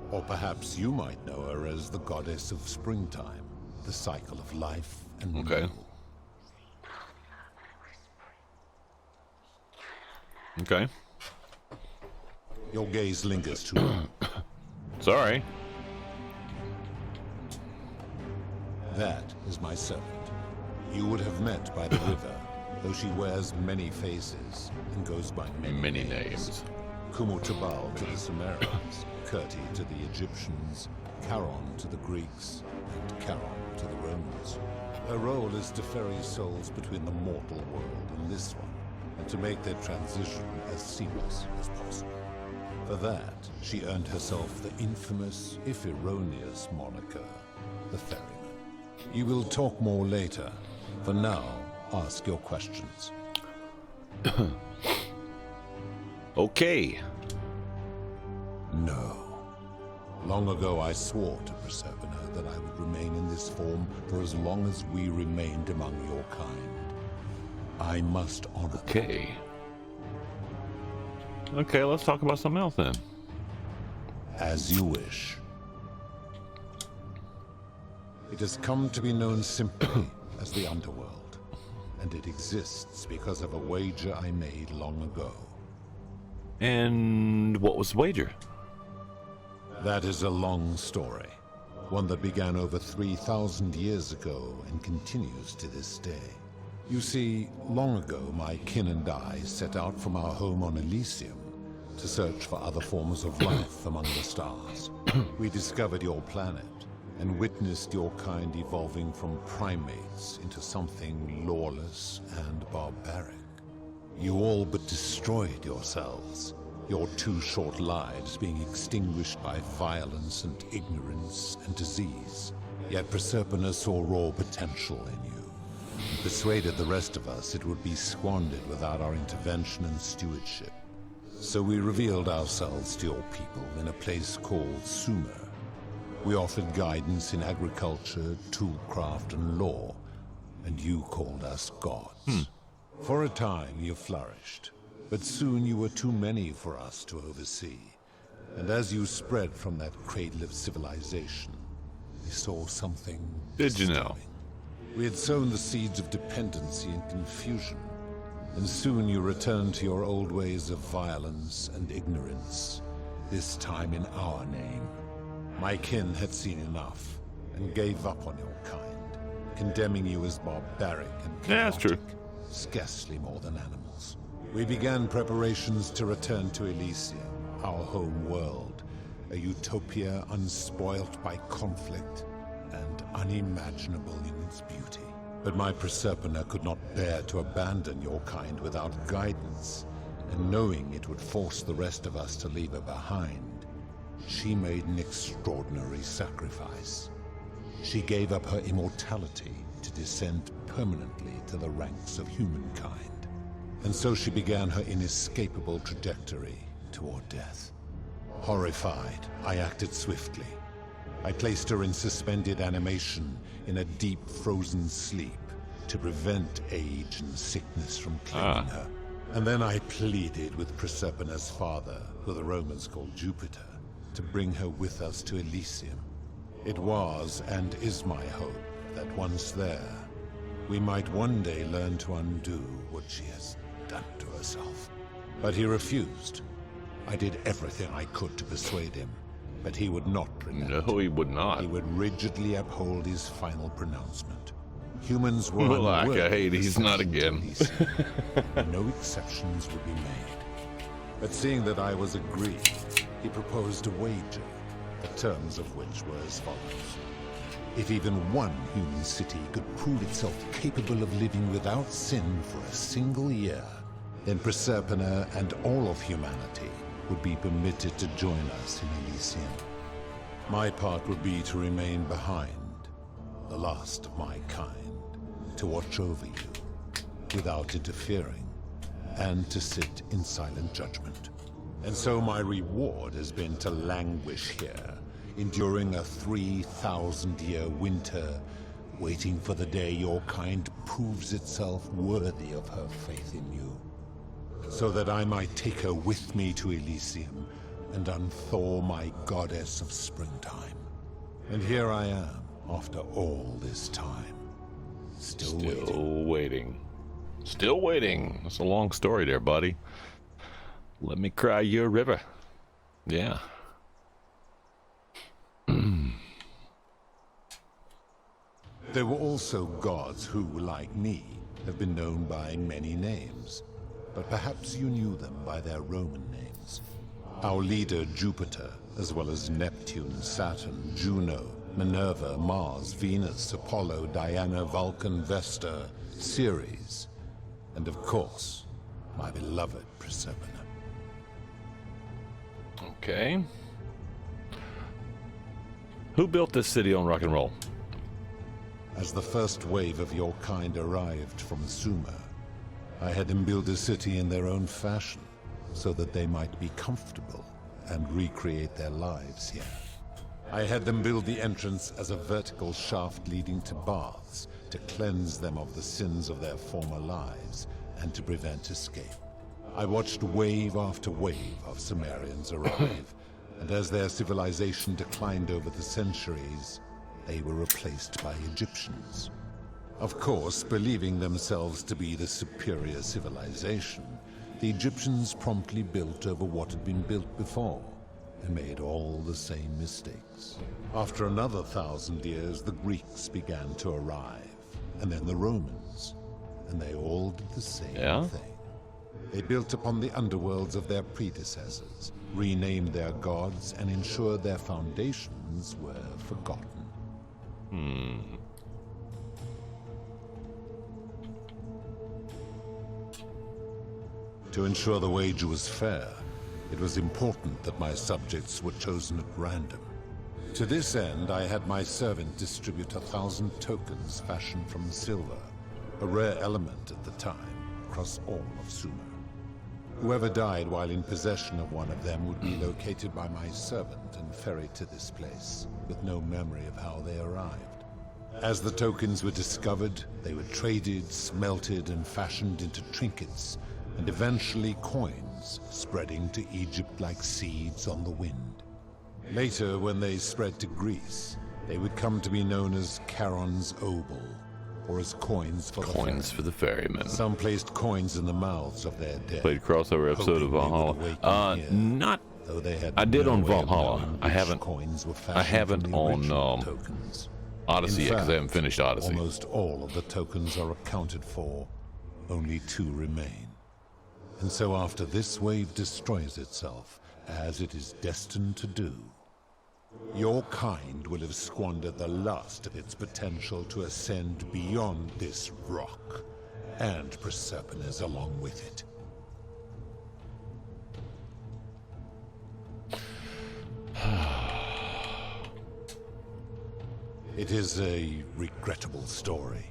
Or perhaps you might know her as the goddess of springtime, the cycle of life and renewal. Okay. Your gaze lingers too long. Sorry. That is my servant. You would have met by the river, though she wears many faces and goes by many names. Kumutabal to the Sumerians, Kirti to the Egyptians, Charon to the Greeks, and Charon to the Romans. Her role is to ferry souls between the mortal world and this one, and to make their transition as seamless as possible. For that, she earned herself the infamous, if erroneous, moniker, the Ferryman. You will talk more later. For now, ask your questions. Okay. No. Long ago I swore to Proserpina that I would remain in this form for as long as we remained among your kind. I must honor that. Okay, let's talk about something else then. As you wish. It has come to be known simply as the Underworld, and it exists because of a wager I made long ago. And what was the wager? That is a long story. One that began over 3,000 years ago and continues to this day. You see, long ago my kin and I set out from our home on Elysium to search for other forms of life among the stars. We discovered your planet and witnessed your kind evolving from primates into something lawless and barbaric. You all but destroyed yourselves, your 2 short lives being extinguished by violence and ignorance and disease. Yet Proserpina saw raw potential in you, and persuaded the rest of us it would be squandered without our intervention and stewardship. So we revealed ourselves to your people in a place called Sumer. We offered guidance in agriculture, toolcraft, and law, and you called us gods. For a time you flourished, but soon you were too many for us to oversee. And as you spread from that cradle of civilization, we saw something Did you know? We had sown the seeds of dependency and confusion, and soon you returned to your old ways of violence and ignorance, this time in our name. My kin had seen enough, and gave up on your kind, condemning you as barbaric and chaotic, that's true. Scarcely more than animals. We began preparations to return to Elysium, our home world, a utopia unspoilt by conflict and unimaginable in its beauty. But my Proserpina could not bear to abandon your kind without guidance, and knowing it would force the rest of us to leave her behind, she made an extraordinary sacrifice. She gave up her immortality to descend permanently to the ranks of humankind. And so she began her inescapable trajectory toward death. Horrified, I acted swiftly. I placed her in suspended animation in a deep frozen sleep to prevent age and sickness from claiming her. And then I pleaded with Proserpina's father, who the Romans called Jupiter, to bring her with us to Elysium. It was and is my hope that once there, we might one day learn to undo what she has done to herself. But he refused. I did everything I could to persuade him, but he would not relent. No, he would not. He would rigidly uphold his final pronouncement. Humans were like unworthy a Hades, not again. No exceptions would be made. But seeing that I was agreed, he proposed a wager, the terms of which were as follows. If even one human city could prove itself capable of living without sin for a single year, then Proserpina and all of humanity would be permitted to join us in Elysium. My part would be to remain behind, the last of my kind, to watch over you, without interfering, and to sit in silent judgment. And so my reward has been to languish here, enduring a 3,000-year winter, waiting for the day your kind proves itself worthy of her faith in you, so that I might take her with me to Elysium and unthaw my goddess of springtime. And here I am, after all this time, still waiting. Still waiting. That's a long story there, buddy. Let me cry you a river. Yeah. There were also gods who, like me, have been known by many names, but perhaps you knew them by their Roman names. Our leader, Jupiter, as well as Neptune, Saturn, Juno, Minerva, Mars, Venus, Apollo, Diana, Vulcan, Vesta, Ceres, and of course, my beloved Proserpina. Okay. Who built this city on rock and roll? As the first wave of your kind arrived from Sumer, I had them build a city in their own fashion, so that they might be comfortable and recreate their lives here. I had them build the entrance as a vertical shaft leading to baths, to cleanse them of the sins of their former lives, and to prevent escape. I watched wave after wave of Sumerians arrive, and as their civilization declined over the centuries, they were replaced by Egyptians. Of course, believing themselves to be the superior civilization, the Egyptians promptly built over what had been built before, and made all the same mistakes. After another 1,000 years, the Greeks began to arrive, and then the Romans, and they all did the same thing. They built upon the underworlds of their predecessors, renamed their gods, and ensured their foundations were forgotten. To ensure the wager was fair, it was important that my subjects were chosen at random. To this end, I had my servant distribute 1,000 tokens fashioned from silver, a rare element at the time, across all of Sumer. Whoever died while in possession of one of them would be located by my servant and ferried to this place, with no memory of how they arrived. As the tokens were discovered, they were traded, smelted, and fashioned into trinkets, and eventually coins, spreading to Egypt like seeds on the wind. Later, when they spread to Greece, they would come to be known as Charon's Obol, or as coins for the ferrymen. Some placed coins in the mouths of their dead. Played a crossover episode of Valhalla. Not. I did on Valhalla. I haven't on Odyssey yet, because I haven't finished Odyssey. Almost all of the tokens are accounted for. Only 2 remain. And so after this wave destroys itself, as it is destined to do, your kind will have squandered the last of its potential to ascend beyond this rock, and Proserpines along with it. It is a regrettable story.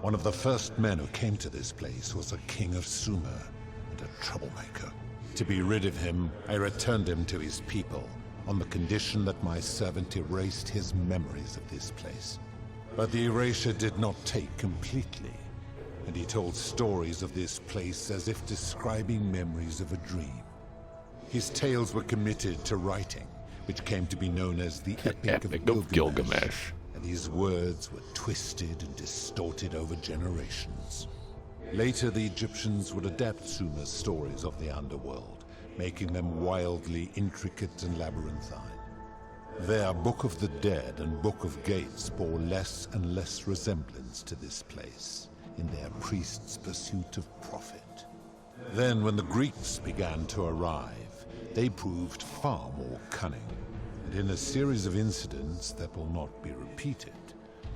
One of the first men who came to this place was a king of Sumer, and a troublemaker. To be rid of him, I returned him to his people, on the condition that my servant erased his memories of this place. But the erasure did not take completely, and he told stories of this place as if describing memories of a dream. His tales were committed to writing, which came to be known as the Epic of Gilgamesh, and his words were twisted and distorted over generations. Later, the Egyptians would adapt Sumer's stories of the underworld, making them wildly intricate and labyrinthine. Their Book of the Dead and Book of Gates bore less and less resemblance to this place, in their priests' pursuit of profit. Then, when the Greeks began to arrive, they proved far more cunning, and in a series of incidents that will not be repeated,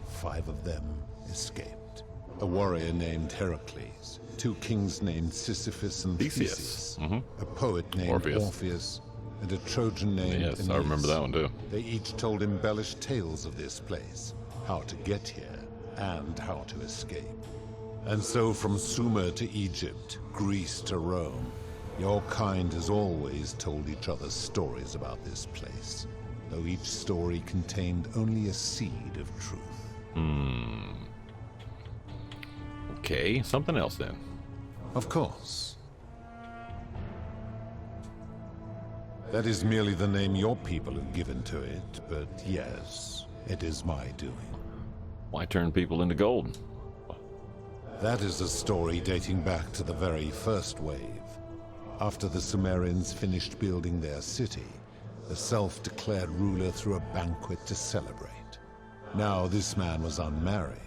5 of them escaped. A warrior named Heracles, 2 kings named Sisyphus and Theseus, a poet named Orpheus, and a Trojan named Aeneas. I remember that one too. They each told embellished tales of this place, how to get here, and how to escape. And so from Sumer to Egypt, Greece to Rome, your kind has always told each other stories about this place, though each story contained only a seed of truth. Okay, something else then. Of course. That is merely the name your people have given to it, but yes, it is my doing. Why turn people into gold? That is a story dating back to the very first wave. After the Sumerians finished building their city, the self-declared ruler threw a banquet to celebrate. Now this man was unmarried,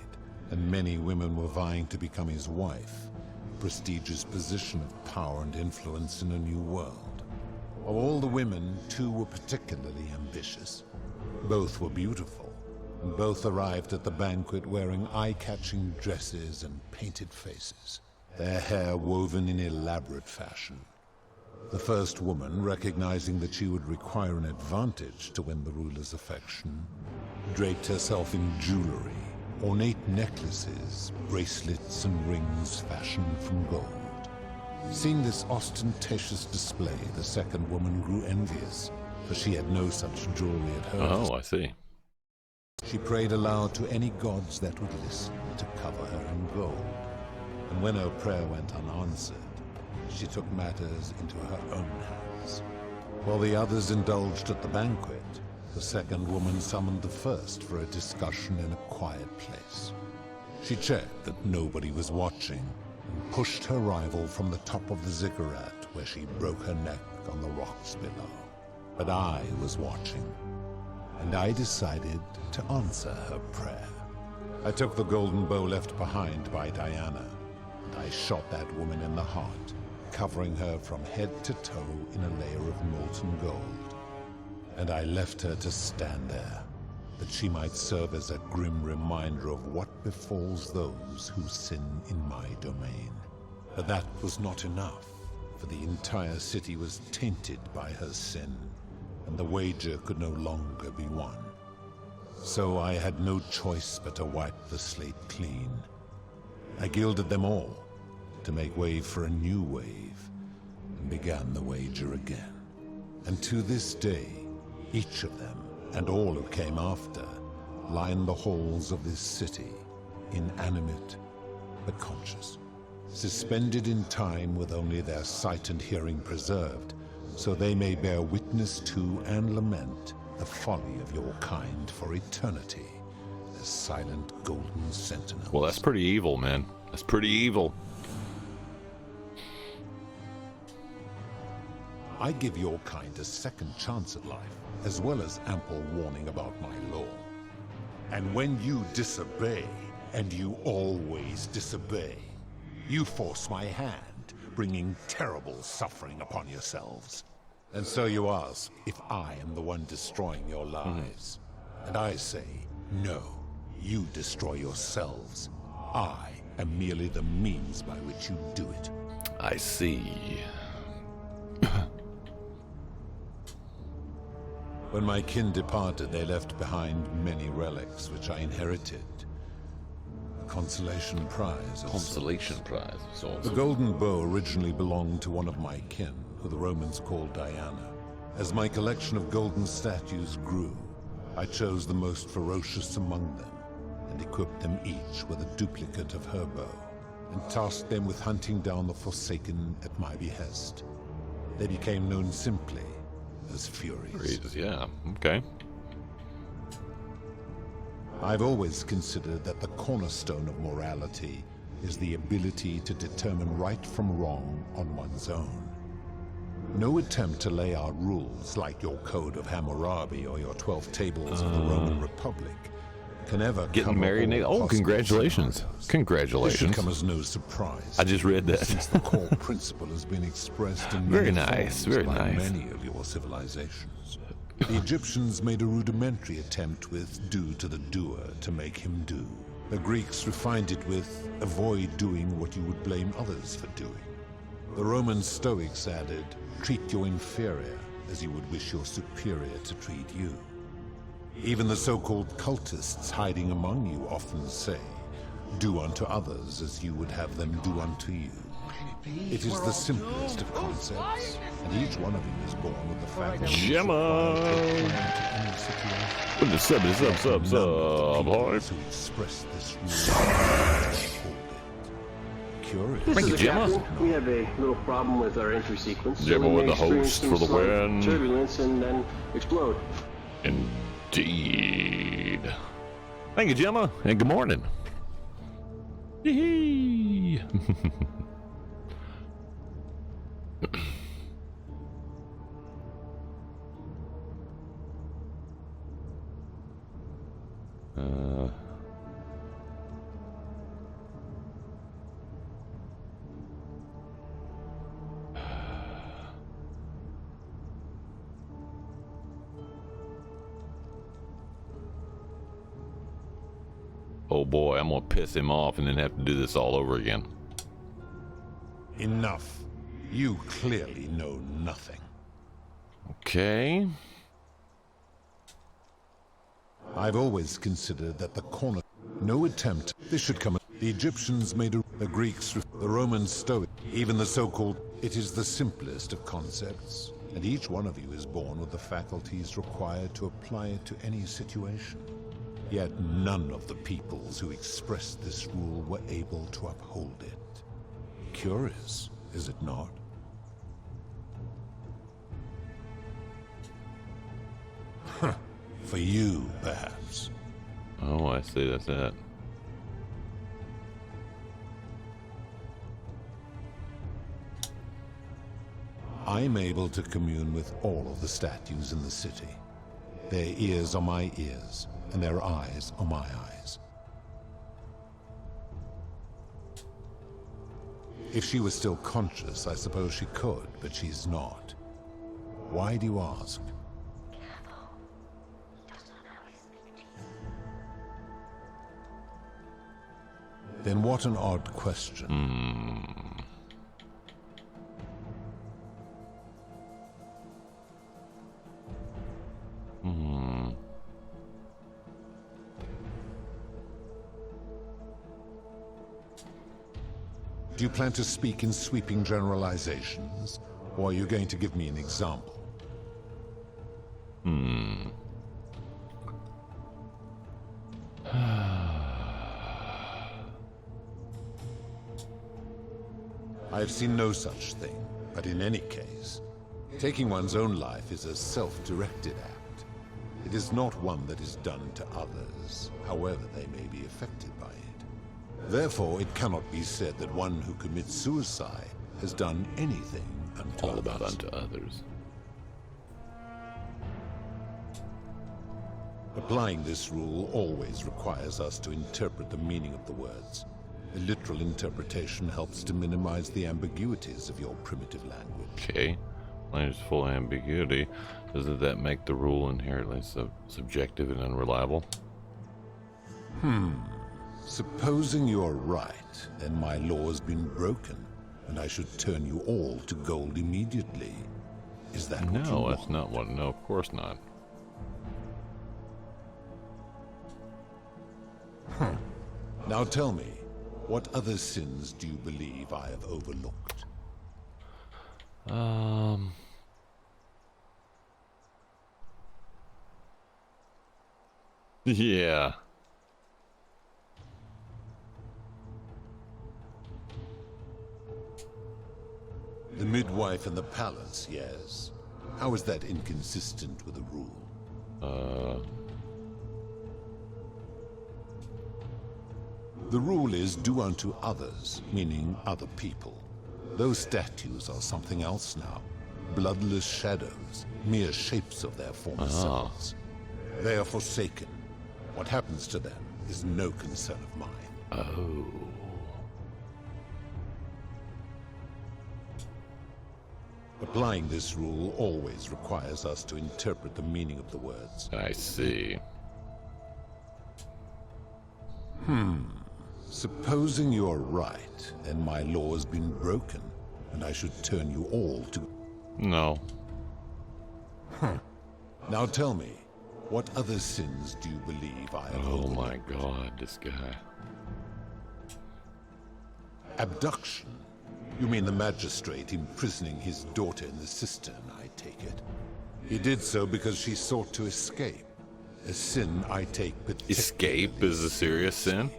and many women were vying to become his wife, a prestigious position of power and influence in a new world. Of all the women, 2 were particularly ambitious. Both were beautiful, and both arrived at the banquet wearing eye-catching dresses and painted faces, their hair woven in elaborate fashion. The first woman, recognizing that she would require an advantage to win the ruler's affection, draped herself in jewelry, ornate necklaces, bracelets, and rings fashioned from gold. Seeing this ostentatious display, the second woman grew envious, for she had no such jewelry at her. Oh, I see. She prayed aloud to any gods that would listen to cover her in gold. And when her prayer went unanswered, she took matters into her own hands. While the others indulged at the banquet, the second woman summoned the first for a discussion in a quiet place. She checked that nobody was watching, and pushed her rival from the top of the ziggurat where she broke her neck on the rocks below. But I was watching, and I decided to answer her prayer. I took the golden bow left behind by Diana, and I shot that woman in the heart, covering her from head to toe in a layer of molten gold. And I left her to stand there, that she might serve as a grim reminder of what befalls those who sin in my domain. But that was not enough, for the entire city was tainted by her sin, and the wager could no longer be won. So I had no choice but to wipe the slate clean. I gilded them all, to make way for a new wave, and began the wager again. And to this day, each of them, and all who came after, line the halls of this city, inanimate but conscious, suspended in time with only their sight and hearing preserved, so they may bear witness to and lament the folly of your kind for eternity, as silent golden sentinels. Well, that's pretty evil, man. That's pretty evil. I give your kind a second chance at life, as well as ample warning about my law. And when you disobey, and you always disobey, you force my hand, bringing terrible suffering upon yourselves. And so you ask if I am the one destroying your lives. And I say, no, you destroy yourselves. I am merely the means by which you do it. I see. When my kin departed, they left behind many relics which I inherited. A consolation prize. Consolation prize. The golden bow originally belonged to one of my kin, who the Romans called Diana. As my collection of golden statues grew, I chose the most ferocious among them, and equipped them each with a duplicate of her bow, and tasked them with hunting down the Forsaken at my behest. They became known simply as Furies. Yeah, okay. I've always considered that the cornerstone of morality is the ability to determine right from wrong on one's own. No attempt to lay out rules like your Code of Hammurabi or your 12 Tables of the Roman Republic can ever getting married. Oh, congratulations! Congratulations! This should come as no surprise. I just read that. Since the core principle has been expressed in very many nice, forms very by nice. many of your civilizations. The Egyptians made a rudimentary attempt with "do to the doer" to make him do. The Greeks refined it with "avoid doing what you would blame others for doing." The Roman Stoics added, "treat your inferior as you would wish your superior to treat you." Even the so-called cultists hiding among you often say, "Do unto others as you would have them do unto you." It is the simplest of concepts, and each one of you is born with the faculty Gemma! With the sub, who express this rule. Curious. This is the captain. We have a little problem with our entry sequence. Gemma with we may the host experience for the some slight win. turbulence and then explode. Indeed. Thank you, Gemma, and good morning. Yee-hee. Oh boy, I'm gonna piss him off and then have to do this all over again. Enough. You clearly know nothing. Okay. I've always considered that the corner... No attempt. This should come... The Egyptians made the Greeks... The Romans Stoic. Even the so-called... It is the simplest of concepts. And each one of you is born with the faculties required to apply it to any situation. Yet none of the peoples who expressed this rule were able to uphold it. Curious, is it not? For you, perhaps. Oh, I see, that's it. I'm able to commune with all of the statues in the city. Their ears are my ears, and their eyes are my eyes. If she was still conscious, I suppose she could, but she's not. Why do you ask? Then what an odd question. Do you plan to speak in sweeping generalizations, or are you going to give me an example? I have seen no such thing, but in any case, taking one's own life is a self-directed act. It is not one that is done to others, however they may be affected by it. Therefore, it cannot be said that one who commits suicide has done anything unto All others. about unto others. Applying this rule always requires us to interpret the meaning of the words. A literal interpretation helps to minimize the ambiguities of your primitive language. Okay. Language full ambiguity. Doesn't that make the rule inherently subjective and unreliable? Supposing you're right, then my law has been broken, and I should turn you all to gold immediately. Is that what you No, want? that's not what. No, of course not. Now tell me, what other sins do you believe I have overlooked? Yeah. The midwife and the palace, yes. How is that inconsistent with the rule? The rule is do unto others, meaning other people. Those statues are something else now. Bloodless shadows, mere shapes of their former selves. They are forsaken. What happens to them is no concern of mine. Oh. Applying this rule always requires us to interpret the meaning of the words. I see. Supposing you're right, then my law has been broken, and I should turn you all to... No. Now tell me, what other sins do you believe I have Oh overlooked? my God, this guy. Abduction? You mean the magistrate imprisoning his daughter in the cistern, I take it. He did so because she sought to escape. A sin I take particularly... Escape is a serious sin?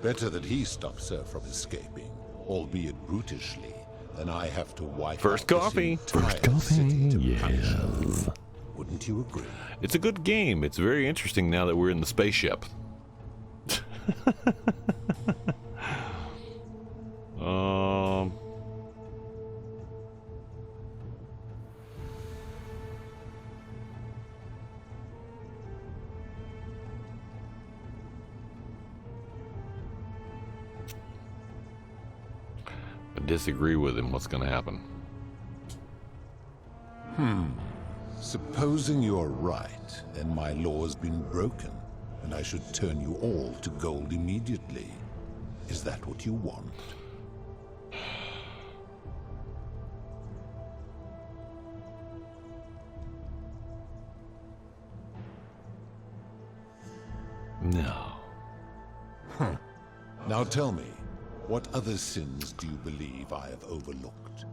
Better that he stops her from escaping, albeit brutishly, than I have to wipe First out coffee. this entire First coffee. city to punish her. Yes. Wouldn't you agree? It's a good game. It's very interesting now that we're in the spaceship. I disagree with him. What's going to happen? Supposing you're right, then my law has been broken, and I should turn you all to gold immediately. Is that what you want? No. Now tell me, what other sins do you believe I have overlooked?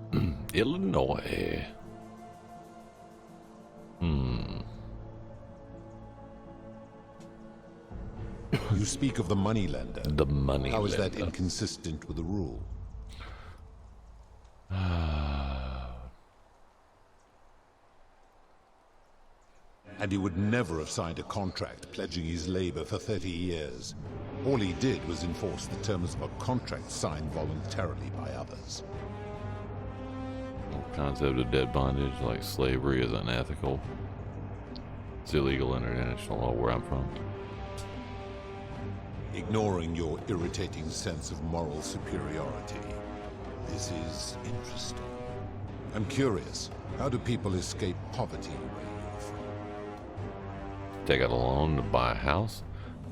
Illinois. You speak of the moneylender. The money. How is that inconsistent with the rule? And he would never have signed a contract pledging his labor for 30 years. All he did was enforce the terms of a contract signed voluntarily by others. Concept of debt bondage, like slavery, is unethical. It's illegal in international law where I'm from. Ignoring your irritating sense of moral superiority, this is interesting. I'm curious, how do people escape poverty where you're from? Take out a loan to buy a house,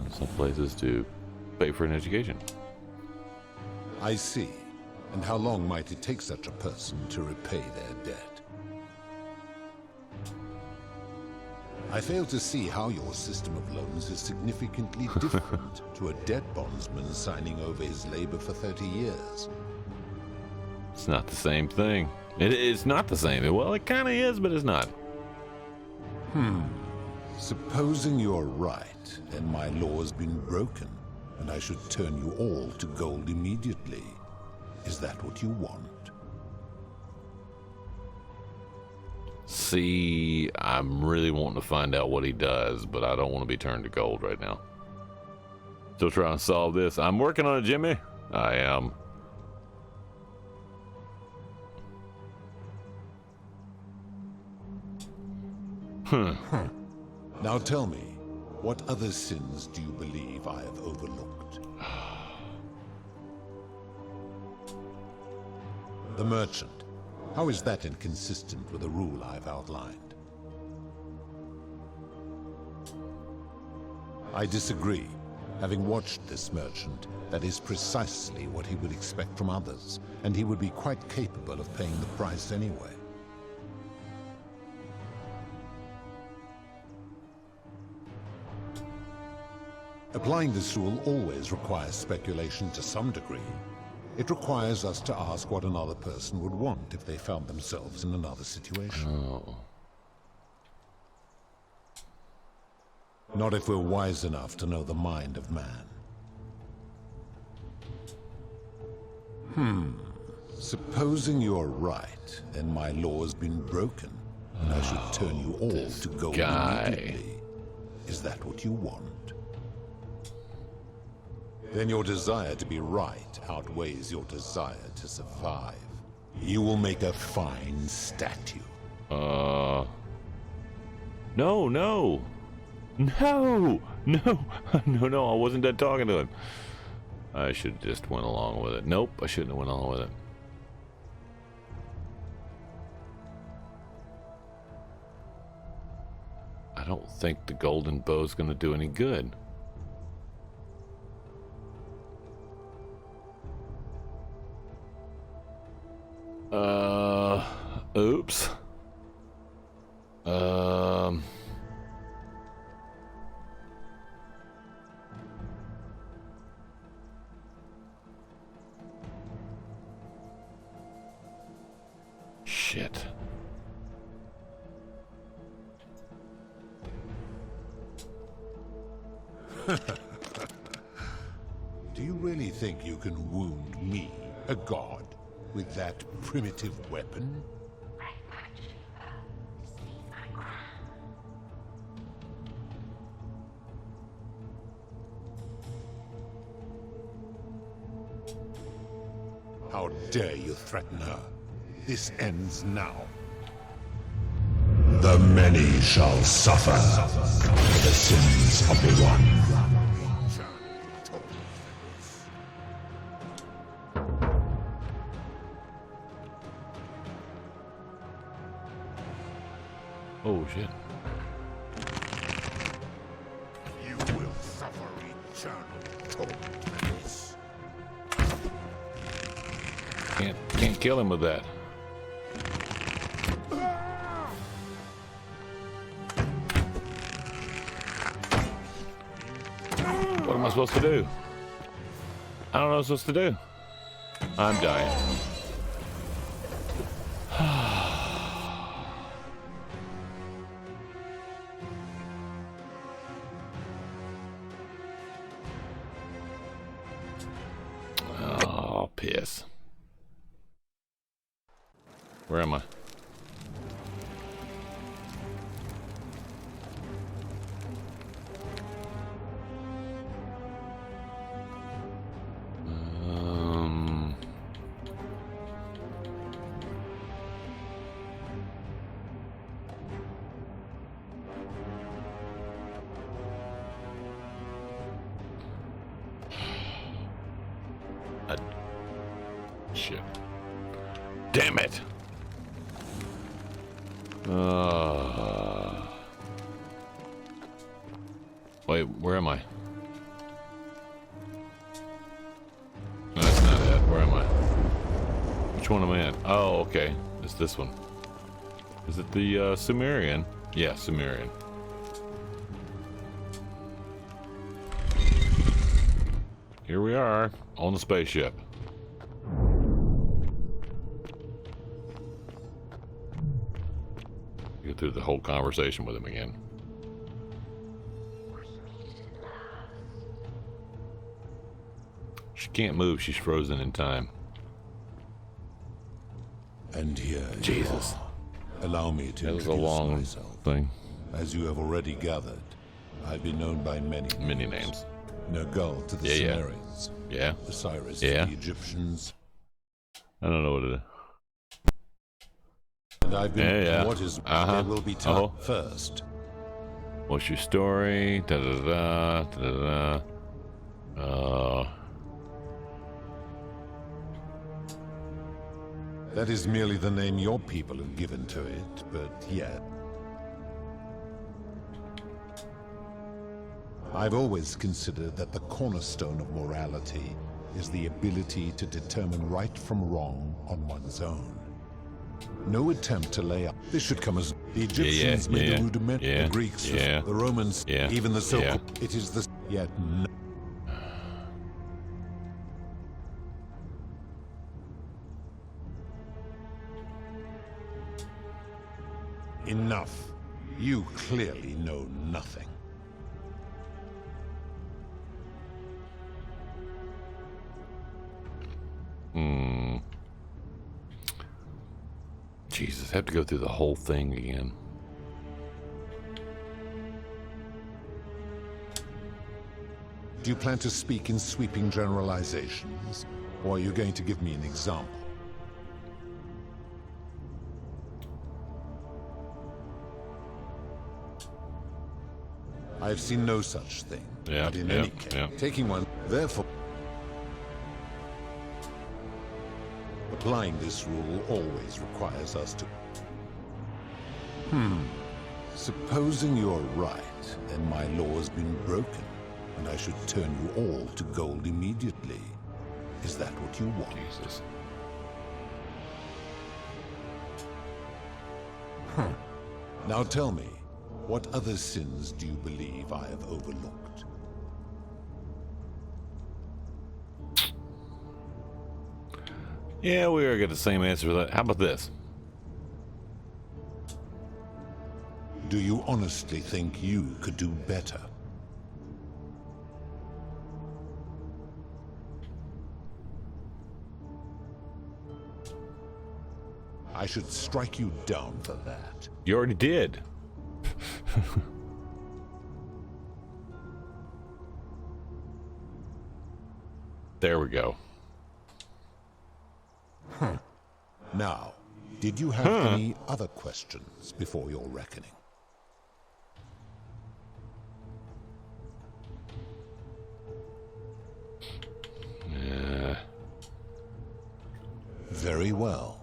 and some places to pay for an education. I see. And how long might it take such a person to repay their debt? I fail to see how your system of loans is significantly different to a debt bondsman signing over his labor for 30 years. It's not the same thing. It's not the same. Well, it kind of is, but it's not. Supposing you're right, then my law has been broken, and I should turn you all to gold immediately. Is that what you want? See, I'm really wanting to find out what he does, but I don't want to be turned to gold right now. Still trying to solve this. I'm working on it, Jimmy. I am. Now tell me, what other sins do you believe I have overlooked? The merchant. How is that inconsistent with the rule I've outlined? I disagree. Having watched this merchant, that is precisely what he would expect from others, and he would be quite capable of paying the price anyway. Applying this rule always requires speculation to some degree. It requires us to ask what another person would want if they found themselves in another situation. Oh. Not if we're wise enough to know the mind of man. Supposing you're right, then my law has been broken, and I should turn you all to gold immediately. Is that what you want? Then your desire to be right outweighs your desire to survive. You will make a fine statue. No, no. No! No! No, I wasn't done talking to him. I should have just went along with it. Nope, I shouldn't have went along with it. I don't think the golden bow's gonna do any good. Oops. Shit. Do you really think you can wound me, a god, with that primitive weapon? How dare you threaten her? This ends now. The many shall suffer for the sins of the one. Oh shit. You will suffer eternal torment. Can't kill him with that. What am I supposed to do? I don't know what I'm supposed to do. I'm dying. Oh, piss. Where am I? shit. Damn it! Wait, where am I? No, that's not it. Where am I? Which one am I at? Oh, okay. It's this one. Is it the Sumerian? Yeah, Sumerian. Here we are on the spaceship. Get through the whole conversation with him again. She can't move. She's frozen in time. And here, Jesus. Allow me to That was a introduce long myself. thing. As you have already gathered, I've been known by many names. Nergal to the Sumerians. Yeah. Osiris Yeah. to the Egyptians. I don't know what it is. And I've been Yeah. what is Uh-huh. there will be time first. What's your story? Da da da da da da. That is merely the name your people have given to it, but yet I've always considered that the cornerstone of morality is the ability to determine right from wrong on one's own. No attempt to lay up. This should come as the Egyptians made the rudiment, the Greeks, the Romans, even the so-called. It is the yet. No. Enough. You clearly know nothing. Jesus, have to go through the whole thing again. Do you plan to speak in sweeping generalizations, or are you going to give me an example? I have seen no such thing. Yeah, but in any case, taking one, therefore, applying this rule always requires us to. Supposing you're right, then my law has been broken, and I should turn you all to gold immediately. Is that what you want? Jesus. Now tell me, what other sins do you believe I have overlooked? Yeah, we are get the same answer for that. How about this? Do you honestly think you could do better? I should strike you down for that. You already did. There we go. Now, did you have any other questions before your reckoning? Yeah. Very well.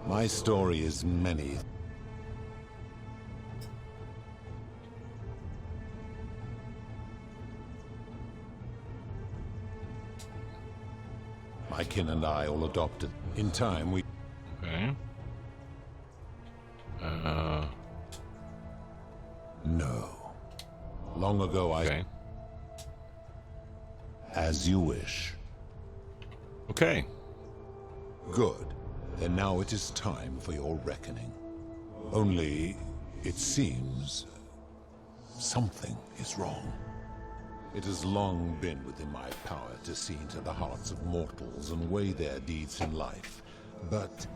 My story is many. My kin and I all adopted. In time, we... Okay. No. Long ago, I... As you wish. Okay. Good. Then now it is time for your reckoning. Only, it seems, something is wrong. It has long been within my power to see into the hearts of mortals and weigh their deeds in life. But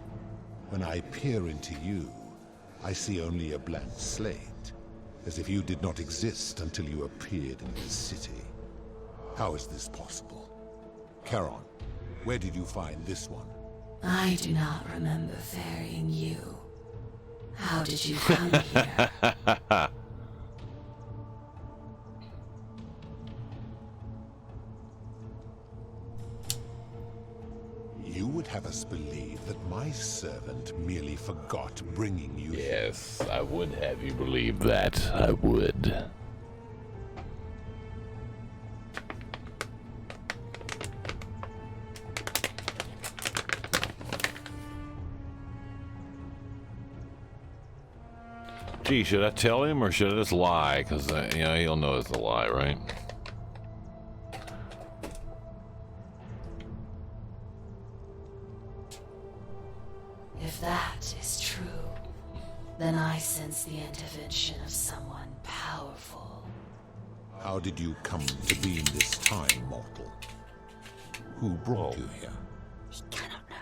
when I peer into you, I see only a blank slate, as if you did not exist until you appeared in this city. How is this possible? Charon, where did you find this one? I do not remember ferrying you. How did you come here? You would have us believe that my servant merely forgot bringing you here. Yes, I would have you believe that. I would. Gee, should I tell him or should I just lie? Because, you know, he'll know it's a lie, right? If that is true, then I sense the intervention of someone powerful. How did you come to be in this time, mortal? Who brought you here? He cannot know.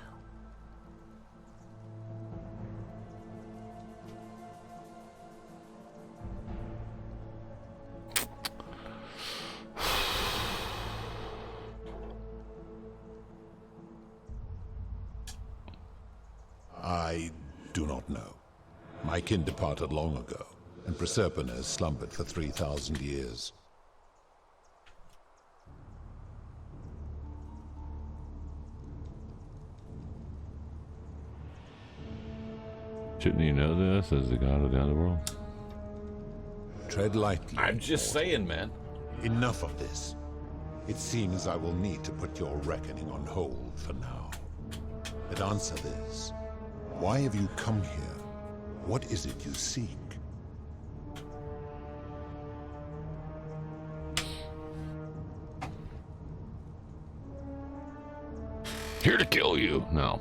I do not know. My kin departed long ago, and Proserpine has slumbered for 3,000 years. Shouldn't you know this as the god of the underworld? Tread lightly. I'm just saying, man. Enough of this. It seems I will need to put your reckoning on hold for now. But answer this. Why have you come here? What is it you seek? Here to kill you. No.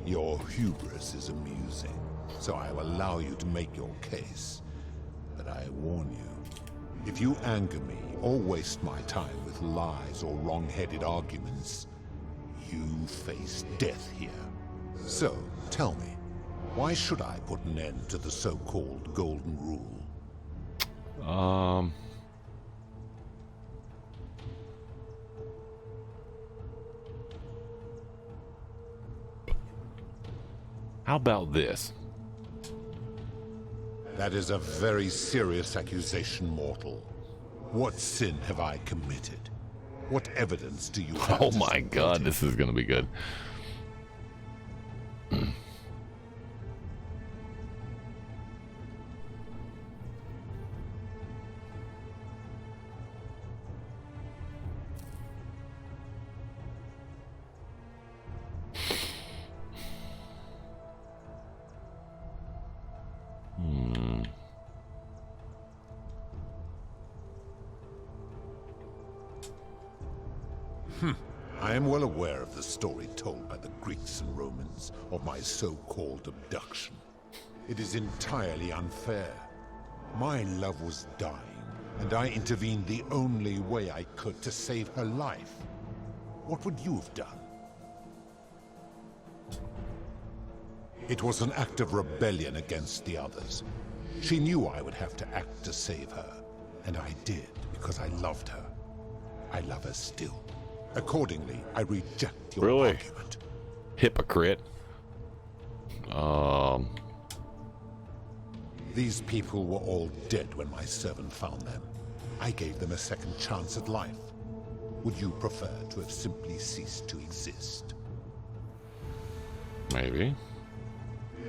Your hubris is amusing, so I will allow you to make your case. But I warn you, if you anger me or waste my time with lies or wrong-headed arguments, you face death here. So, tell me, why should I put an end to the so-called Golden Rule? How about this? That is a very serious accusation, mortal. What sin have I committed? What evidence do you have? Oh my god, this is gonna be good. I am well aware of the story told by the Greeks and Romans of my so-called abduction. It is entirely unfair. My love was dying, and I intervened the only way I could to save her life. What would you have done? It was an act of rebellion against the others. She knew I would have to act to save her, and I did because I loved her. I love her still. Accordingly, I reject your argument. Hypocrite. These people were all dead when my servant found them. I gave them a second chance at life. Would you prefer to have simply ceased to exist? Maybe.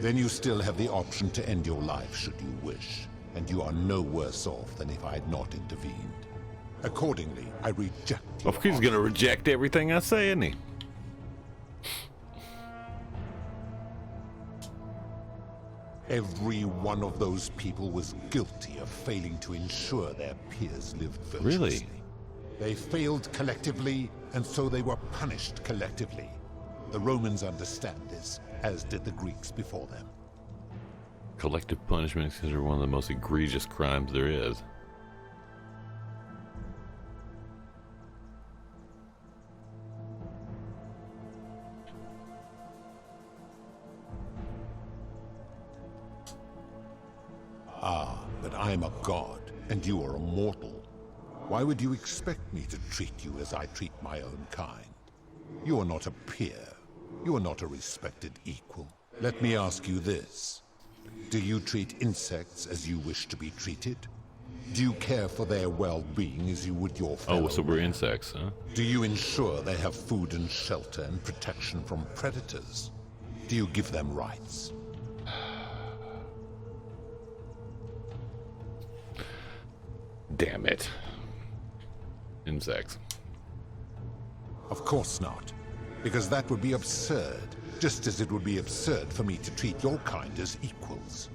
Then you still have the option to end your life should you wish, and you are no worse off than if I had not intervened. Accordingly, I reject your Of course he's gonna reject everything I say, isn't he? Every one of those people was guilty of failing to ensure their peers lived virtuously. Really? They failed collectively, and so they were punished collectively. The Romans understand this, as did the Greeks before them. Collective punishment is considered one of the most egregious crimes there is. Ah, but I'm a god, and you are a mortal. Why would you expect me to treat you as I treat my own kind? You are not a peer, You are not a respected equal. Let me ask you this. Do you treat insects as you wish to be treated? Do you care for their well-being as you would your fellow Oh, so we're man? insects, huh? Do you ensure they have food and shelter and protection from predators? Do you give them rights? Damn it. Insects. Of course not. Because that would be absurd. Just as it would be absurd for me to treat your kind as equals.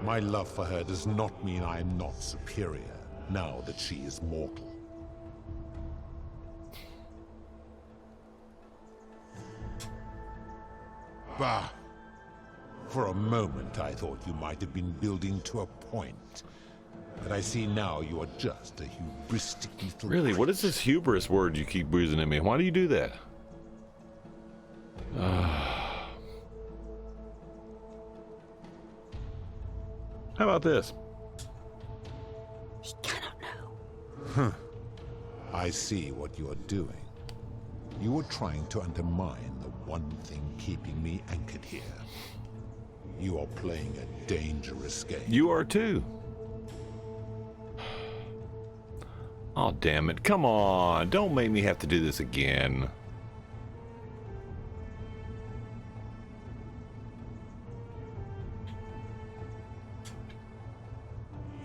My love for her does not mean I am not superior, now that she is mortal. Bah! For a moment I thought you might have been building to a point. But I see now you are just a hubristic little... Really, what is this hubris word you keep using at me? Why do you do that? How about this? He cannot know. Huh. I see what you are doing. You are trying to undermine the one thing keeping me anchored here. You are playing a dangerous game. You are too. Oh, damn it. Come on. Don't make me have to do this again.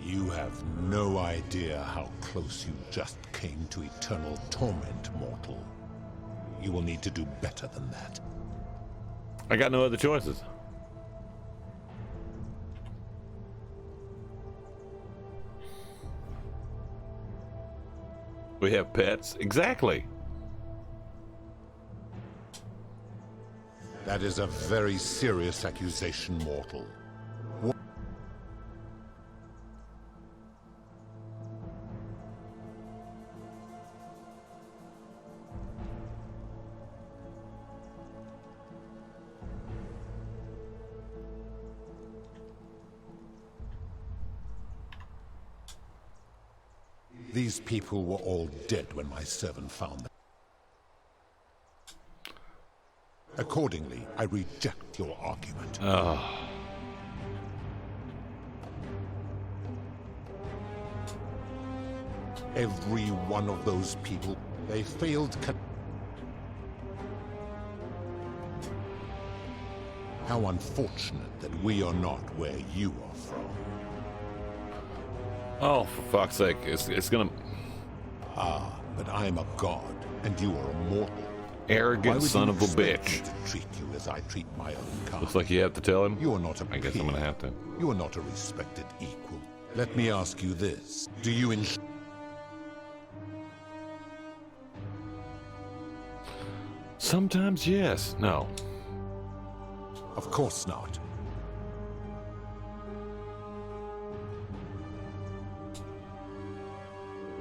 You have no idea how close you just came to eternal torment, mortal. You will need to do better than that. I got no other choices. We have pets? Exactly. That is a very serious accusation, mortal. These people were all dead when my servant found them. Accordingly, I reject your argument. Every one of those people, they failed. How unfortunate that we are not where you are from. Oh, for fuck's sake, it's gonna... Ah, but I'm a god, and you are a mortal. Arrogant son of a bitch. To treat you as I treat my own kind. Looks like you have to tell him. You are not a I guess I'm gonna have to. You are not a respected equal. Let me ask you this. Do you Sometimes yes. No. Of course not.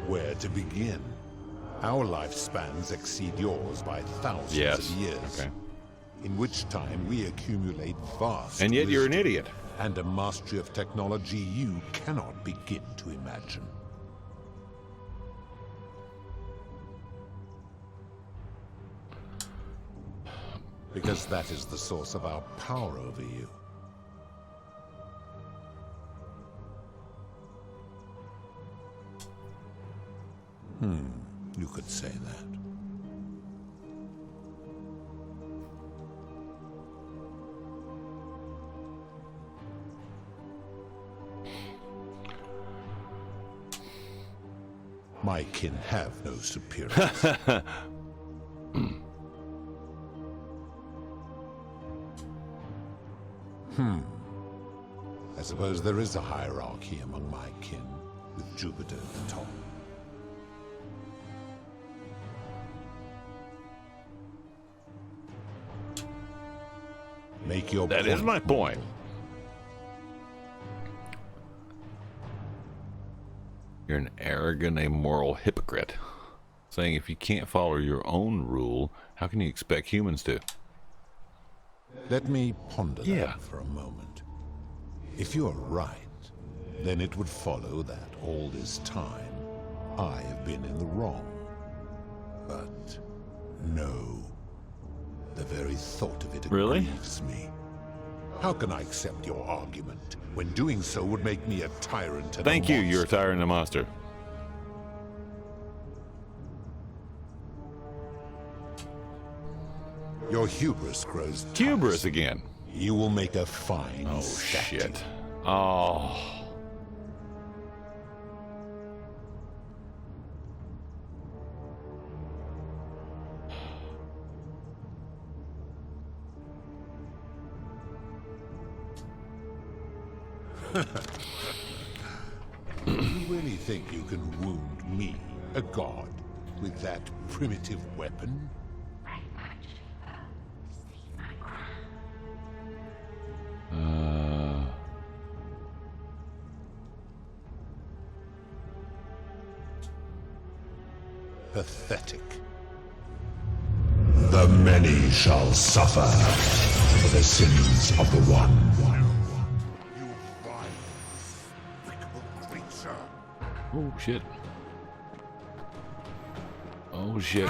Where to begin? Our lifespans exceed yours by thousands of years. Okay. In which time we accumulate vast And yet you're an wisdom idiot. And a mastery of technology you cannot begin to imagine. Because that is the source of our power over you. You could say that. My kin have no superiors. I suppose there is a hierarchy among my kin, with Jupiter at the top. Make your That is my point. You're an arrogant, immoral hypocrite. saying if you can't follow your own rule, how can you expect humans to? Let me ponder that for a moment. If you're right, then it would follow that all this time I have been in the wrong. But no. The very thought of it grieves me. How can I accept your argument when doing so would make me a tyrant and Thank you, you're a tyrant and a monster. Your hubris grows tight. Hubris again. You will make a fine statue. Shit. Oh. You really think you can wound me, a god, with that primitive weapon? Pathetic. The many shall suffer for the sins of the one. You vile, despicable creature. Oh, shit. Oh, shit.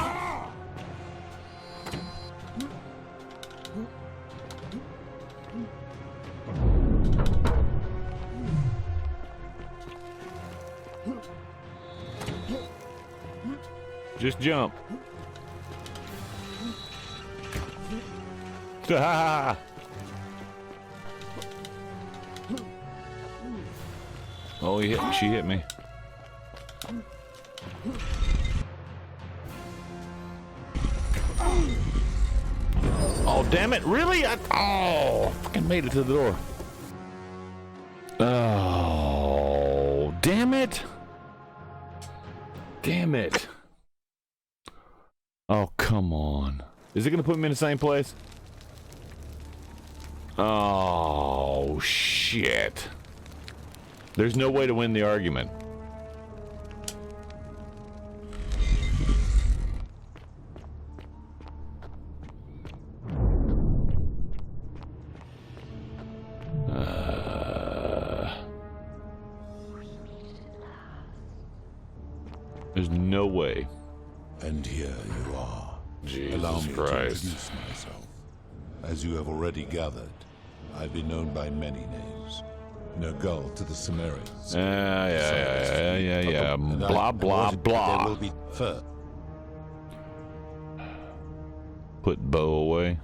Just jump. Oh, he hit me. She hit me. Oh, damn it. Really? Oh, fucking made it to the door. Oh, damn it. Damn it. Oh, come on. Is it going to put me in the same place? Oh, shit. There's no way to win the argument. There's no way. And here you are. Jesus Allow me Christ. to introduce myself. As you have already gathered, I've been known by many names. Nergal to the Sumerians. Yeah. Blah, blah, blah. There will be fur. Put bow away.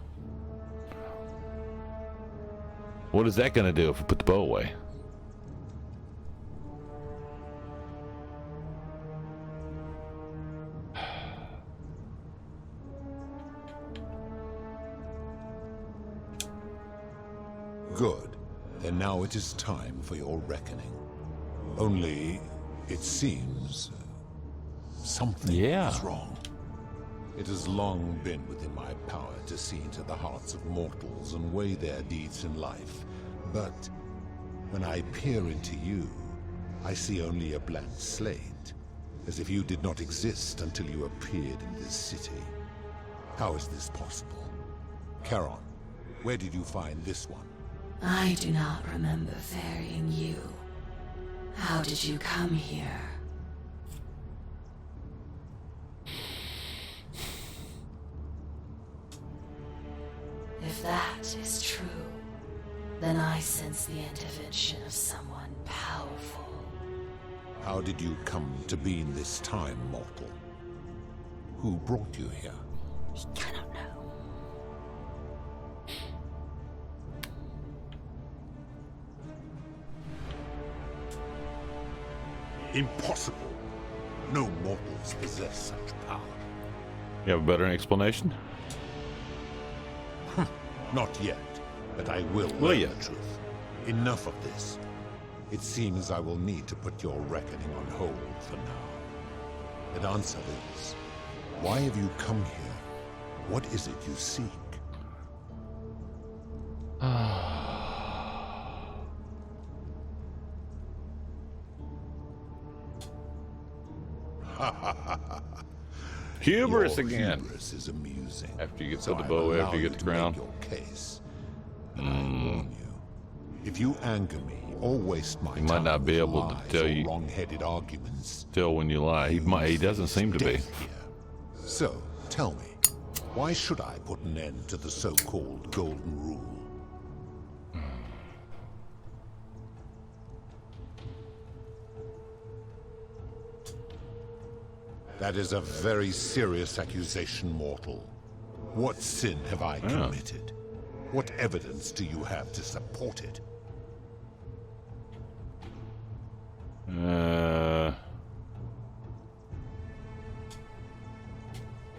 What is that gonna do if we put the bow away? Good. Then now it is time for your reckoning. Only, it seems, something is wrong. It has long been within my power to see into the hearts of mortals and weigh their deeds in life. But when I peer into you, I see only a blank slate, as if you did not exist until you appeared in this city. How is this possible? Charon, where did you find this one? I do not remember ferrying you. How did you come here? If that is true, then I sense the intervention of someone powerful. How did you come to be in this time, mortal? Who brought you here? He cannot know. Impossible. No mortals possess such power. You have a better explanation? Not yet, but I will Will learn you? the truth. Enough of this. It seems I will need to put your reckoning on hold for now. But answer this. Why have you come here? What is it you seek? Hubris Your again. Hubris is amusing. After you get So to the I bow, allow after you you get the to crown. make your case. But I warn you, if you anger me or waste my time, He might not be with able to lies tell or you. wrong-headed arguments. Tell when you lie. He doesn't seem to be. Death here. So, tell me, why should I put an end to the so-called Golden Rule? That is a very serious accusation, mortal. What sin have I committed? What evidence do you have to support it?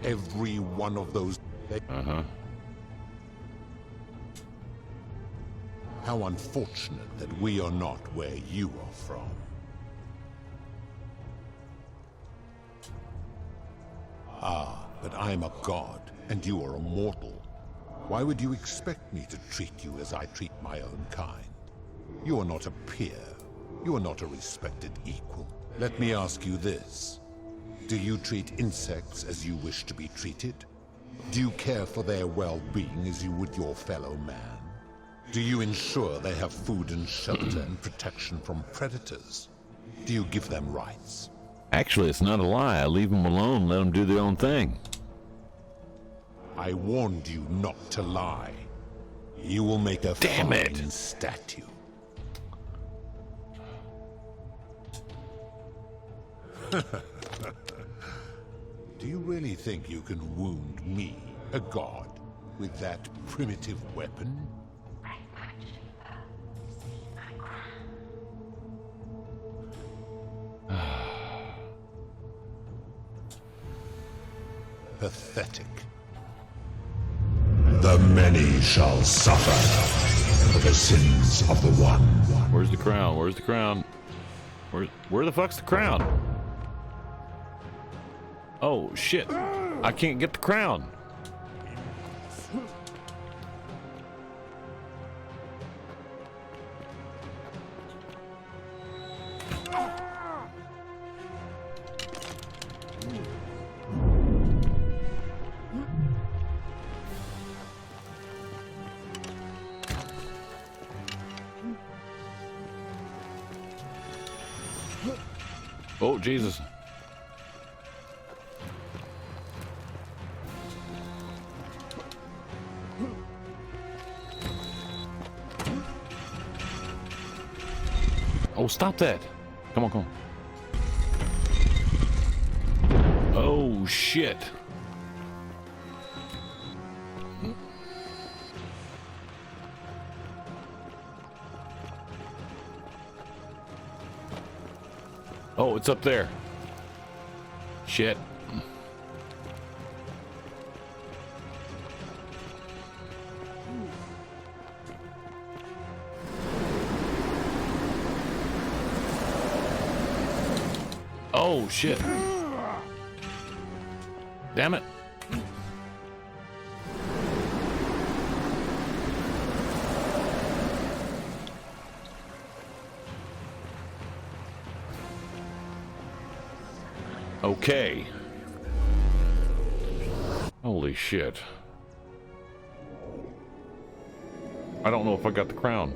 Every one of those... How unfortunate that we are not where you are from. Ah, but I'm a god, and you are a mortal. Why would you expect me to treat you as I treat my own kind? You are not a peer. You are not a respected equal. Let me ask you this. Do you treat insects as you wish to be treated? Do you care for their well-being as you would your fellow man? Do you ensure they have food and shelter and protection from predators? Do you give them rights? Actually, it's not a lie. I leave them alone, let them do their own thing. I warned you not to lie. You will make a fine statue. Do you really think you can wound me, a god, with that primitive weapon? Pathetic. The many shall suffer for the sins of the one. Where's the crown? Where's the crown? Where the fuck's the crown? Oh shit! I can't get the crown. Oh, Jesus. Oh, stop that. Come on, come on. Oh, shit. Oh, it's up there. Shit. Oh, shit. Damn it. Okay. Holy shit. I don't know if I got the crown.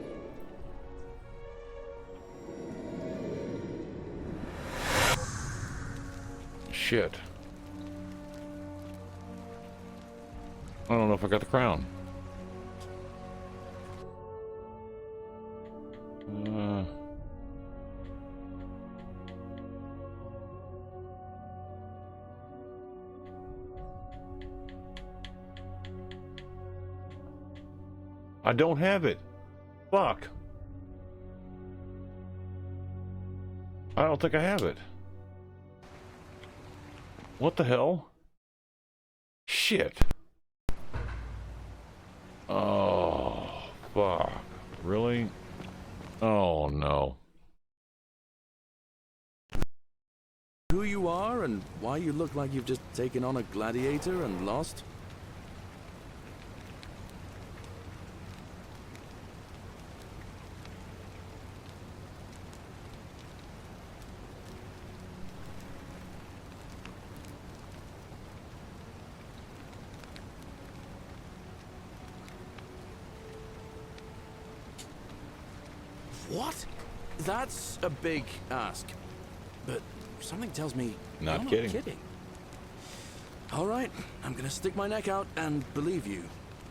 Shit. I don't know if I got the crown. I don't have it. Fuck. I don't think I have it. What the hell? Shit. Oh, fuck. Really? Oh, no. Who you are and why you look like you've just taken on a gladiator and lost? What? That's a big ask. But something tells me Not you're kidding. not kidding. All right, I'm gonna stick my neck out and believe you.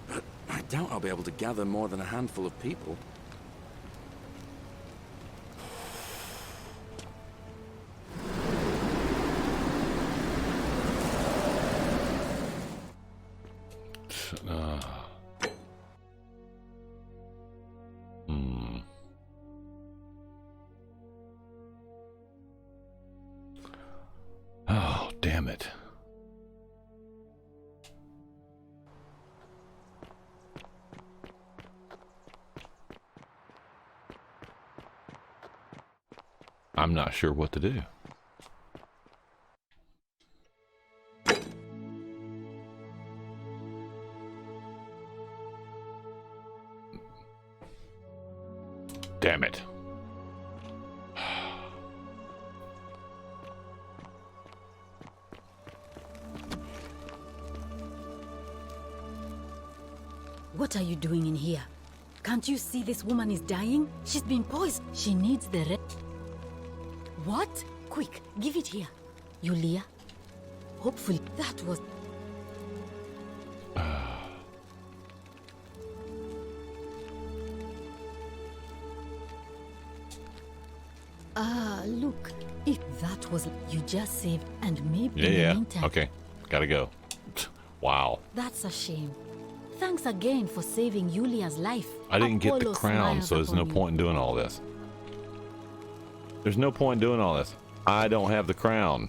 But I doubt I'll be able to gather more than a handful of people. Oh, damn it. I'm not sure what to do. Damn it. What are you doing in here? Can't you see this woman is dying? She's been poisoned. She needs the What? Quick, give it here. Yulia. Hopefully that was... Look. If that was... You just saved and maybe in the meantime... Okay, gotta go. Wow. That's a shame. Thanks again for saving Yulia's life. I didn't get the Apollo crown, so there's no smiles point in doing all this. There's no point in doing all this. I don't have the crown.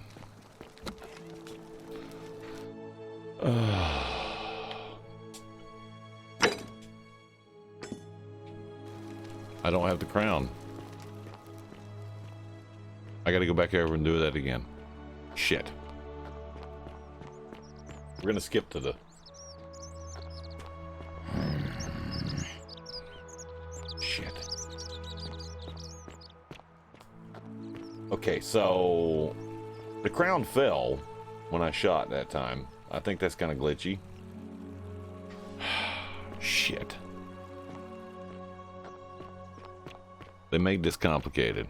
I don't have the crown. I gotta go back over and do that again. Shit. We're gonna skip to the... Shit. Okay, so... The crown fell when I shot that time. I think that's kind of glitchy. Shit. They made this complicated.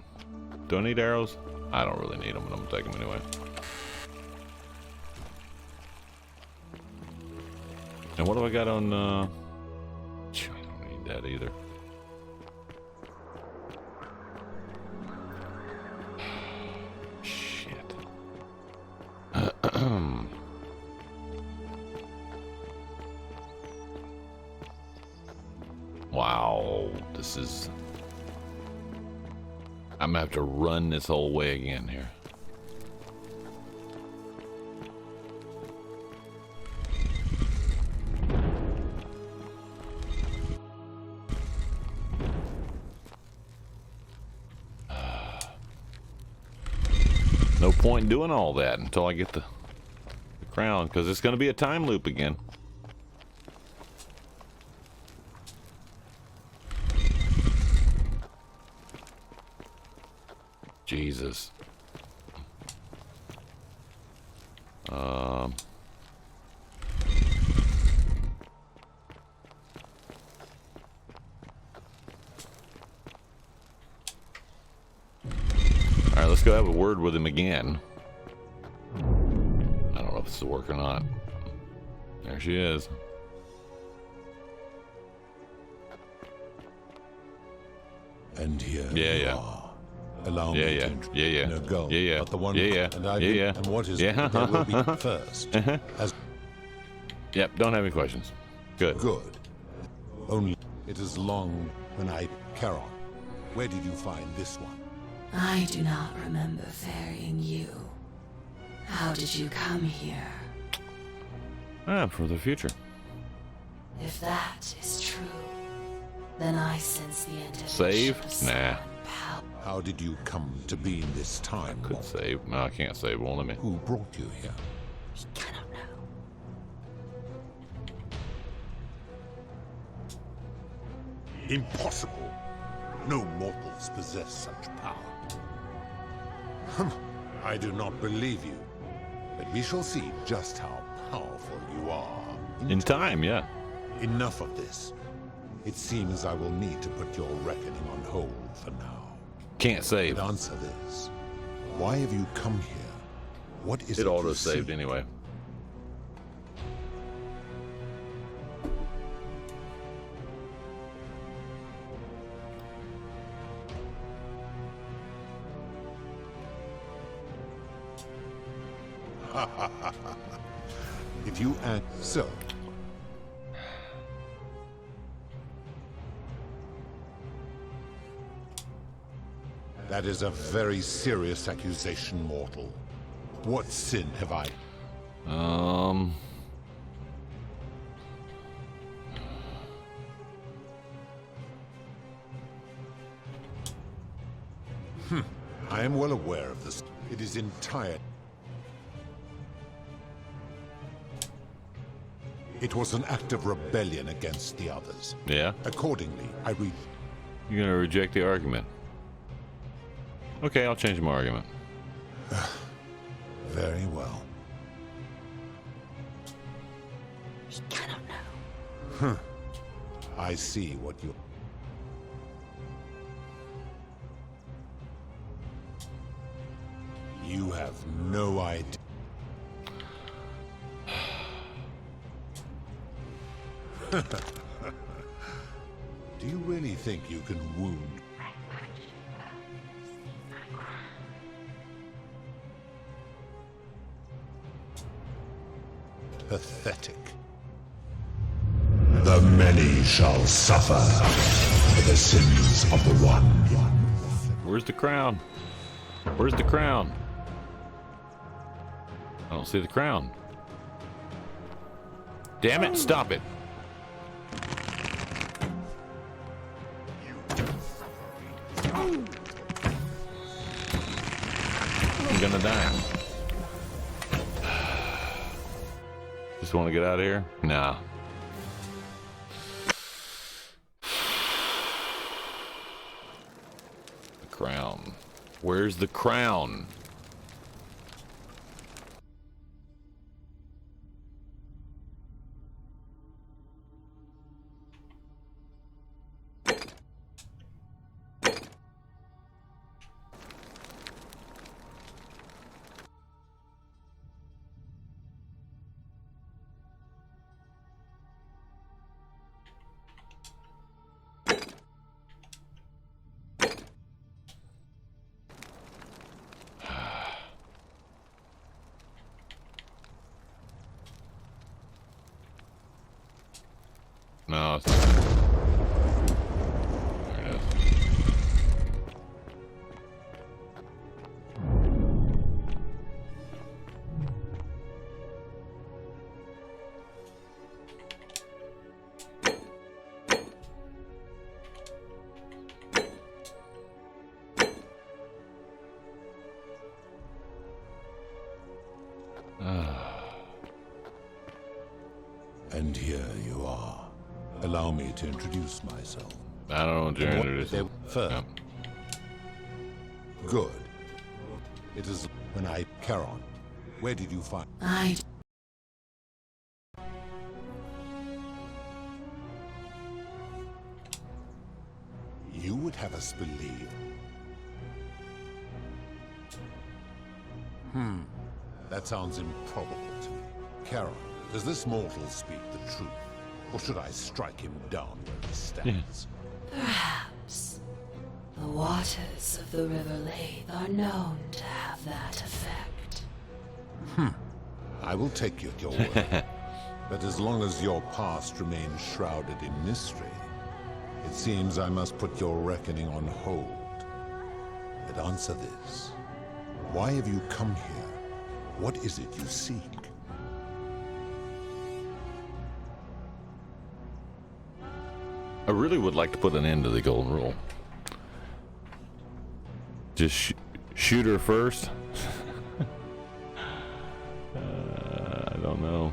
Do I need arrows? I don't really need them, but I'm gonna take them anyway. And what do I got on, I don't need that either. Shit. Wow, this is... I'm gonna have to run this whole way again here. No point in doing all that until I get the crown, because it's gonna be a time loop again. Jesus. Alright, let's go have a word with him again. I don't know if this will work or not. There she is. And here you are. Allow me to go. But the one and I and what is there will be first. Yep, don't have any questions. Good. Good. Only it is long when I Charon. Where did you find this one? I do not remember ferrying you. How did you come here? For the future. If that is true, then I sense the intervention Save? of Nah. How did you come to be in this time? Could save. No, I can't save. Won't let me. Who brought you here? We cannot know. Impossible. No mortals possess such power. I do not believe you. But we shall see just how powerful you are. In time, yeah. Enough of this. It seems I will need to put your reckoning on hold for now. Can't save. But answer this. Why have you come here? What is it? It auto-saved anyway. If you act so. That is a very serious accusation, mortal. What sin have I? I am well aware of this. It is entire. It was an act of rebellion against the others. Yeah. Accordingly, I read. You're gonna reject the argument. Okay, I'll change my argument. Very well. He cannot know. I see what you. You have no idea. Do you really think you can wound? Pathetic. The many shall suffer for the sins of the one. Where's the crown? Where's the crown? I don't see the crown. Damn it, stop it. I'm gonna die. Just want to get out of here? Nah. The crown. Where's the crown? No, it's not. There it is. And here you are. Allow me to introduce myself. I don't know what you're introducing. First. Good. It is when I... Charon, where did you find... You would have us believe... That sounds improbable to me. Charon, does this mortal speak the truth? Or should I strike him down where he stands? Perhaps. The waters of the River Lathe are known to have that effect. I will take you at your word. But as long as your past remains shrouded in mystery, it seems I must put your reckoning on hold. But answer this. Why have you come here? What is it you seek? I really would like to put an end to the golden rule. Just shoot her first. I don't know.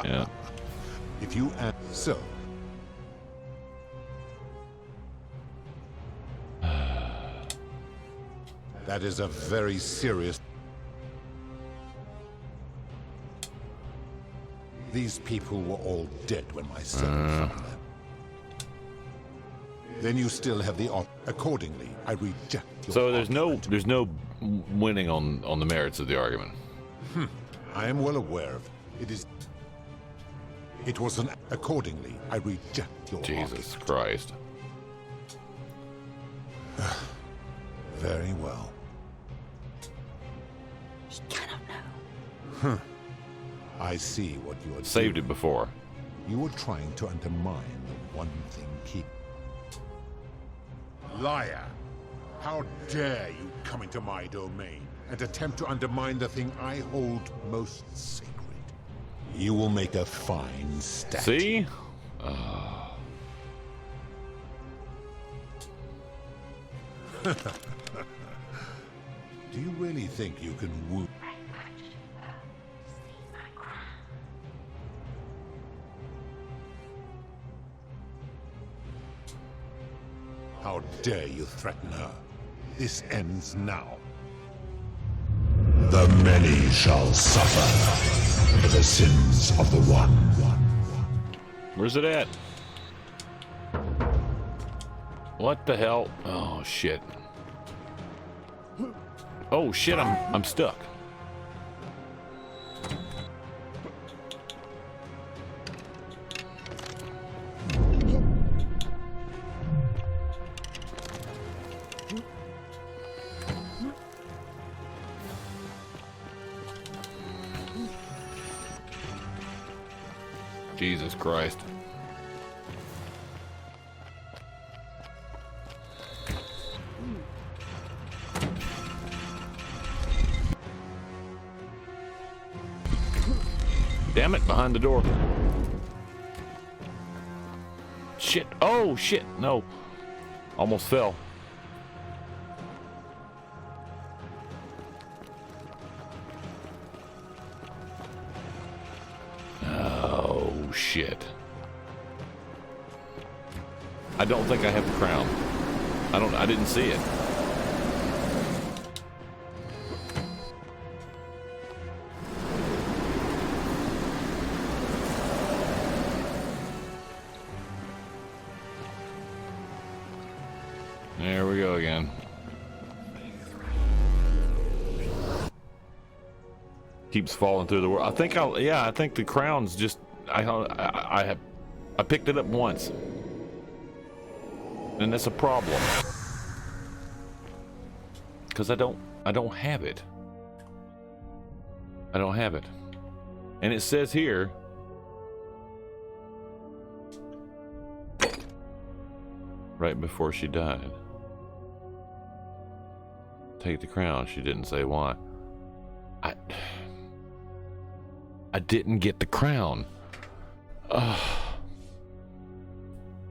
Yeah. If you ask so. That is a very serious... These people were all dead when my servant found them. Then you still have the option. Accordingly, I reject your So there's no winning on the merits of the argument. I am well aware of it. It was an. Accordingly, I reject your Jesus Christ. Very well. He cannot know. I see what you are Saved doing. it before. You were trying to undermine the one thing keep. Liar! How dare you come into my domain and attempt to undermine the thing I hold most sacred? You will make a fine statue. See? Do you really think you can woo? How dare you threaten her? This ends now. The many shall suffer for the sins of the one. Where's it at? What the hell? Oh shit. Oh shit, I'm stuck. Jesus Christ. Damn it, behind the door. Shit. Oh, shit. No. Almost fell. Oh, shit. I don't think I have the crown. I didn't see it. There we go again. Keeps falling through the world. I think I think the crown's just I picked it up once. And that's a problem. Cuz I don't have it. I don't have it. And it says here right before she died, take the crown. She didn't say why. I didn't get the crown.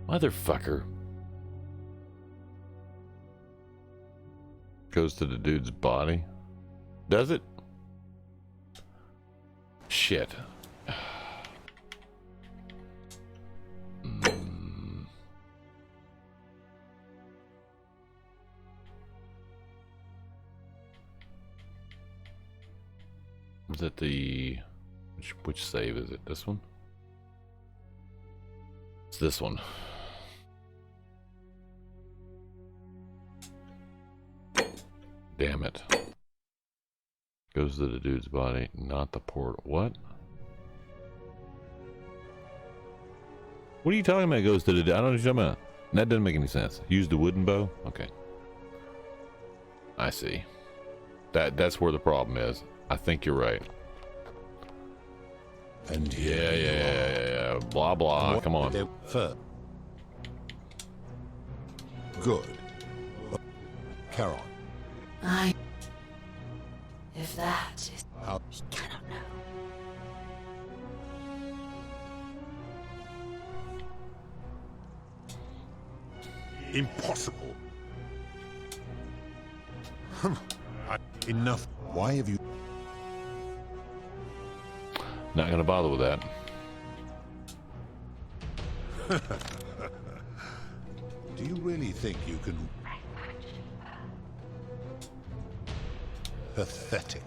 Motherfucker. Goes to the dude's body. Does it? Shit. Is it the which save is it? This one? It's this one. Damn it. Goes to the dude's body, not the portal. What? What are you talking about? Goes to the I don't know what you're talking about. That doesn't make any sense. Use the wooden bow? Okay. I see. That's where the problem is. I think you're right. And yeah. Blah blah. Come on. Good. Carol. If that is... How? He cannot know. Impossible. Enough. Why have you... Not gonna bother with that. Do you really think you can... Pathetic.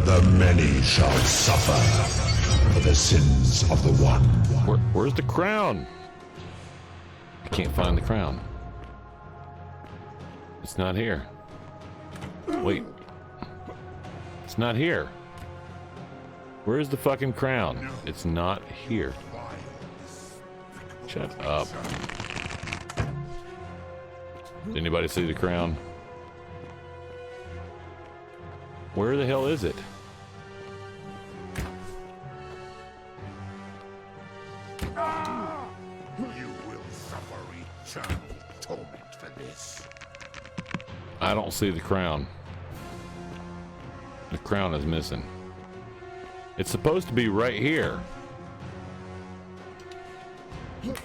The many shall suffer for the sins of the one. Where's the crown? I can't find the crown. It's not here. Wait. It's not here. Where's the fucking crown? It's not here. Shut up. Did anybody see the crown? Where the hell is it? You will suffer eternal torment for this. I don't see the crown. The crown is missing. It's supposed to be right here.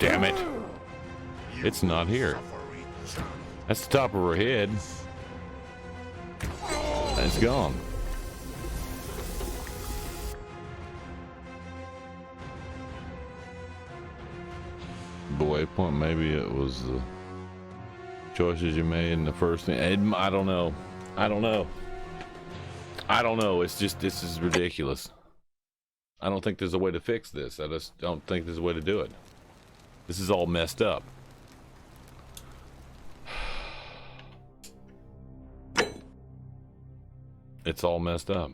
Damn it. It's not here. That's the top of her head. And it's gone. Boy, point, maybe it was the choices you made in the first thing. I don't know. I don't know. I don't know. It's just, this is ridiculous. I don't think there's a way to fix this. I just don't think there's a way to do it. This is all messed up. It's all messed up.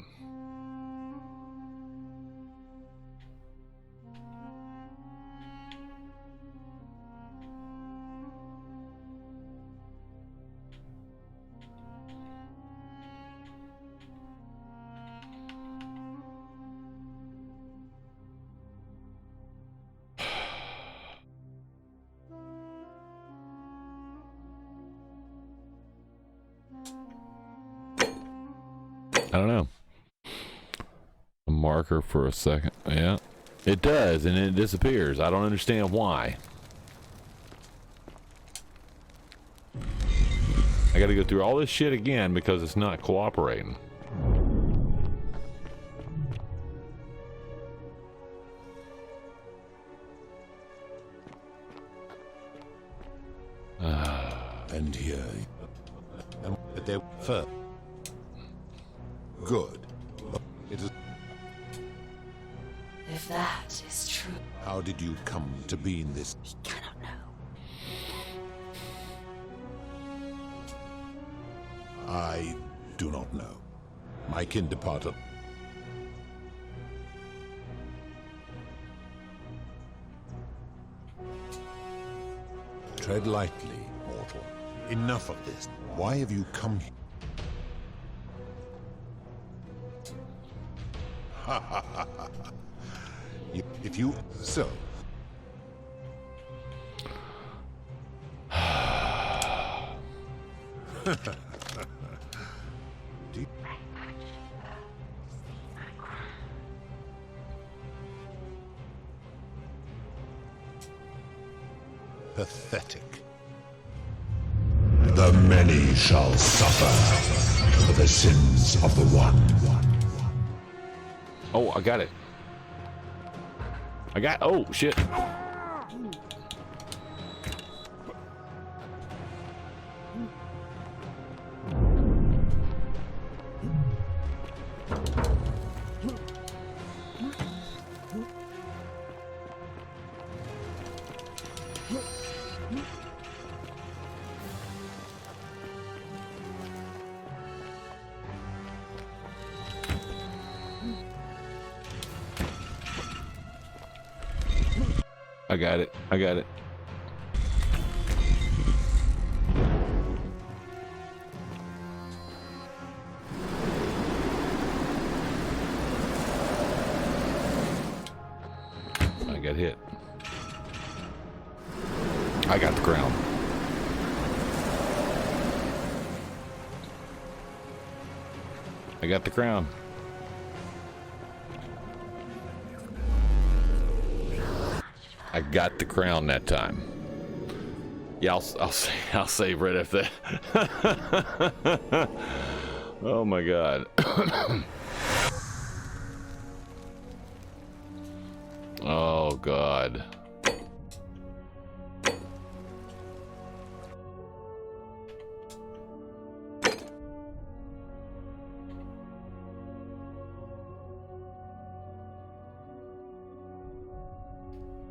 I don't know. A marker for a second. Yeah. It does, and it disappears. I don't understand why. I gotta go through all this shit again because it's not cooperating. And here, and they first. Good. It is. If that is true. How did you come to be in this? We cannot know. I do not know. My kin departed. Tread lightly, mortal. Enough of this. Why have you come here? Ha ha ha ha. If you so. Do you... Pathetic. The many shall suffer for the sins of the one. Oh, I got it. Oh, shit. I got it. I got it. I got hit. I got the crown. I got the crown. I got the crown that time. Yeah, I'll save right after that. Oh my god. Oh god.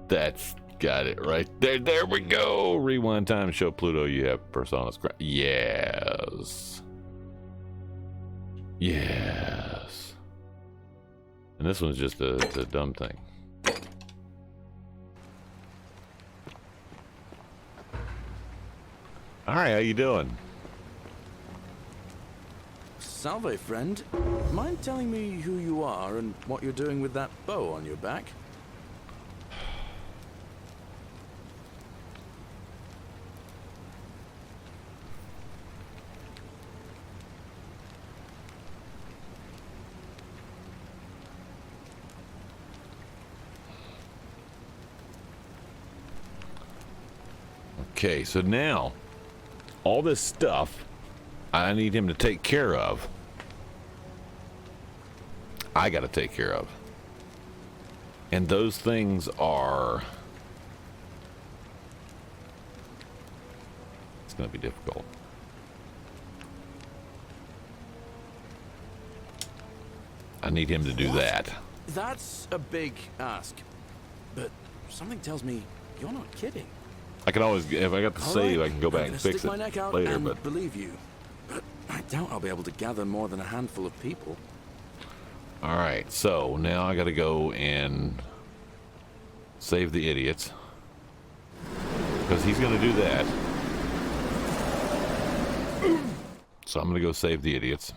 That's got it right there. There we go. Rewind time. Show Pluto you have Persona. Yes. Yes. And this one's just a dumb thing. All right, how you doing? Salve, friend. Mind telling me who you are and what you're doing with that bow on your back? Okay, so now all this stuff I need him to take care of. I got to take care of. And those things are... It's going to be difficult. I need him to do that. That's a big ask. But something tells me you're not kidding. I can always, if I got the save, I can go back and fix my neck it out later, and but... believe you. But I doubt I'll be able to gather more than a handful of people. Alright, so now I gotta go and save the idiots. Because he's gonna do that. So I'm gonna go save the idiots.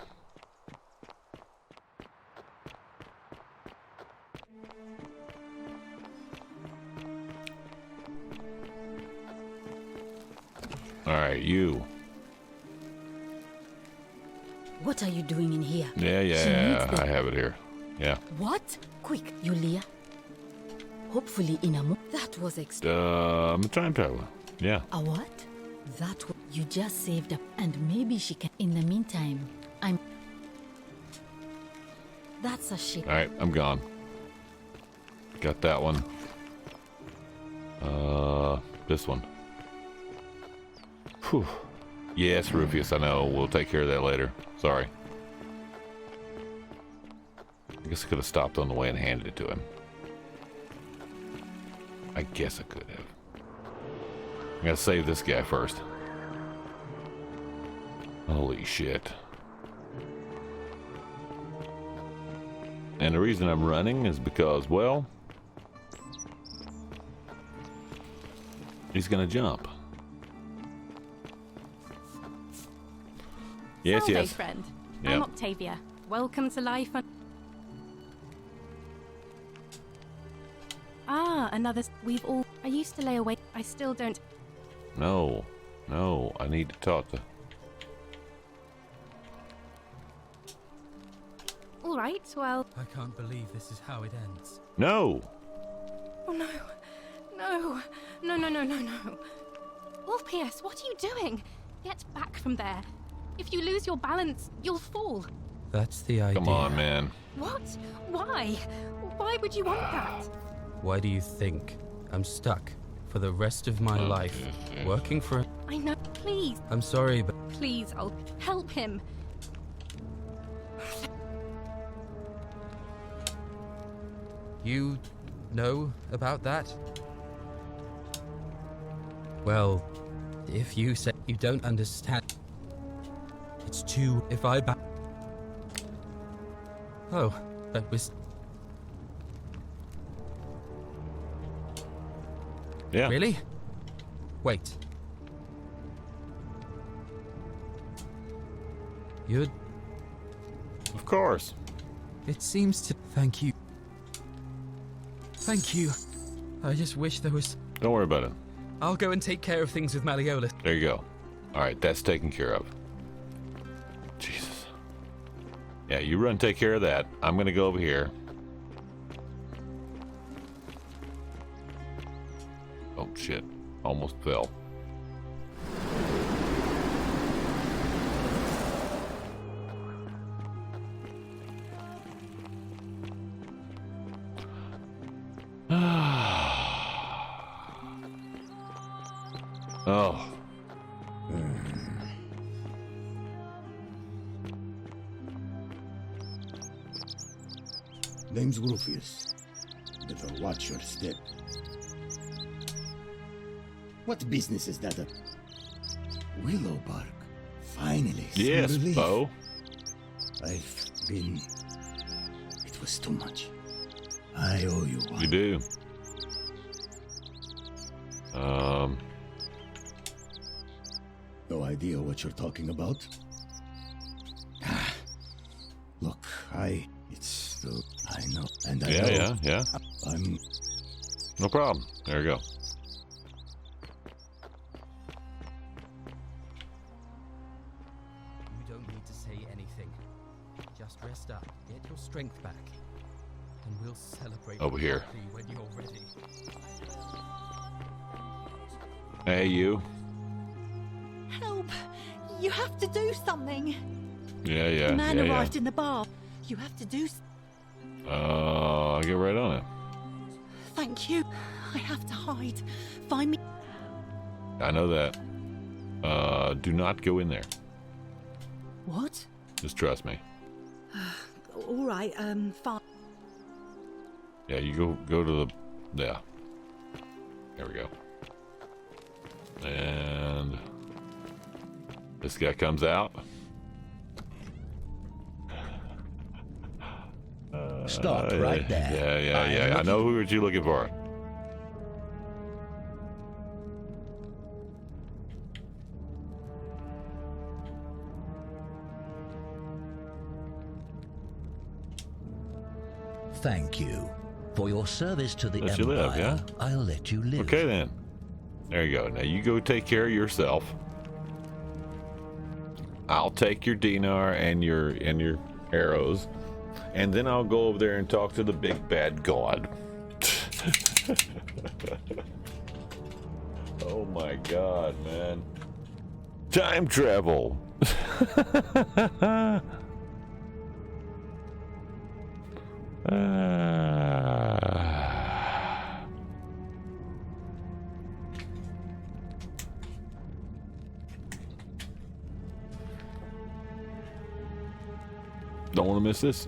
Alright, you. What are you doing in here? Yeah, I have it here. Yeah. What? Quick, Yulia. Hopefully in a that was I'm a time traveler. Yeah. A what? That you just saved up, and maybe she can. In the meantime, I'm. That's a shit. Alright, I'm gone. Got that one. This one. Whew. Yes, Rufus, I know. We'll take care of that later. Sorry. I guess I could have stopped on the way and handed it to him. I guess I could have. I gotta save this guy first. Holy shit. And the reason I'm running is because, well, he's gonna jump. Yes, Salve, yes. friend. Yep. I'm Octavia. Welcome to life. Another. We've all. I used to lay awake. I still don't. No, I need to talk to. All right. Well. I can't believe this is how it ends. No. Oh no, no. Wolf PS, what are you doing? Get back from there. If you lose your balance, you'll fall. That's the idea. Come on, man. What? Why? Why would you want that? Why do you think I'm stuck for the rest of my life working for... I know. Please. I'm sorry, but... Please, I'll help him. You know about that? Well, if you say you don't understand, it's too... If I Oh, that was... Yeah. Really? Wait. You'd... Of course. It seems to... Thank you. Thank you. I just wish there was... Don't worry about it. I'll go and take care of things with Malleolus. There you go. Alright, that's taken care of. Jesus. Yeah, you run take care of that. I'm gonna go over here. Oh shit. Almost fell. Oh. Name's Rufus. Better watch your step. What business is that? Willow bark. Finally. some Yes, relief. Bo. I've been... It was too much. I owe you one. You do. No idea what you're talking about. Look, it's the... I know. And I know. Yeah. I'm... No problem. There you go. You don't need to say anything. Just rest up, get your strength back, and we'll celebrate Over here. properly when you're ready. Hey, you. Help! You have to do something. Yeah. The man yeah. arrived in the bar. You have to do. I'll get right on it. Thank you. I have to hide. Find me. I know that. Do not go in there. What? Just trust me. All right. Fine. Yeah, you go to the... Yeah. There we go. And... this guy comes out. Stop right there. Yeah. I know who are you looking for. Thank you. For your service to the Let Empire, you live, yeah? I'll let you live. Okay then. There you go. Now you go take care of yourself. I'll take your dinar and your arrows, and then I'll go over there and talk to the big bad god. Oh my god, man. Time travel. Don't want to miss this.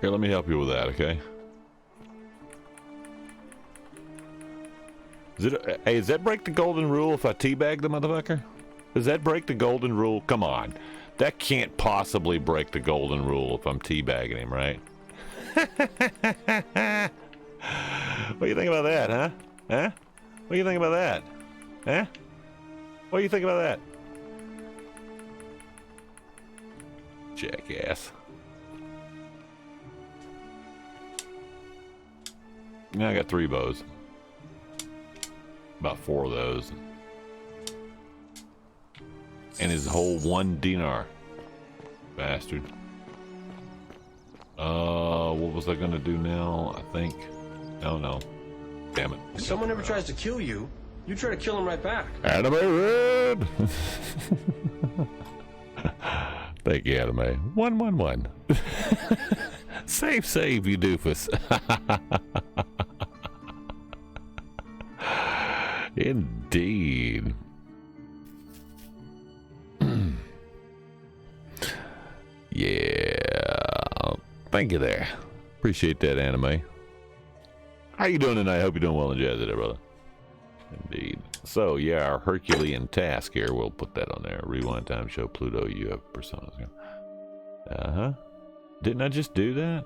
Here, let me help you with that, okay? Hey, does that break the golden rule if I teabag the motherfucker? Does that break the golden rule? Come on. That can't possibly break the golden rule if I'm teabagging him, right? What do you think about that, huh? Huh? What do you think about that? Huh? What do you think about that? Jackass. Now I got 3 bows. About 4 of those. And his whole 1 dinar. Bastard. What was I gonna do now? I think. No. Damn it. If someone ever tries to kill you, you try to kill him right back. Anime Red! Thank you, Anime. 111. Save, you doofus. Indeed. Yeah. Thank you there. Appreciate that, Anime. How you doing tonight? Hope you're doing well and jazzy there, brother. Indeed. So, yeah, our Herculean task here, we'll put that on there. Rewind time, show Pluto, you have personas. Uh-huh. Didn't I just do that?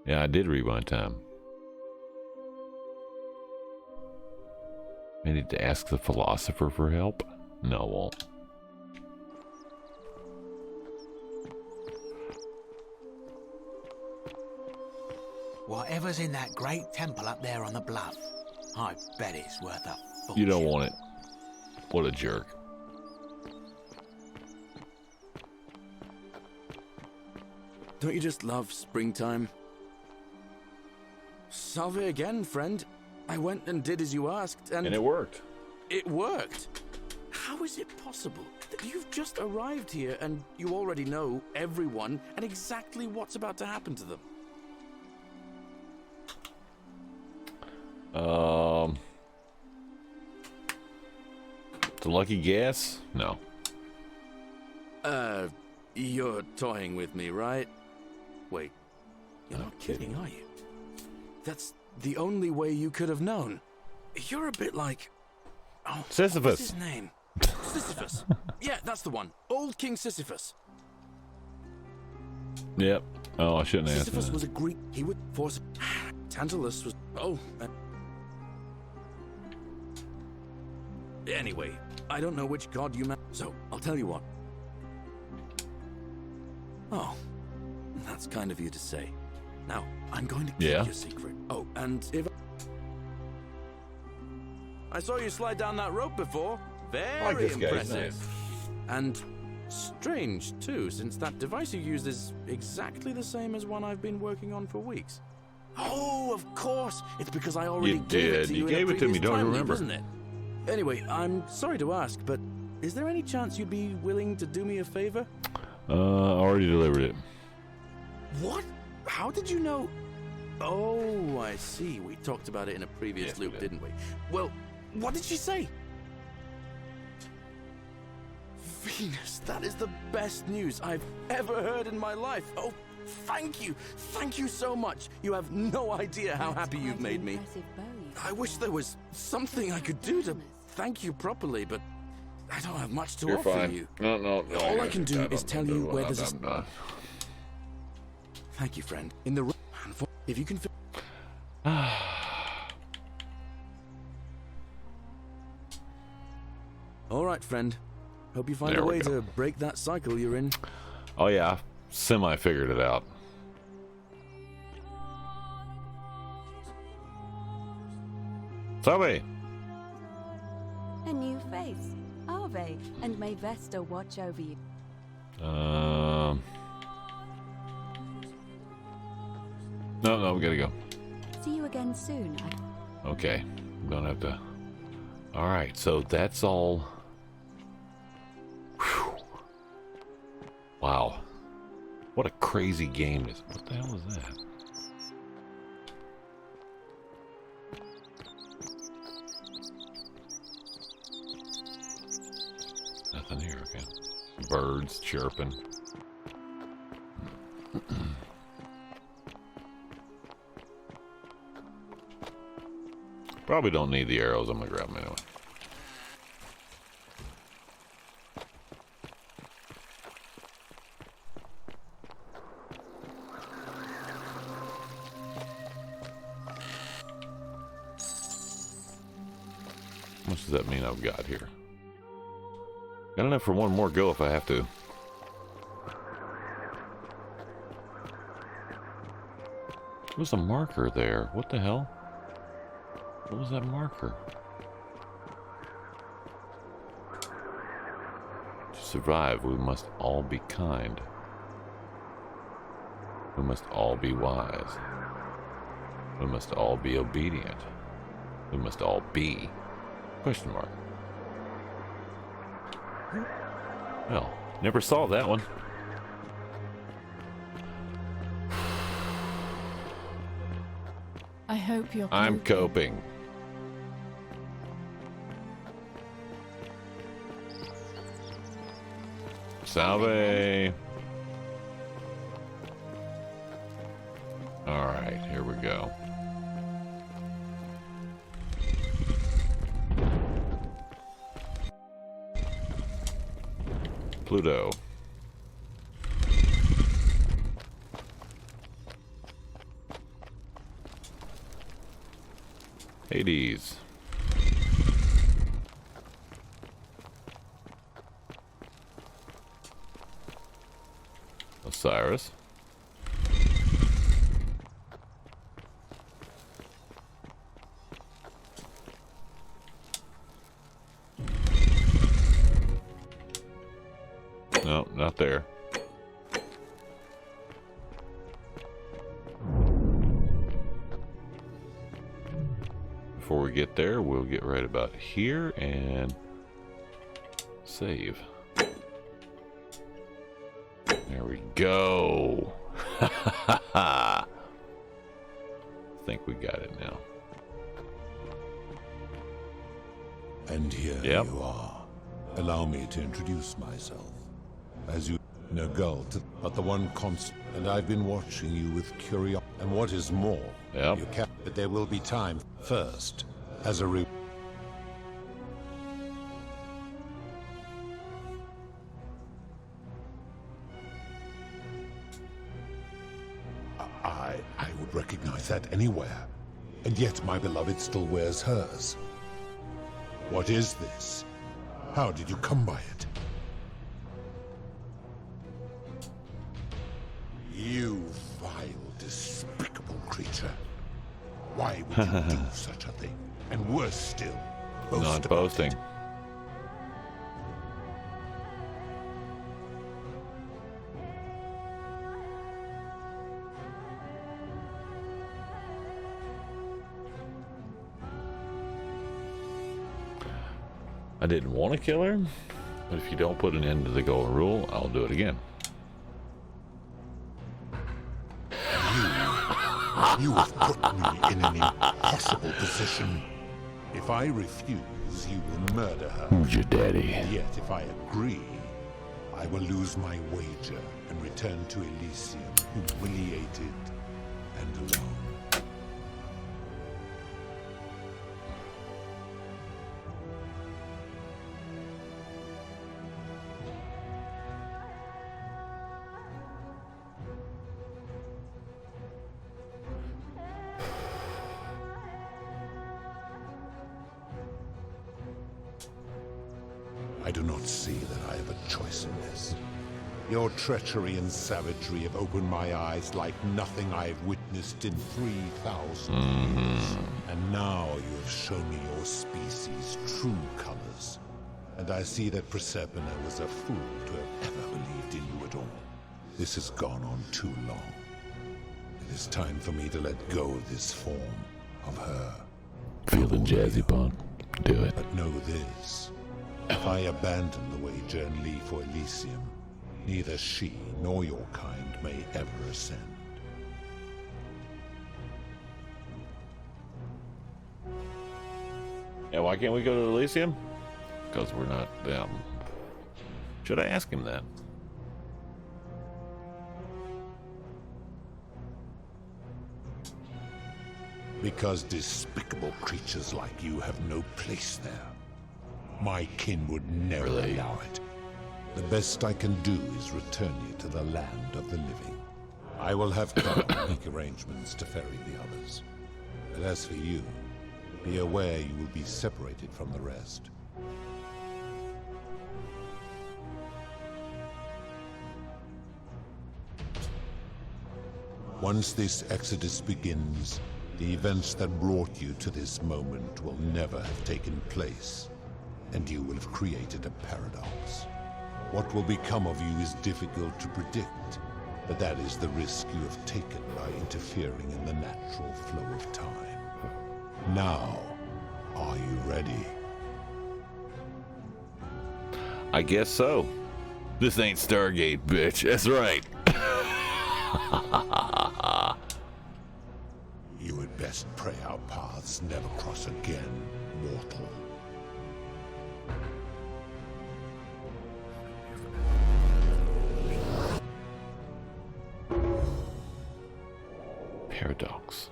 Yeah, I did rewind time. I need to ask the philosopher for help? No, I won't. Whatever's in that great temple up there on the bluff, I bet it's worth a fortune. You don't want it. What a jerk. Don't you just love springtime? Salve again, friend. I went and did as you asked, and it worked. It worked? How is it possible that you've just arrived here and you already know everyone and exactly what's about to happen to them? It's a lucky guess? No. You're toying with me, right? Wait, you're not kidding, are you? That's the only way you could have known. You're a bit like... Oh, Sisyphus. What's his name? Sisyphus. Yeah, that's the one. Old King Sisyphus. Yep. Oh, I shouldn't have asked Sisyphus that. was a Greek. He would force... Tantalus was... Oh. Anyway, I don't know which god you meant. So, I'll tell you what. Oh. That's kind of you to say. Now, I'm going to keep your secret. Oh, and if... I saw you slide down that rope before. Very impressive. And strange, too, since that device you used is exactly the same as one I've been working on for weeks. Oh, of course. It's because I already gave it to you. You gave it to me, don't you remember? Isn't it? Anyway, I'm sorry to ask, but is there any chance you'd be willing to do me a favor? Already delivered it. What? How did you know? Oh, I see. We talked about it in a previous loop, didn't we? Well, what did she say? Venus, that is the best news I've ever heard in my life. Oh, thank you. Thank you so much. You have no idea how happy you've made me. I wish there was something I could do to thank you properly, but I don't have much to offer you. No. All I can do is tell you where there's a... Thank you, friend. In the room, if you can... All right, friend. Hope you find a way to break that cycle you're in. Oh, yeah. Semi figured it out. Salve! A new face. Ave, and may Vesta watch over you. No, we gotta go. See you again soon. Okay, I'm gonna have to... Alright, so that's all... Whew. Wow. What a crazy game is... What the hell is that? Nothing here, okay. Birds chirping. Probably don't need the arrows. I'm gonna grab them anyway. How much does that mean I've got here? Got enough for one more go if I have to. There's a marker there. What the hell? What was that marker? To survive, we must all be kind. We must all be wise. We must all be obedient. We must all be... Question mark. Well, never saw that one. I hope you're I'm coping. Salve. All right, here we go. Pluto. Hades. Osiris. No, not there. Before we get there, we'll get right about here and save. There we go. I think we got it now. And here you are. Allow me to introduce myself. as you no gull, but the one constant. And I've been watching you with curiosity. And what is more, you can. But there will be time first, as a I would recognize that anywhere, and yet my beloved still wears hers. What is this? How did you come by it? You vile, despicable creature. Why would you do such a thing? And worse still, Not boasting. I didn't want to kill her, but if you don't put an end to the golden rule, I'll do it again. You have put me in an impossible position. If I refuse, you will murder her. Who's your daddy? And yet, if I agree, I will lose my wager and return to Elysium, humiliated and alone. I do not see that I have a choice in this. Your treachery and savagery have opened my eyes like nothing I have witnessed in 3,000 years. And now you have shown me your species' true colors. And I see that Proserpina was a fool to have ever believed in you at all. This has gone on too long. It is time for me to let go of this form of her. Feeling jazzy, punk. Do it. But know this. If I abandon the wager and leave for Elysium, neither she nor your kind may ever ascend. Yeah, why can't we go to Elysium? Because we're not them. Should I ask him that? Because despicable creatures like you have no place there. My kin would never allow it. The best I can do is return you to the land of the living. I will have to make arrangements to ferry the others. But as for you, be aware you will be separated from the rest. Once this exodus begins, the events that brought you to this moment will never have taken place. And you will have created a paradox. What will become of you is difficult to predict, but that is the risk you have taken by interfering in the natural flow of time. Now, are you ready? I guess so. This ain't Stargate, bitch. That's right. You had best pray our paths never cross again, mortal. Paradox.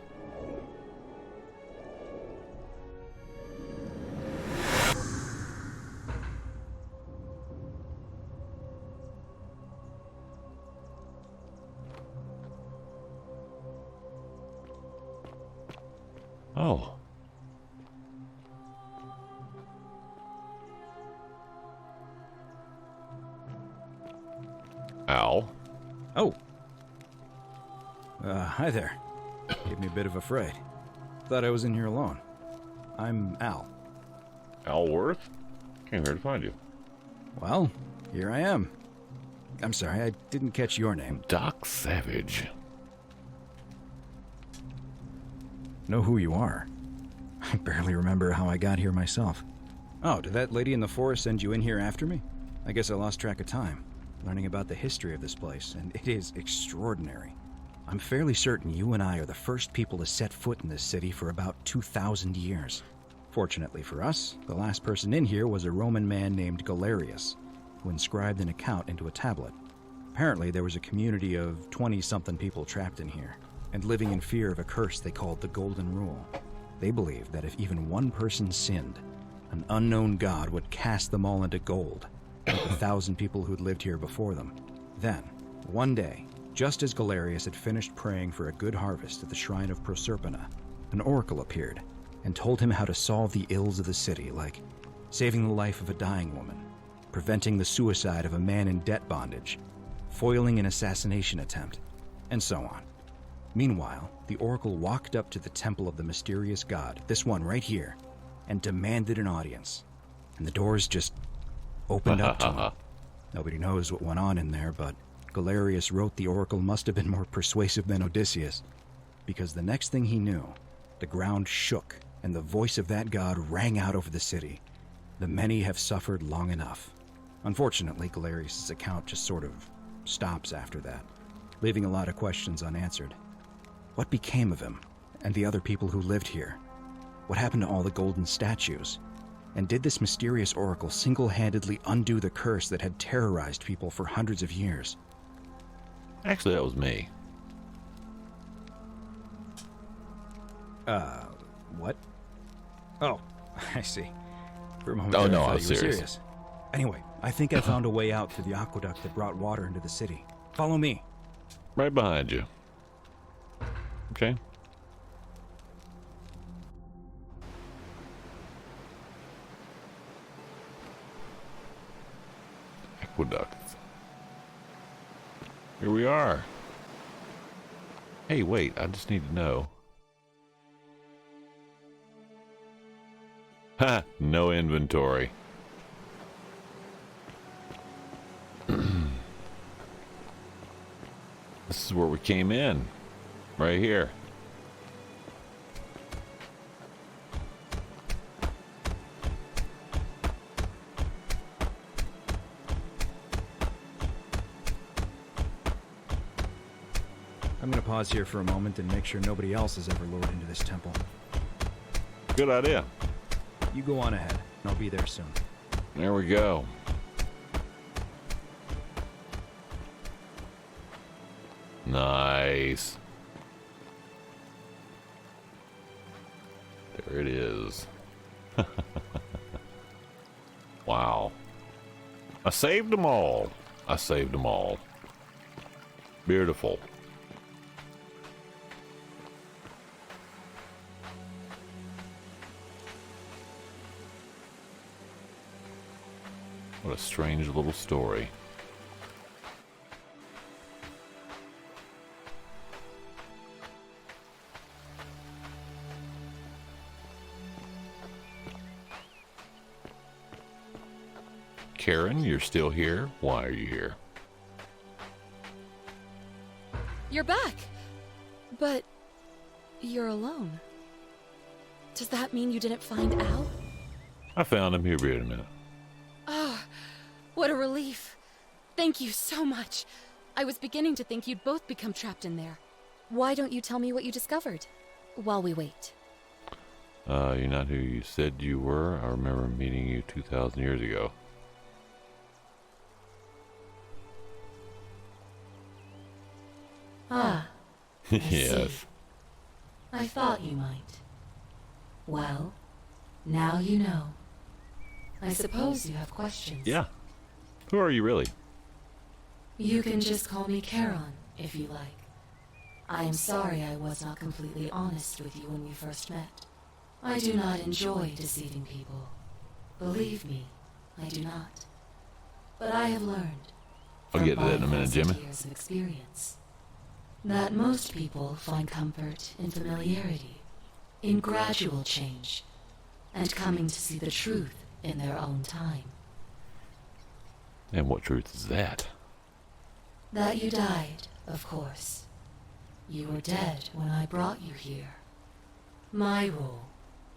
Oh. Al. Oh. Hi there. Gave me a bit of a fright. Thought I was in here alone. I'm Al. Al Worth? Came here to find you. Well, here I am. I'm sorry, I didn't catch your name. Doc Savage. Know who you are. I barely remember how I got here myself. Oh, did that lady in the forest send you in here after me? I guess I lost track of time, learning about the history of this place, and it is extraordinary. I'm fairly certain you and I are the first people to set foot in this city for about 2,000 years. Fortunately for us, the last person in here was a Roman man named Galerius. who inscribed an account into a tablet. Apparently, there was a community of 20-something people trapped in here, and living in fear of a curse they called the Golden Rule. They believed that if even one person sinned, an unknown god would cast them all into gold, like the 1,000 people who'd lived here before them. Then, one day, just as Galerius had finished praying for a good harvest at the shrine of Proserpina, an oracle appeared and told him how to solve the ills of the city, like saving the life of a dying woman, preventing the suicide of a man in debt bondage, foiling an assassination attempt, and so on. Meanwhile, the oracle walked up to the temple of the mysterious god, this one right here, and demanded an audience. And the doors just opened up to him. Nobody knows what went on in there, but Galerius wrote the oracle must have been more persuasive than Odysseus, because the next thing he knew, the ground shook, and the voice of that god rang out over the city. The many have suffered long enough. Unfortunately, Galerius' account just sort of stops after that, leaving a lot of questions unanswered. What became of him, and the other people who lived here? What happened to all the golden statues? And did this mysterious oracle single-handedly undo the curse that had terrorized people for hundreds of years? Actually, that was me. What? Oh, I see. For a moment Oh, there, no, I thought I was you were serious. Anyway, I think I found a way out through the aqueduct that brought water into the city. Follow me. Right behind you. Okay. Aqueduct. Here we are. Hey, wait, I just need to know. Ha! No inventory. This is where we came in. Right here. I'm gonna pause here for a moment and make sure nobody else has ever lured into this temple. Good idea. You go on ahead, and I'll be there soon. There we go. Nice. There it is. Wow. I saved them all. I saved them all. Beautiful. What a strange little story. Karen, you're still here? Why are you here? You're back! But you're alone. Does that mean you didn't find Al? I found him. Here, be in a minute. Oh, what a relief. Thank you so much. I was beginning to think you'd both become trapped in there. Why don't you tell me what you discovered while we wait? You're not who you said you were. I remember meeting you 2,000 years ago. Ah, I Yes. see. I thought you might. Well, now you know. I suppose you have questions. Yeah. Who are you really? You can just call me Charon, if you like. I am sorry I was not completely honest with you when we first met. I do not enjoy deceiving people. Believe me, I do not. But I have learned, I'll from get to that in a minute, 5,000 Jimmy. years of experience, that most people find comfort in familiarity, in gradual change, and coming to see the truth in their own time. And what truth is that? That you died, of course. You were dead when I brought you here. My role,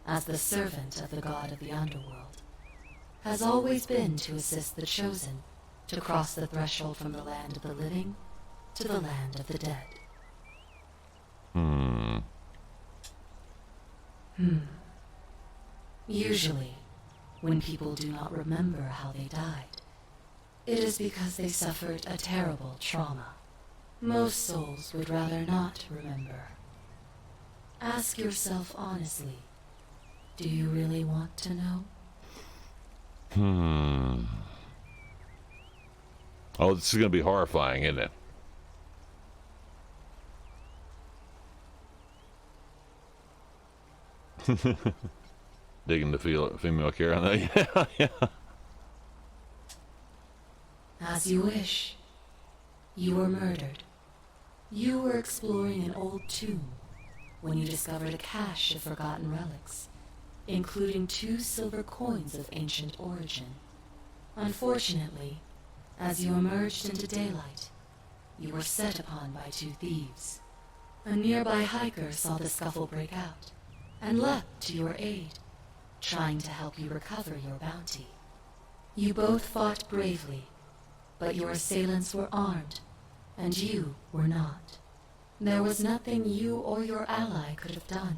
as the servant of the god of the underworld, has always been to assist the chosen to cross the threshold from the land of the living to the land of the dead. Usually, when people do not remember how they died, It is because they suffered a terrible trauma. Most souls would rather not remember. Ask yourself honestly, do you really want to know? Oh, this is going to be horrifying, isn't it? Digging the female care on that. Yeah. As you wish. You were murdered. You were exploring an old tomb when you discovered a cache of forgotten relics, including 2 silver coins of ancient origin. Unfortunately, as you emerged into daylight, you were set upon by 2 thieves. A nearby hiker saw the scuffle break out and leapt to your aid, trying to help you recover your bounty. You both fought bravely, but your assailants were armed, and you were not. There was nothing you or your ally could have done.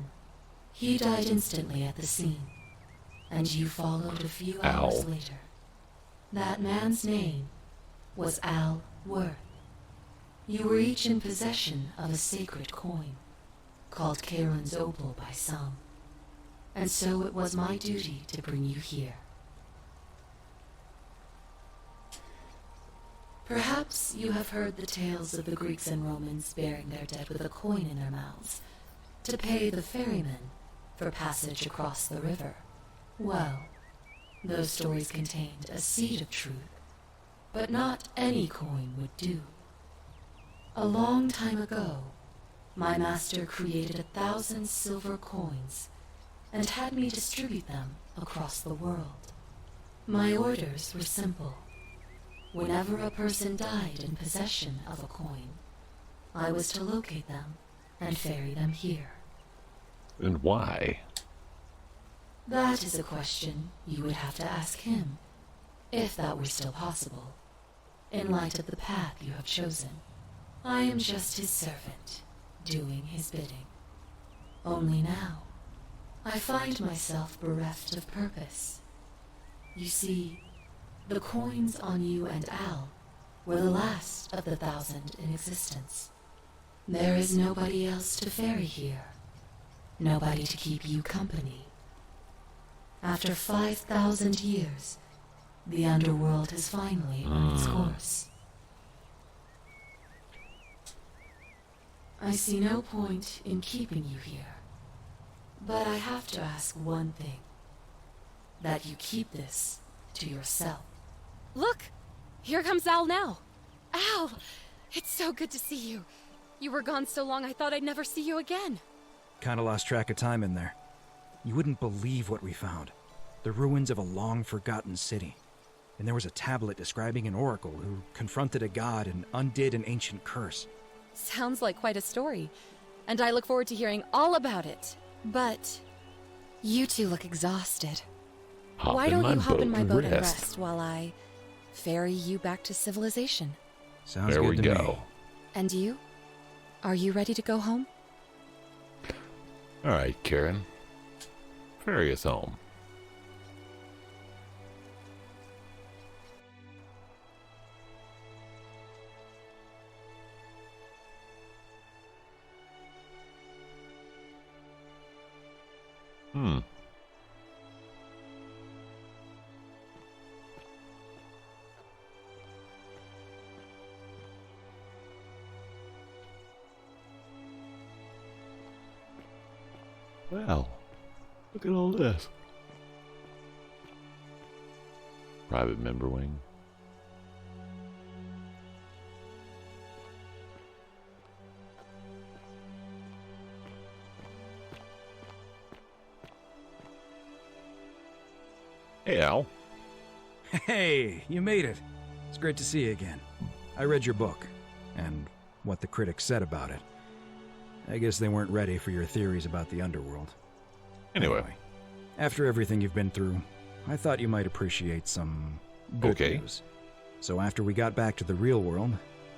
He died instantly at the scene, and you followed a few hours later. That man's name was Al Worth. You were each in possession of a sacred coin, called Karen's Opal by some, and so it was my duty to bring you here. Perhaps you have heard the tales of the Greeks and Romans burying their dead with a coin in their mouths to pay the ferryman for passage across the river. Well, those stories contained a seed of truth, but not any coin would do. A long time ago, my master created 1,000 silver coins and had me distribute them across the world. My orders were simple. Whenever a person died in possession of a coin, I was to locate them and ferry them here. And why? That is a question you would have to ask him, if that were still possible, in light of the path you have chosen. I am just his servant, doing his bidding. Only now, I find myself bereft of purpose. You see, the coins on you and Al were the last of the 1,000 in existence. There is nobody else to ferry here. Nobody to keep you company. After 5,000 years, the underworld has finally run its course. I see no point in keeping you here, but I have to ask one thing. That you keep this to yourself. Look! Here comes Al now. Al! It's so good to see you. You were gone so long I thought I'd never see you again. Kinda lost track of time in there. You wouldn't believe what we found. The ruins of a long-forgotten city. And there was a tablet describing an oracle who confronted a god and undid an ancient curse. Sounds like quite a story, and I look forward to hearing all about it. But you two look exhausted. Why don't you hop in my boat and rest while I ferry you back to civilization? Sounds good to me. And you? Are you ready to go home? All right, Karen. Ferry us home. Well, look at all this. Private member wing. Hey, Al. Hey, you made it. It's great to see you again. I read your book, and what the critics said about it. I guess they weren't ready for your theories about the underworld. Anyway, after everything you've been through, I thought you might appreciate some good news. So after we got back to the real world,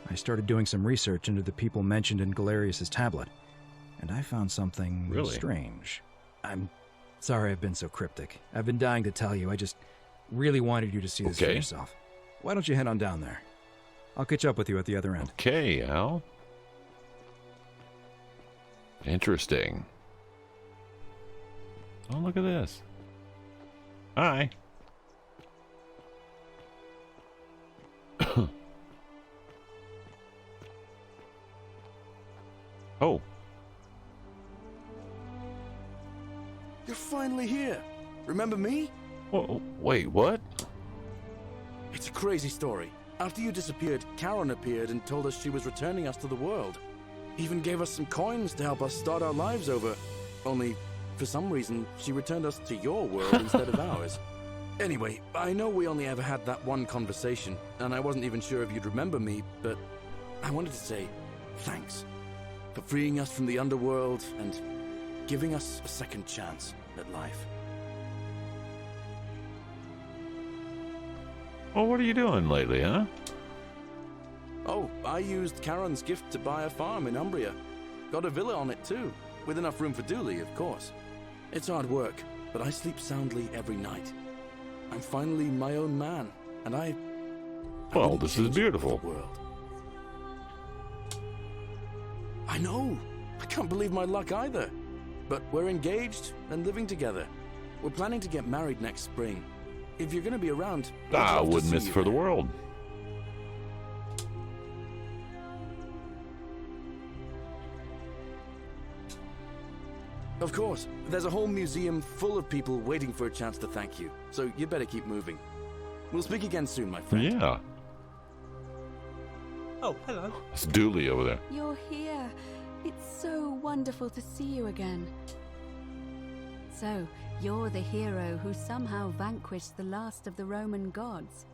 I started doing some research into the people mentioned in Galerius' tablet, and I found something strange. I'm sorry I've been so cryptic. I've been dying to tell you. I just really wanted you to see this for yourself. Why don't you head on down there? I'll catch up with you at the other end. Okay, Al. Interesting. Oh, look at this. Hi. Oh. You're finally here. Remember me? Whoa, wait, what? It's a crazy story. After you disappeared, Karen appeared and told us she was returning us to the world. Even gave us some coins to help us start our lives over. Only, for some reason, she returned us to your world instead of ours. Anyway, I know we only ever had that one conversation, and I wasn't even sure if you'd remember me, but I wanted to say thanks for freeing us from the underworld and giving us a second chance at life. Well, what are you doing lately, huh? Oh, I used Karen's gift to buy a farm in Umbria. Got a villa on it too, with enough room for Dooley, of course. It's hard work, but I sleep soundly every night. I'm finally my own man, and Well, this is beautiful. I know. I can't believe my luck either. But we're engaged and living together. We're planning to get married next spring. If you're going to be around, I wouldn't miss for the world. Of course. There's a whole museum full of people waiting for a chance to thank you. So you better keep moving. We'll speak again soon, my friend. Yeah. Oh, hello. It's Dooley over there. You're here. It's so wonderful to see you again. So, you're the hero who somehow vanquished the last of the Roman gods.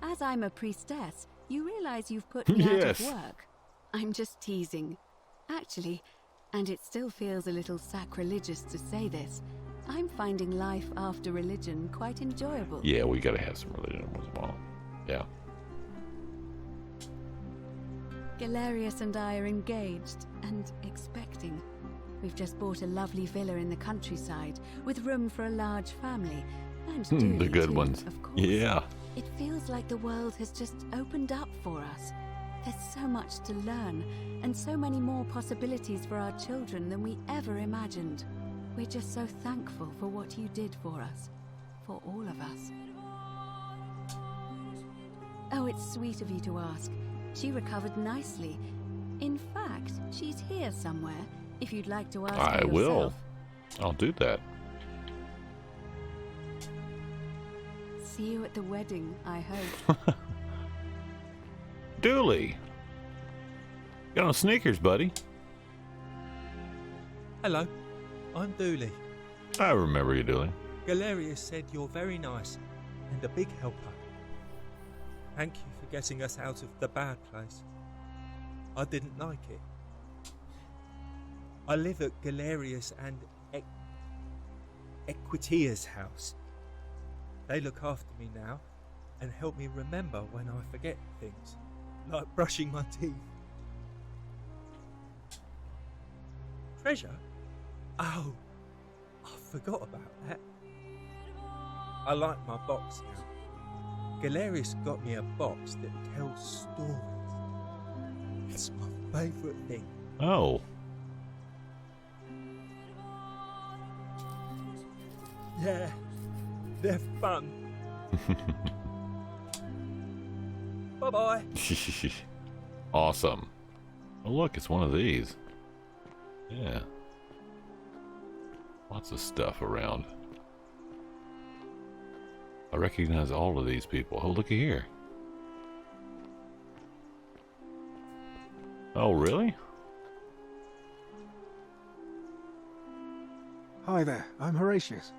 As I'm a priestess, you realize you've put me out of work. I'm just teasing. Actually, and it still feels a little sacrilegious to say this, I'm finding life after religion quite enjoyable. Yeah, we gotta have some religion as well. Yeah. Galerius and I are engaged and expecting. We've just bought a lovely villa in the countryside with room for a large family. And Dooley the good too, ones. of course. Yeah. It feels like the world has just opened up for us. There's so much to learn and so many more possibilities for our children than we ever imagined. We're just so thankful for what you did for us. For all of us. Oh, it's sweet of you to ask. She recovered nicely. In fact, she's here somewhere. If you'd like to ask her I will. yourself. I'll do that. See you at the wedding, I hope. Dooley. Got on sneakers, buddy. Hello, I'm Dooley. I remember you, Dooley. Galerius said you're very nice and a big helper. Thank you for getting us out of the bad place. I didn't like it. I live at Galerius and Equitia's house. They look after me now and help me remember when I forget things, like brushing my teeth. Treasure? Oh, I forgot about that. I like my box now. Galerius got me a box that tells stories. It's my favourite thing. Oh. Yeah, they're fun. Bye-bye. Awesome. Oh, look, it's one of these. Yeah. Lots of stuff around. I recognize all of these people. Oh, looky here. Oh, really? Hi there, I'm Horatius.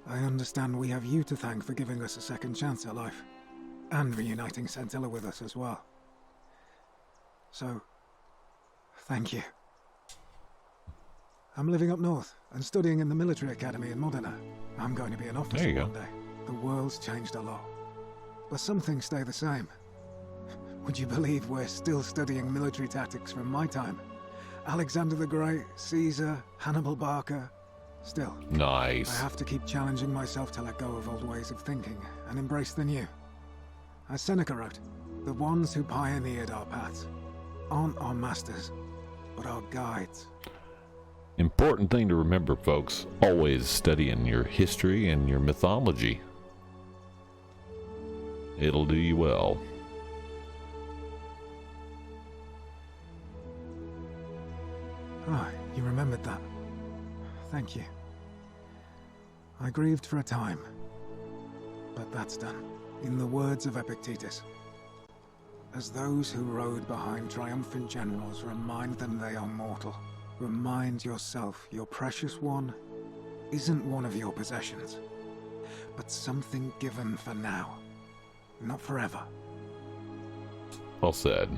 I understand we have you to thank for giving us a second chance at life, and reuniting Centilla with us as well. So, thank you. I'm living up north and studying in the military academy in Modena. I'm going to be an officer one day. The world's changed a lot, but some things stay the same. Would you believe we're still studying military tactics from my time? Alexander the Great, Caesar, Hannibal Barca. Still, nice. I have to keep challenging myself to let go of old ways of thinking and embrace the new. As Seneca wrote, the ones who pioneered our paths aren't our masters, but our guides. Important thing to remember, folks. Always studying your history and your mythology. It'll do you well. Ah, you remembered that. Thank you. I grieved for a time, but that's done. In the words of Epictetus, as those who rode behind triumphant generals remind them they are mortal, remind yourself your precious one isn't one of your possessions, but something given for now, not forever. Well said.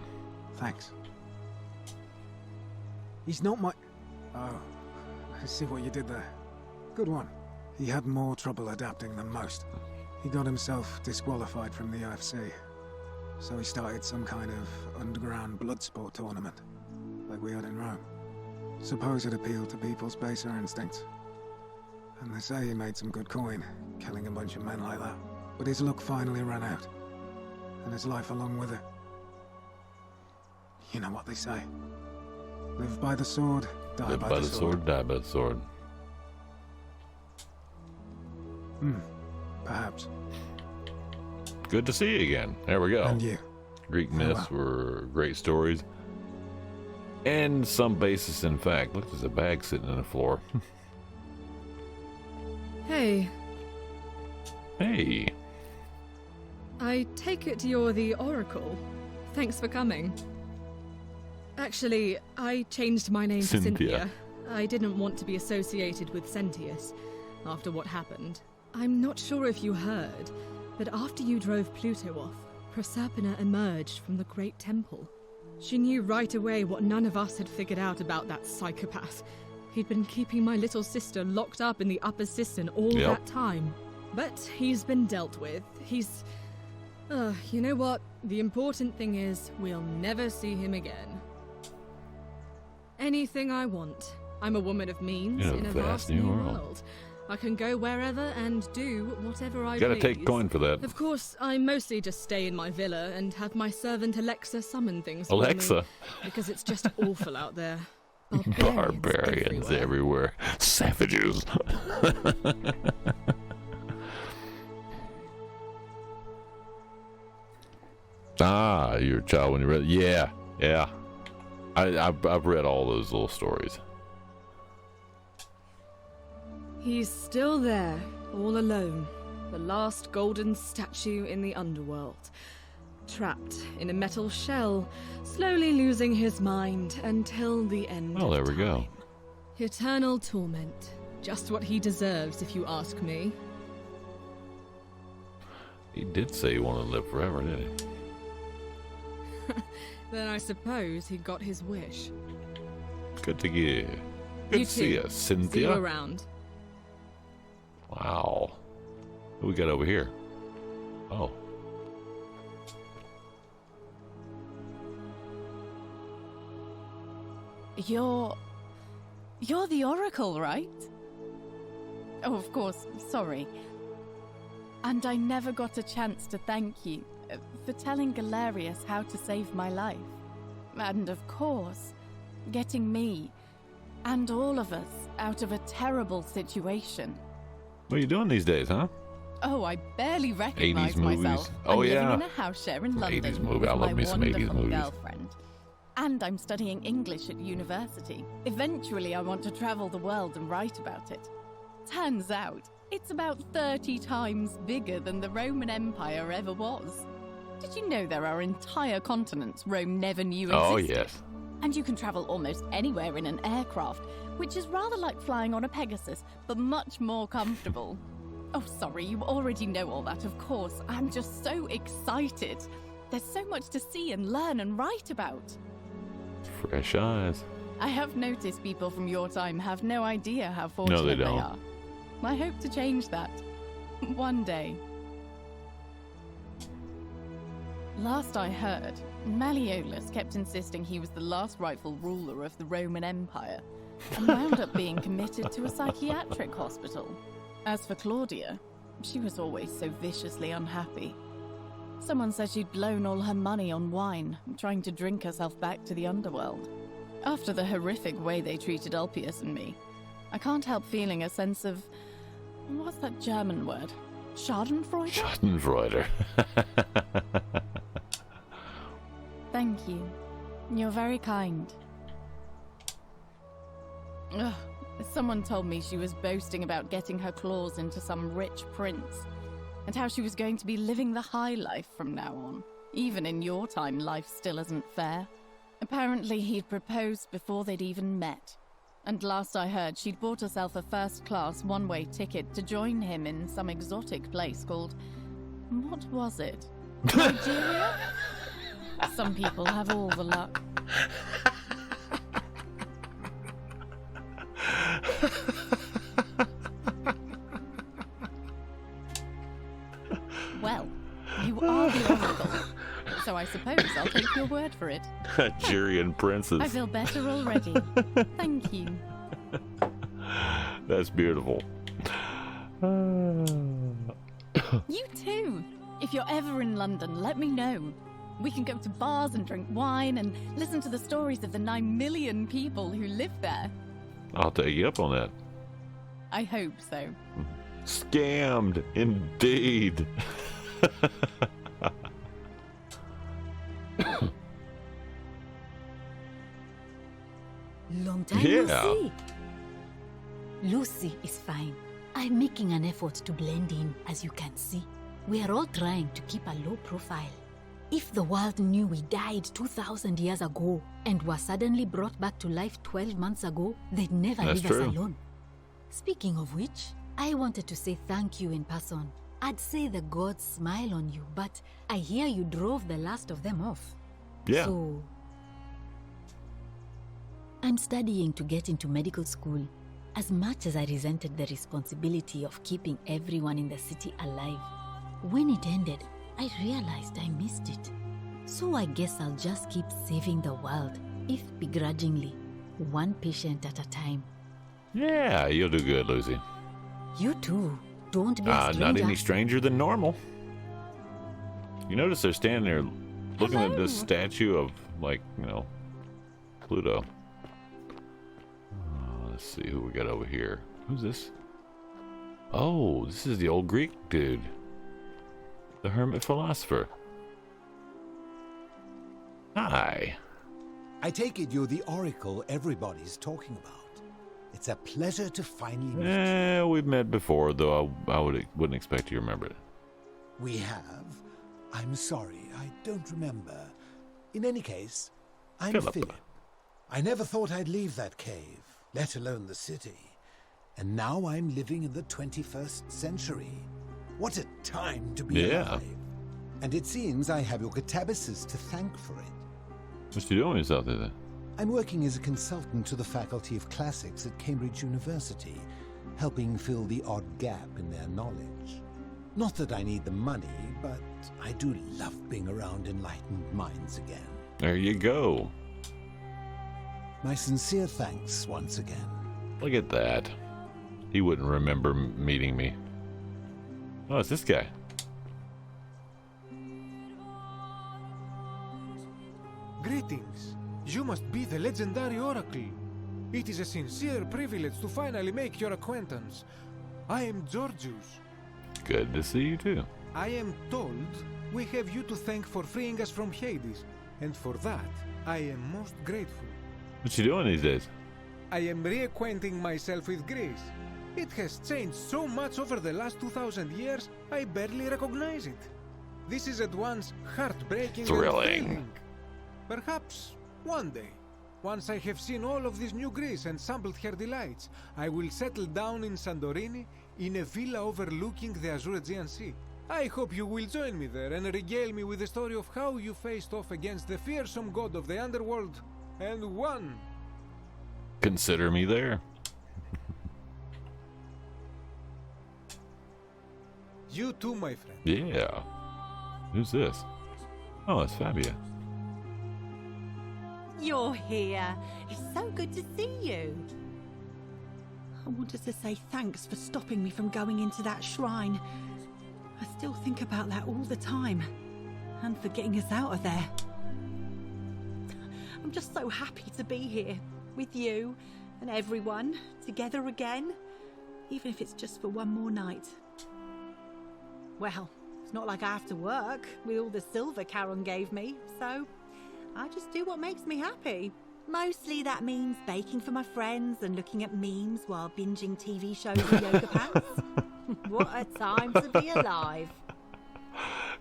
Thanks. He's not my... Oh, I see what you did there. Good one. He had more trouble adapting than most. He got himself disqualified from the UFC, so he started some kind of underground blood sport tournament, like we had in Rome. Suppose it appealed to people's baser instincts. And they say he made some good coin, killing a bunch of men like that. But his luck finally ran out, and his life along with it. You know what they say. Live by the sword, die by the sword. Die by the sword. Perhaps. Good to see you again. There we go. And you. Greek myths were great stories. And some basis in fact. Look, there's a bag sitting on the floor. Hey. Hey. I take it you're the Oracle. Thanks for coming. Actually, I changed my name to Cynthia. I didn't want to be associated with Sentius after what happened. I'm not sure if you heard, but after you drove Pluto off, Proserpina emerged from the Great Temple. She knew right away what none of us had figured out about that psychopath. He'd been keeping my little sister locked up in the upper cistern all that time. But he's been dealt with. He's... you know what? The important thing is, we'll never see him again. Anything I want. I'm a woman of means in a vast new world. I can go wherever and do whatever I Gotta please. take coin for that. Of course, I mostly just stay in my villa and have my servant Alexa summon things for Alexa? me, because it's just awful out there. Barbarians everywhere. Savages. Ah, you're a child when you read. Yeah. I've read all those little stories. He's still there, all alone. The last golden statue in the underworld. Trapped in a metal shell, slowly losing his mind until the end Well, there of we go. Eternal torment. Just what he deserves, if you ask me. He did say he wanted to live forever, didn't he? Then I suppose he got his wish. Good to get. Good You to see too. you, Cynthia. See you around. Wow. What we got over here? Oh. You're the Oracle, right? Oh, of course, sorry. And I never got a chance to thank you for telling Galerius how to save my life. And of course, getting me and all of us out of a terrible situation. What are you doing these days, huh? Oh, I barely recognize 80s movies. myself. Oh, I'm yeah. living in a house share in London 80s movie. with I love my me some 80s wonderful movies. girlfriend. And I'm studying English at university. Eventually, I want to travel the world and write about it. Turns out, it's about 30 times bigger than the Roman Empire ever was. Did you know there are entire continents Rome never knew existed? Oh, yes. And you can travel almost anywhere in an aircraft, which is rather like flying on a Pegasus, but much more comfortable. Oh, sorry, you already know all that, of course. I'm just so excited. There's so much to see and learn and write about. Fresh eyes. I have noticed people from your time have no idea how fortunate No, they don't. are. I hope to change that. One day. Last I heard, Malleolus kept insisting he was the last rightful ruler of the Roman Empire, and wound up being committed to a psychiatric hospital. As for Claudia, she was always so viciously unhappy. Someone said she'd blown all her money on wine, trying to drink herself back to the underworld. After the horrific way they treated Ulpius and me, I can't help feeling a sense of... what's that German word? Schadenfreude? Schadenfreude. Thank you. You're very kind. Ugh. Someone told me she was boasting about getting her claws into some rich prince, and how she was going to be living the high life from now on. Even in your time, life still isn't fair. Apparently, he'd proposed before they'd even met. And last I heard, she'd bought herself a first-class one-way ticket to join him in some exotic place called... what was it? Nigeria? Some people have all the luck. Well, you are the oracle, so I suppose I'll take your word for it. Nigerian princess. I feel better already. Thank you. That's beautiful. You too. If you're ever in London, let me know. We can go to bars and drink wine and listen to the stories of the 9 million people who live there. I'll take you up on that. I hope so. Scammed, indeed. Long time no see. Lucy is fine. I'm making an effort to blend in, as you can see. We are all trying to keep a low profile. If the world knew we died 2,000 years ago and were suddenly brought back to life 12 months ago, they'd never leave us alone. Speaking of which, I wanted to say thank you in person. I'd say the gods smile on you, but I hear you drove the last of them off. Yeah. So, I'm studying to get into medical school. As much as I resented the responsibility of keeping everyone in the city alive, when it ended, I realized I missed it. So I guess I'll just keep saving the world, if begrudgingly, one patient at a time. Yeah, you'll do good, Lucy. You too. Don't be a stranger. Not any stranger than normal. You notice they're standing there looking at this statue of, like, you know, Pluto. Let's see who we got over here. Who's this? Oh, this is the old Greek dude. The hermit philosopher. Hi. I take it you're the oracle everybody's talking about. It's a pleasure to finally meet you. Yeah, we've met before, though I wouldn't expect you to remember it. We have? I'm sorry, I don't remember. In any case, I'm Philip. I never thought I'd leave that cave, let alone the city. And now I'm living in the 21st century. What a time to be alive. And it seems I have your catabasis to thank for it. What you doing yourself there? I'm working as a consultant to the Faculty of Classics at Cambridge University, helping fill the odd gap in their knowledge. Not that I need the money, but I do love being around enlightened minds again. There you go. My sincere thanks once again. Look at that. He wouldn't remember meeting me. Oh, it's this guy. Greetings. You must be the legendary oracle. It is a sincere privilege to finally make your acquaintance. I am Georgius. Good to see you too. I am told we have you to thank for freeing us from Hades, and for that I am most grateful. What you doing these days? I am reacquainting myself with Greece. It has changed so much over the last 2,000 years, I barely recognize it. This is at once heartbreaking thrilling. And thrilling. Perhaps one day, once I have seen all of this new Greece and sampled her delights, I will settle down in Santorini in a villa overlooking the Azure Aegean Sea. I hope you will join me there and regale me with the story of how you faced off against the fearsome god of the underworld and won. Consider me there. You too, my friend. Yeah. Who's this? Oh, it's Fabia. You're here. It's so good to see you. I wanted to say thanks for stopping me from going into that shrine. I still think about that all the time. and for getting us out of there. I'm just so happy to be here with you and everyone together again, even if it's just for one more night. Well, it's not like I have to work with all the silver Charon gave me, so I just do what makes me happy. Mostly that means baking for my friends and looking at memes while binging TV shows with yoga pants. What a time to be alive.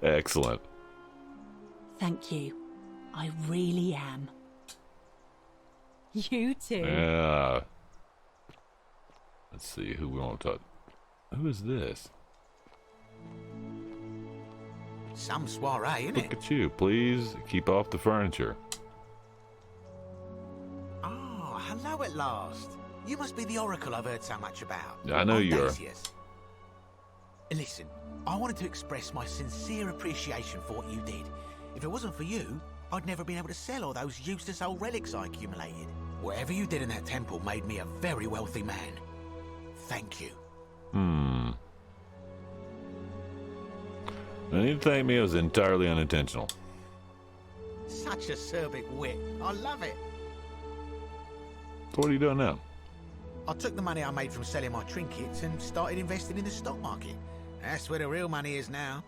Excellent. Thank you. I really am. You too. Yeah. Let's see who we want to talk. Who is this? Some soiree, isn't Look at you. Please keep off the furniture. Oh, hello at last. You must be the oracle I've heard so much about. I know you are. Listen, I wanted to express my sincere appreciation for what you did. If it wasn't for you, I'd never been able to sell all those useless old relics I accumulated. Whatever you did in that temple made me a very wealthy man. Thank you. I need to thank me. It was entirely unintentional. Such acerbic wit. I love it. So what are you doing now? I took the money I made from selling my trinkets and started investing in the stock market. That's where the real money is now.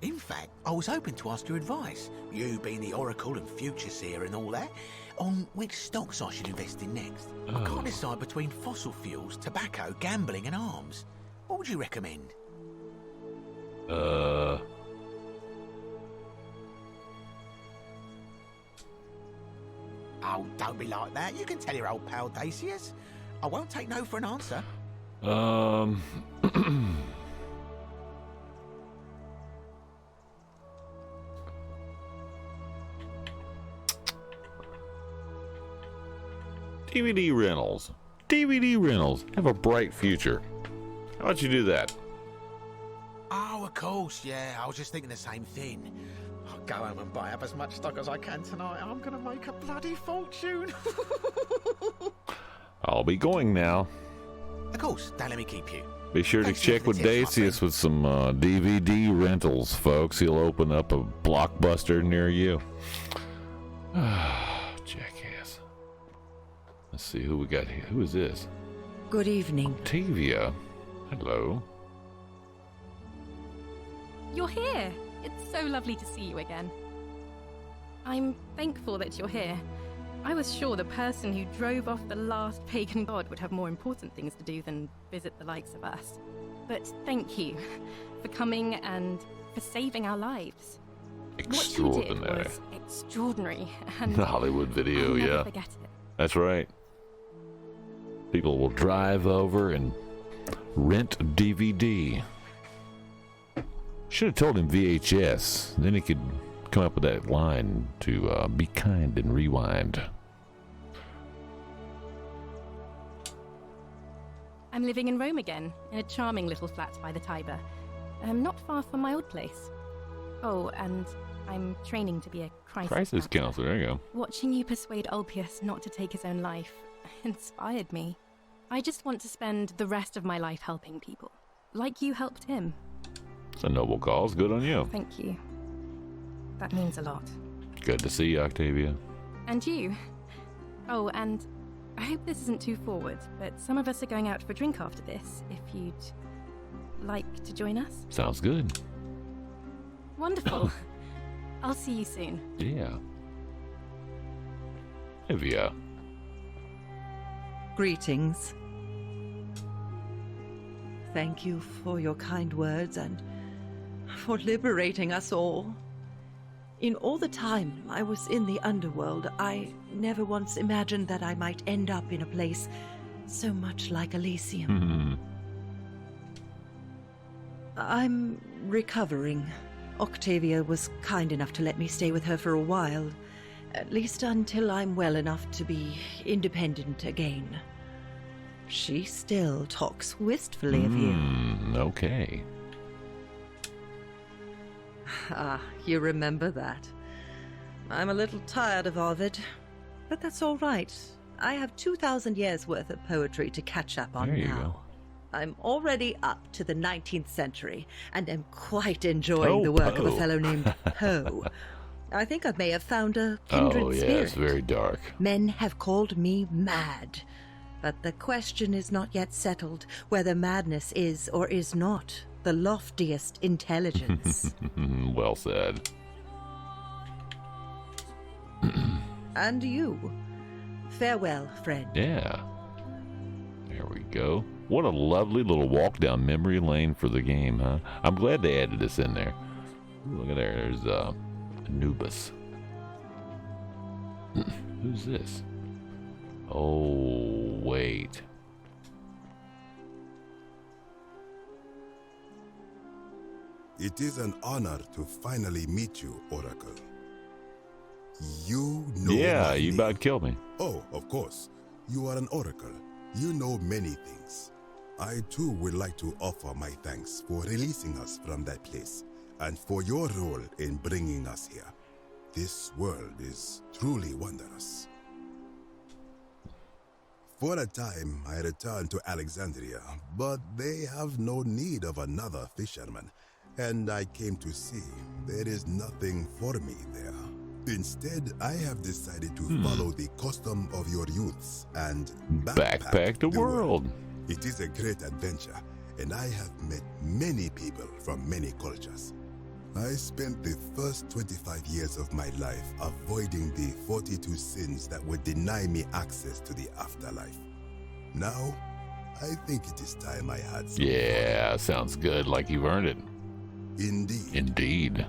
In fact, I was hoping to ask your advice, you being the oracle and future seer and all that, on which stocks I should invest in next. I can't decide between fossil fuels, tobacco, gambling and arms. What would you recommend? Oh, don't be like that. You can tell your old pal Dacius. I won't take no for an answer. DVD rentals. DVD rentals have a bright future. How about you do that? Oh, of course, yeah. I was just thinking the same thing. I'll go home and buy up as much stock as I can tonight. I'm going to make a bloody fortune. I'll be going now. Of course, don't let me keep you. Be sure to check with Dacius with some DVD rentals, folks. He'll open up a Blockbuster near you. Jackass. Let's see who we got here. Who is this? Good evening. Octavia. Hello. You're here. It's so lovely to see you again. I'm thankful that you're here. I was sure the person who drove off the last pagan god would have more important things to do than visit the likes of us. But thank you for coming and for saving our lives. Extraordinary. What you did was extraordinary. And the Hollywood video, I'll never yeah. forget it. That's right. People will drive over and rent a DVD. Should have told him VHS. Then he could come up with that line to be kind and rewind. I'm living in Rome again, in a charming little flat by the Tiber. Not far from my old place. Oh, and I'm training to be a crisis counselor. There you go. Watching you persuade Ulpius not to take his own life inspired me. I just want to spend the rest of my life helping people, like you helped him. It's a noble cause. Good on you. Thank you. That means a lot. Good to see you, Octavia. And you. Oh, and I hope this isn't too forward, but some of us are going out for a drink after this, if you'd like to join us. Sounds good. Wonderful. I'll see you soon. Yeah. Octavia. Greetings. Thank you for your kind words and for liberating us all. In all the time I was in the underworld, I never once imagined that I might end up in a place so much like Elysium. I'm recovering. Octavia was kind enough to let me stay with her for a while, at least until I'm well enough to be independent again. She still talks wistfully of you. Okay. Ah, you remember that. I'm a little tired of Ovid, but that's all right. I have 2,000 years worth of poetry to catch up on There you now. go. I'm already up to the 19th century, and am quite enjoying the work of a fellow named Poe. I think I may have found a kindred spirit. It's very dark. Men have called me mad, but the question is not yet settled whether madness is or is not the loftiest intelligence. Well said. And you. Farewell, friend. Yeah. There we go. What a lovely little walk down memory lane for the game, huh? I'm glad they added this in there. Ooh, look at there. There's Anubis. Who's this? Oh, wait. It is an honor to finally meet you, Oracle. You know Yeah, you about killed me. Oh, of course. You are an Oracle. You know many things. I too would like to offer my thanks for releasing us from that place, and for your role in bringing us here. This world is truly wondrous. For a time, I returned to Alexandria, but they have no need of another fisherman, and I came to see there is nothing for me there. Instead, I have decided to follow the custom of your youths and backpack the world. It is a great adventure, and I have met many people from many cultures. I spent the first 25 years of my life avoiding the 42 sins that would deny me access to the afterlife. Now, I think it is time I had some fun. Sounds good, like you've earned it. Indeed.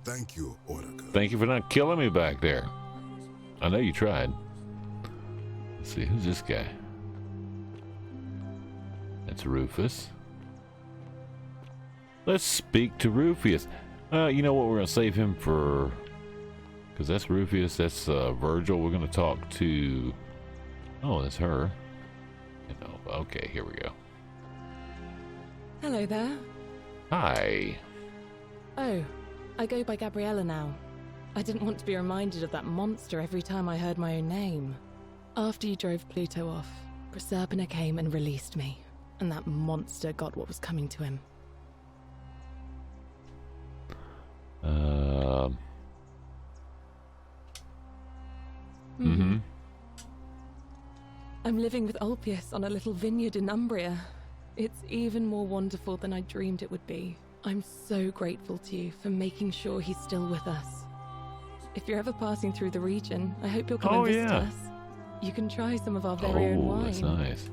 Thank you, Oracle. Thank you for not killing me back there. I know you tried. Let's see, who's this guy? That's Rufus. Let's speak to Rufus. You know what? We're going to save him for... Because that's Rufus, that's Virgil. We're going to talk to... Oh, that's her. You know, okay, here we go. Hello there. Hi. Oh, I go by Gabriella now. I didn't want to be reminded of that monster every time I heard my own name. After you drove Pluto off, Proserpina came and released me, and that monster got what was coming to him. I'm living with Ulpius on a little vineyard in Umbria. It's even more wonderful than I dreamed it would be. I'm so grateful to you for making sure he's still with us. If you're ever passing through the region, I hope you'll come and visit us. You can try some of our very own wine. That's nice.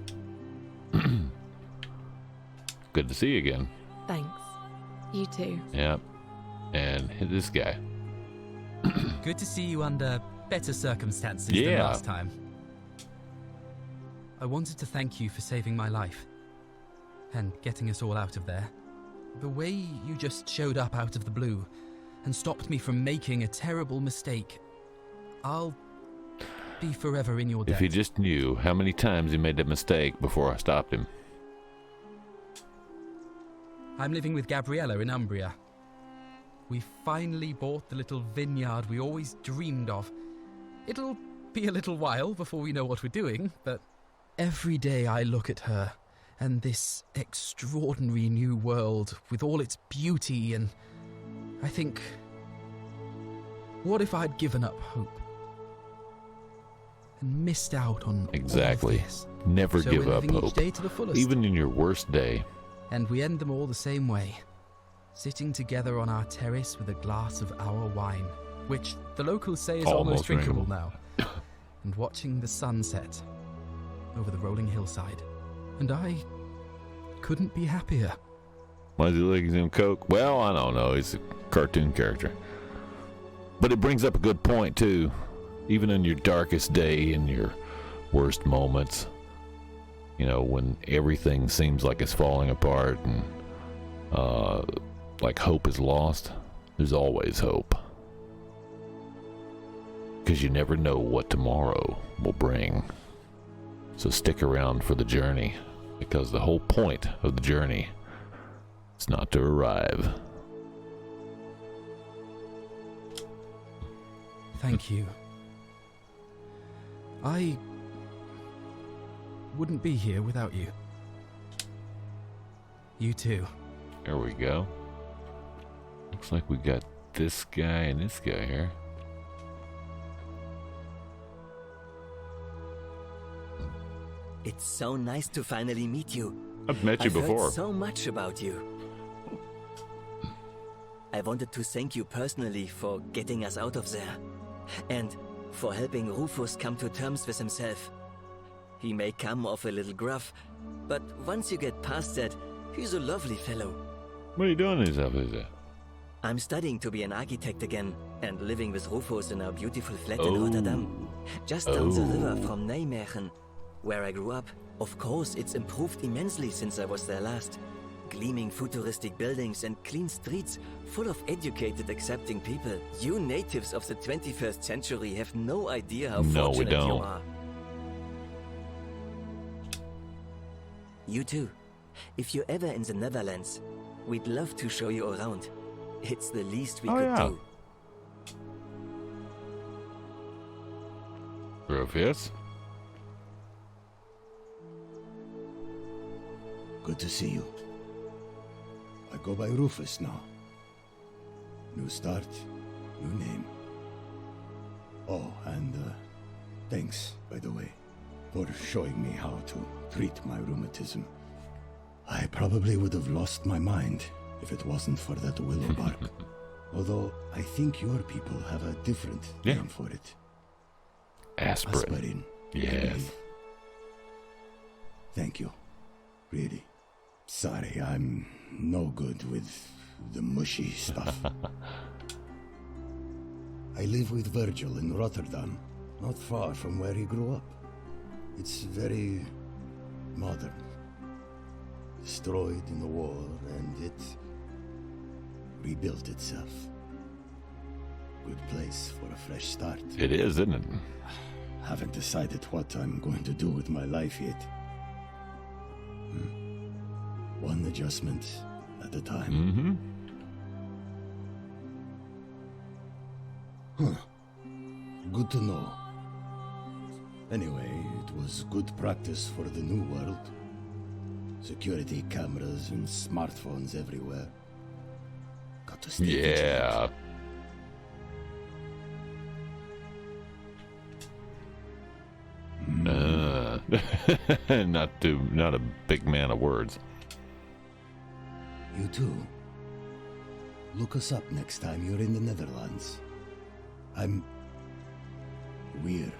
Good to see you again. Thanks. You too. Yep. And this guy. Good to see you under better circumstances than last time. I wanted to thank you for saving my life and getting us all out of there. The way you just showed up out of the blue and stopped me from making a terrible mistake, I'll be forever in your debt. If you just knew how many times he made that mistake before I stopped him. I'm living with Gabriella in Umbria. We finally bought the little vineyard we always dreamed of. It'll be a little while before we know what we're doing, but every day I look at her and this extraordinary new world with all its beauty, and I think, what if I'd given up hope and missed out on exactly. all of this? Never So give we're up living each hope, day to the fullest. even in your worst day. And we end them all the same way, sitting together on our terrace with a glass of our wine, which the locals say is almost drinkable now, and watching the sunset over the rolling hillside. And I couldn't be happier. Why is he licking him coke? Well, I don't know. He's a cartoon character. But it brings up a good point, too. Even in your darkest day, in your worst moments, you know, when everything seems like it's falling apart and like hope is lost, there's always hope. Because you never know what tomorrow will bring. So stick around for the journey, because the whole point of the journey is not to arrive. Thank you. I wouldn't be here without you. You too. There we go. Looks like we got this guy and this guy here. It's so nice to finally meet you. I've met you before. Heard so much about you. I wanted to thank you personally for getting us out of there. And for helping Rufus come to terms with himself. He may come off a little gruff, but once you get past that, he's a lovely fellow. What are you doing these up there? I'm studying to be an architect again, and living with Rufus in our beautiful flat in Rotterdam. Just down the river from Nijmegen, where I grew up. Of course, it's improved immensely since I was there last. Gleaming futuristic buildings and clean streets full of educated, accepting people. You natives of the 21st century have no idea how fortunate you are. You too. If you're ever in the Netherlands, we'd love to show you around. It's the least we could do. Rufus? Good to see you. I go by Rufus now. New start, new name. Oh, and thanks, by the way, for showing me how to treat my rheumatism. I probably would have lost my mind if it wasn't for that willow bark. Although I think your people have a different name for it. Aspirin. Yes. Thank you. Really. Sorry, I'm no good with the mushy stuff. I live with Virgil in Rotterdam, not far from where he grew up. It's very modern. Destroyed in the war, and it rebuilt itself. Good place for a fresh start. It is, isn't it? Haven't decided what I'm going to do with my life yet. One adjustment at a time. Good to know. Anyway, it was good practice for the new world. Security cameras and smartphones everywhere. Got to stay vigilant. Not a big man of words. You too. Look us up next time you're in the Netherlands. We're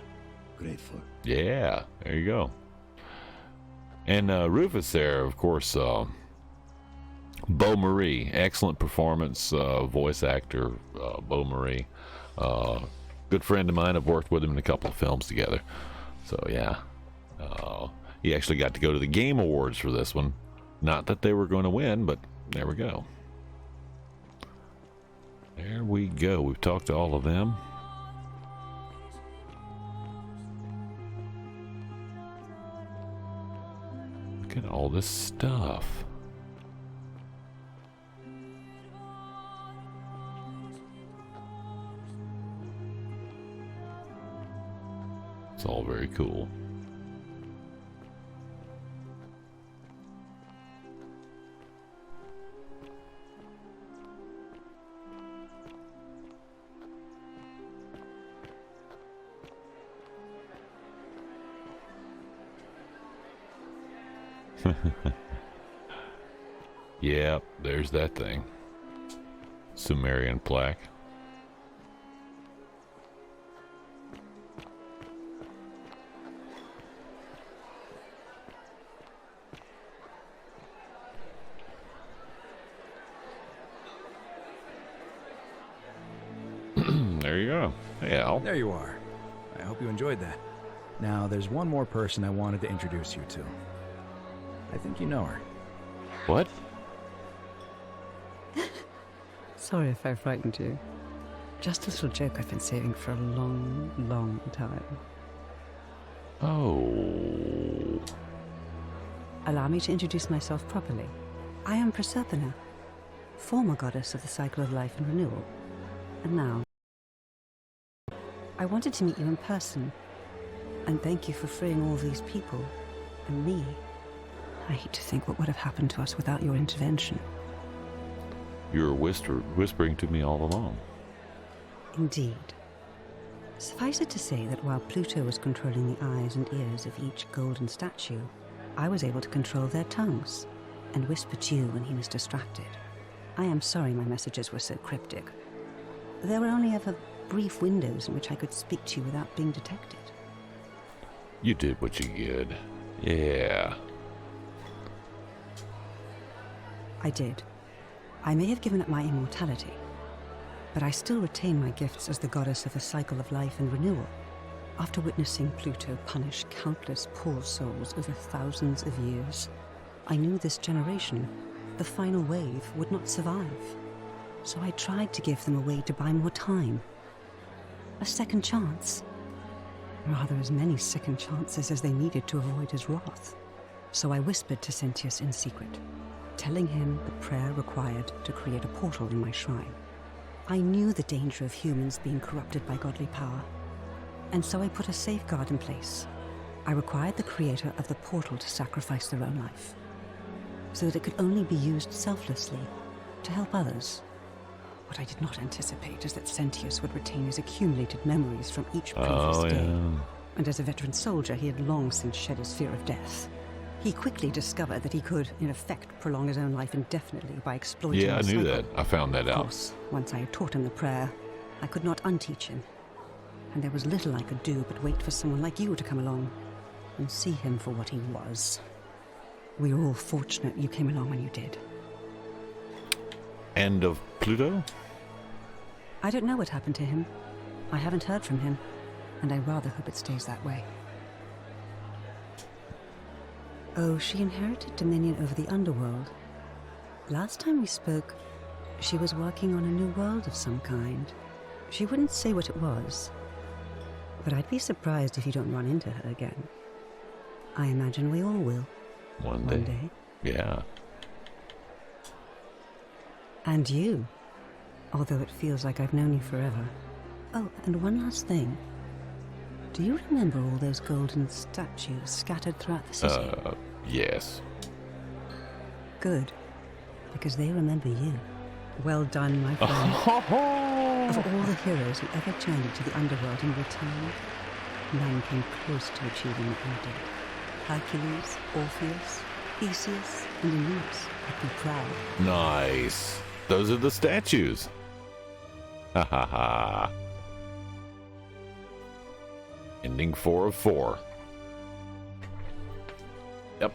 grateful. Yeah, there you go. And Rufus there, of course, Beau Marie, excellent performance, voice actor, Beau Marie. Good friend of mine. I've worked with him in a couple of films together. So yeah, he actually got to go to the Game Awards for this one. Not that they were going to win, but there we go. There we go. We've talked to all of them. Look at all this stuff. It's all very cool. Yep, there's that thing. Sumerian plaque. There you go. Hey, Al. There you are. I hope you enjoyed that. Now, there's one more person I wanted to introduce you to. I think you know her. What? Sorry if I frightened you. Just a little joke I've been saving for a long, long time. Oh. Allow me to introduce myself properly. I am Proserpina, former goddess of the cycle of life and renewal. And now, I wanted to meet you in person, and thank you for freeing all these people. And me. I hate to think what would have happened to us without your intervention. You were whispering to me all along. Indeed. Suffice it to say that while Pluto was controlling the eyes and ears of each golden statue, I was able to control their tongues and whisper to you when he was distracted. I am sorry my messages were so cryptic. There were only ever brief windows in which I could speak to you without being detected. You did what you could. Yeah. I did. I may have given up my immortality, but I still retain my gifts as the goddess of the cycle of life and renewal. After witnessing Pluto punish countless poor souls over thousands of years, I knew this generation, the final wave, would not survive. So I tried to give them a way to buy more time. A second chance. Rather, as many second chances as they needed to avoid his wrath. So I whispered to Sentius in secret, telling him the prayer required to create a portal in my shrine. I knew the danger of humans being corrupted by godly power, and so I put a safeguard in place. I required the creator of the portal to sacrifice their own life, so that it could only be used selflessly to help others. What I did not anticipate is that Sentius would retain his accumulated memories from each previous day. And as a veteran soldier, he had long since shed his fear of death. He quickly discovered that he could, in effect, prolong his own life indefinitely by exploiting Yeah, I the knew cycle. that. I found that Of out. course, once I had taught him the prayer, I could not unteach him. And there was little I could do but wait for someone like you to come along and see him for what he was. We were all fortunate you came along when you did. End of Pluto? I don't know what happened to him. I haven't heard from him, and I rather hope it stays that way. Oh, she inherited dominion over the underworld. Last time we spoke, she was working on a new world of some kind. She wouldn't say what it was, but I'd be surprised if you don't run into her again. I imagine we all will. One day. Yeah. And you, although it feels like I've known you forever. Oh, and one last thing. Do you remember all those golden statues scattered throughout the city? Yes. Good, because they remember you. Well done, my friend. Of all the heroes who ever journeyed to the underworld and returned, none came close to achieving what you did. Hercules, Orpheus, Theseus, and Aeneas would be proud. Nice. Those are the statues. Ha ha ha. Ending 4 of 4. Yep.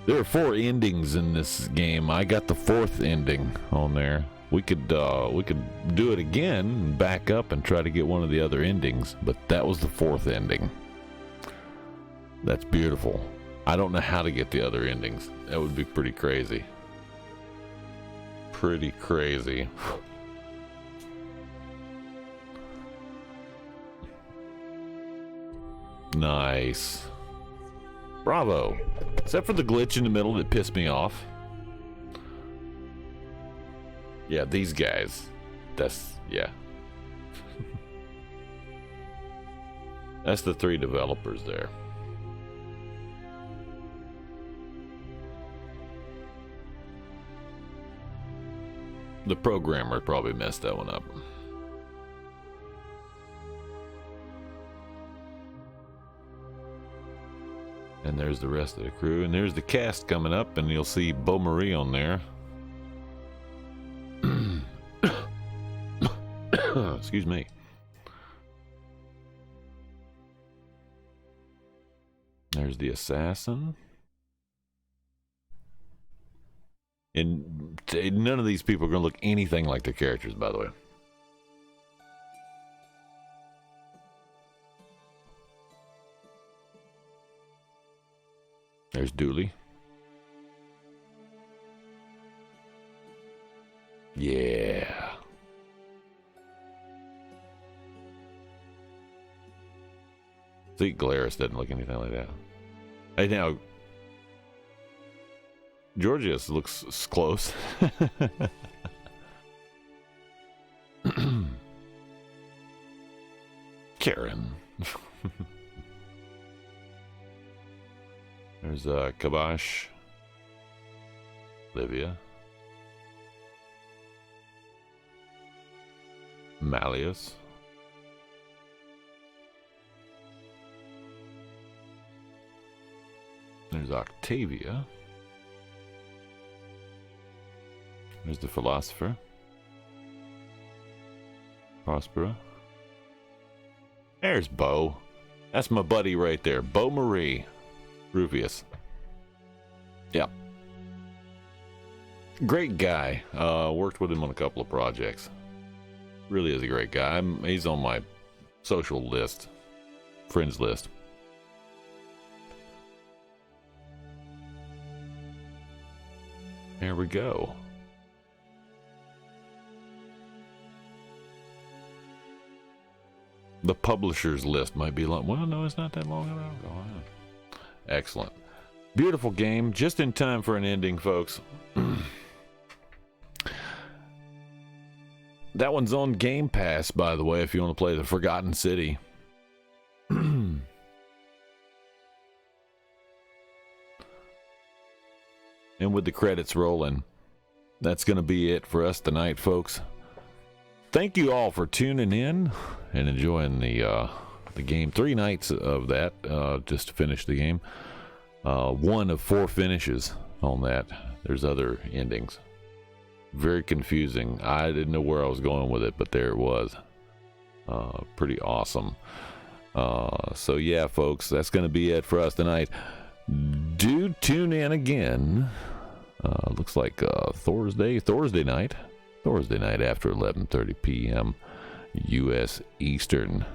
There are 4 endings in this game. I got the 4th ending on there. We could do it again and back up and try to get one of the other endings, but that was the 4th ending. That's beautiful. I don't know how to get the other endings. That would be pretty crazy. Pretty crazy. Nice. Bravo. Except for the glitch in the middle that pissed me off. Yeah, these guys. Yeah. That's the 3 developers there. The programmer probably messed that one up. And there's the rest of the crew. And there's the cast coming up, and you'll see Beau Marie on there. Excuse me. There's the assassin. And none of these people are going to look anything like their characters, by the way. There's Dooley. Yeah. See, Glarus doesn't look anything like that. Hey, now, Georgius looks close. Karen. There's Kabash, Livia, Malleus, there's Octavia, there's the Philosopher, Prospera, there's Bo. That's my buddy right there, Bo Marie. Ruvius. Yep. Great guy. Worked with him on a couple of projects. Really is a great guy. He's on my social list, friends list. There we go. The publishers list might be long. Well, no, it's not that long ago. Excellent. Beautiful game. Just in time for an ending, folks. That one's on Game Pass, by the way, if you want to play The Forgotten City. And with the credits rolling, that's going to be it for us tonight, folks. Thank you all for tuning in and enjoying the game. 3 nights of that just to finish the game. 1 of 4 finishes on that. There's other endings. Very confusing. I didn't know where I was going with it, but there it was. Pretty awesome. So yeah, folks, that's going to be it for us tonight. Do tune in again. Looks like Thursday night after 11:30 p.m. U.S. Eastern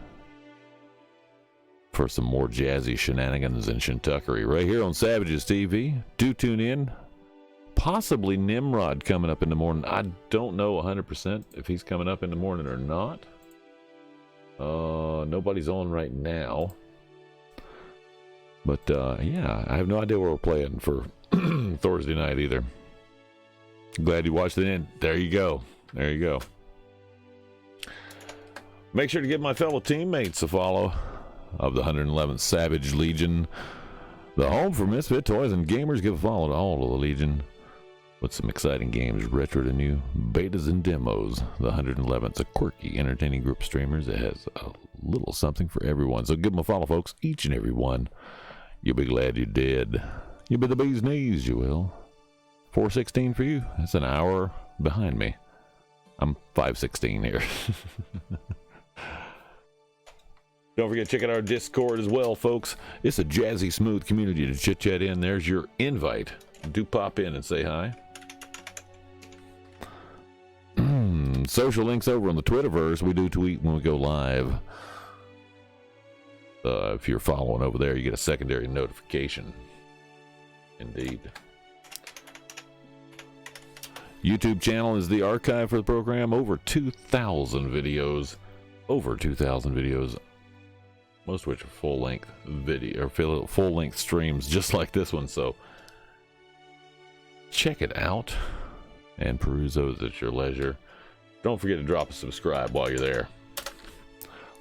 for some more jazzy shenanigans and shintuckery right here on Savages TV. Do tune in. Possibly Nimrod coming up in the morning. I don't know 100% if he's coming up in the morning or not. Nobody's on right now. But yeah, I have no idea where we're playing for Thursday night either. Glad you watched it in. There you go. There you go. Make sure to give my fellow teammates a follow of the 111th Savage Legion, the home for misfit toys and gamers. Give a follow to all of the Legion with some exciting games, retro to new, betas and demos. The 111th's a quirky, entertaining group of streamers that has a little something for everyone. So give them a follow, folks, each and every one. You'll be glad you did. You'll be the bee's knees, you will. 4:16 for you. That's an hour behind me. I'm 5:16 here. Don't forget to check out our Discord as well, folks. It's a jazzy, smooth community to chit-chat in. There's your invite. Do pop in and say hi. Social links over on the Twitterverse. We do tweet when we go live. If you're following over there, you get a secondary notification. Indeed. YouTube channel is the archive for the program. Over 2,000 videos. Over 2,000 videos. Most of which are full-length video or full-length streams, just like this one. So check it out and peruse those at your leisure. Don't forget to drop a subscribe while you're there.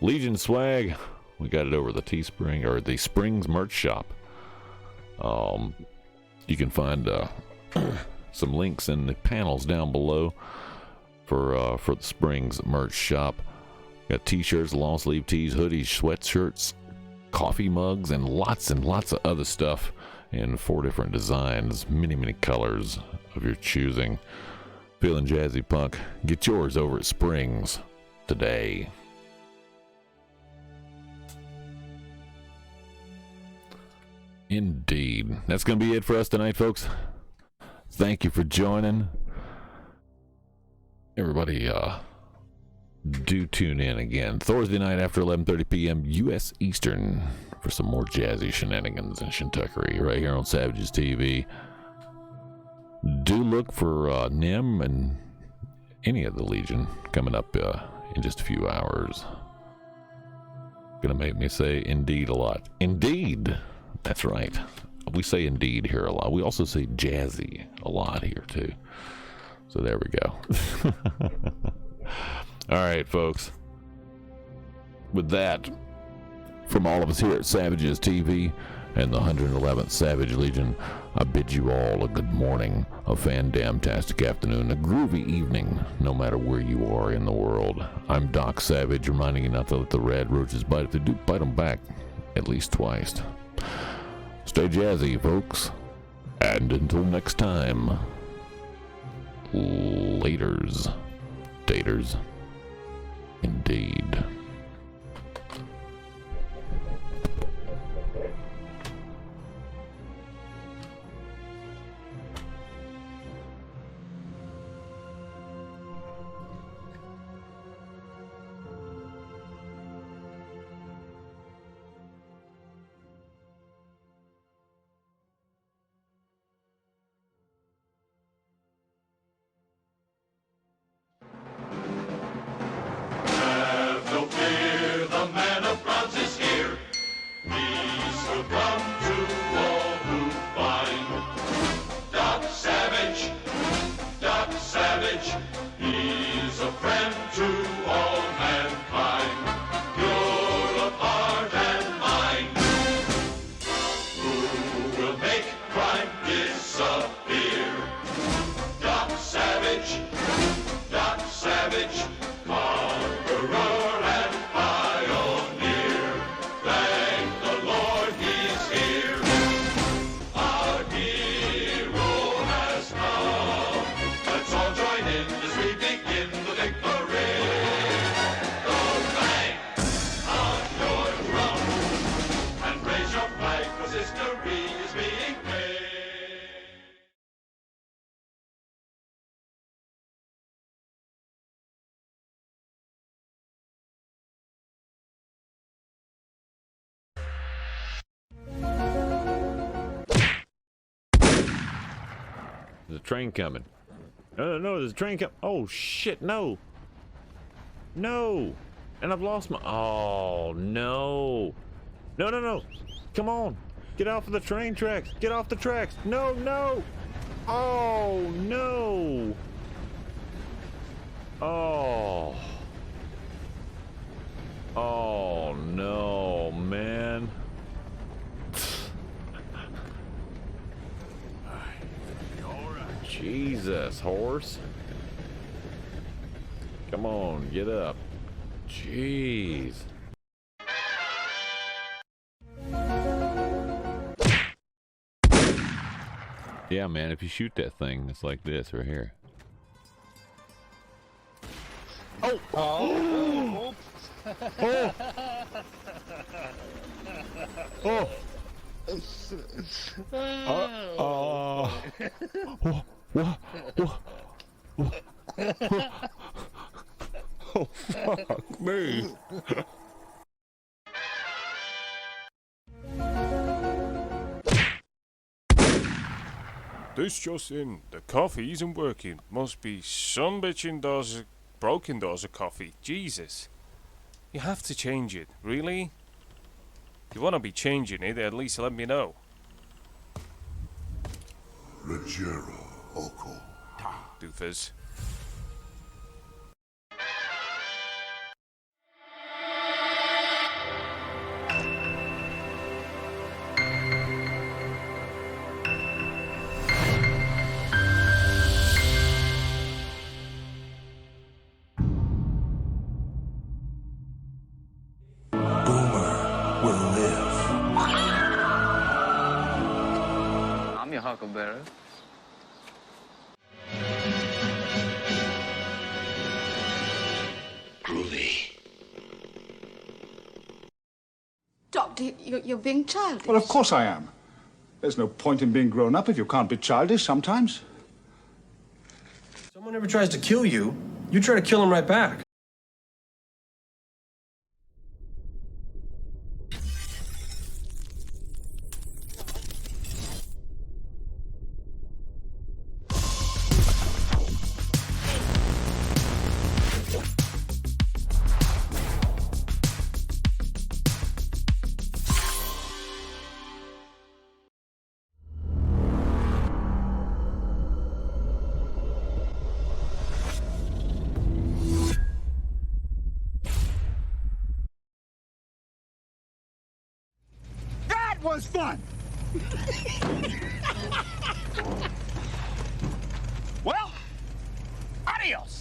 Legion swag, we got it over the Teespring or the Springs merch shop. You can find some links in the panels down below for the Springs merch shop. Got t-shirts, long sleeve tees, hoodies, sweatshirts, coffee mugs, and lots of other stuff in 4 different designs, many colors of your choosing. Feeling jazzy punk? Get yours over at Springs today. Indeed. That's going to be it for us tonight, folks. Thank you for joining. Everybody, do tune in again Thursday night after 11:30 p.m. U.S. Eastern for some more jazzy shenanigans and shintuckery right here on Savages TV. Do look for Nim and any of the Legion coming up in just a few hours. Gonna make me say indeed a lot. Indeed! That's right. We say indeed here a lot. We also say jazzy a lot here too. So there we go. All right, folks. With that, from all of us here at Savages TV, and the 111th Savage Legion, I bid you all a good morning, a fantastic afternoon, a groovy evening, no matter where you are in the world. I'm Doc Savage, reminding you not to let the rad roaches bite. If they do, bite them back at least twice. Stay jazzy, folks. And until next time, laters. Daters. Indeed. There's a train coming. No, there's a train coming. Oh, shit, no. No. And I've lost my... Oh, no. No. Come on. Get off of the train tracks. Get off the tracks. No. Oh, no. Oh. Oh, no, man. Jesus, horse. Come on, get up. Jeez. Yeah, man, if you shoot that thing, it's like this right here. Oh! Oh! Oh! Oh! Oh, fuck me. This just in, the coffee isn't working. Must be some bitchin' does broken dose of coffee. Jesus. You have to change it, really? If you want to be changing it, at least let me know. Rogero Oko. Doofus. Huckleberry. Groovy. Doctor, you're being childish. Well, of course I am. There's no point in being grown up if you can't be childish sometimes. Someone ever tries to kill you, you try to kill him right back. was fun. Well, adios.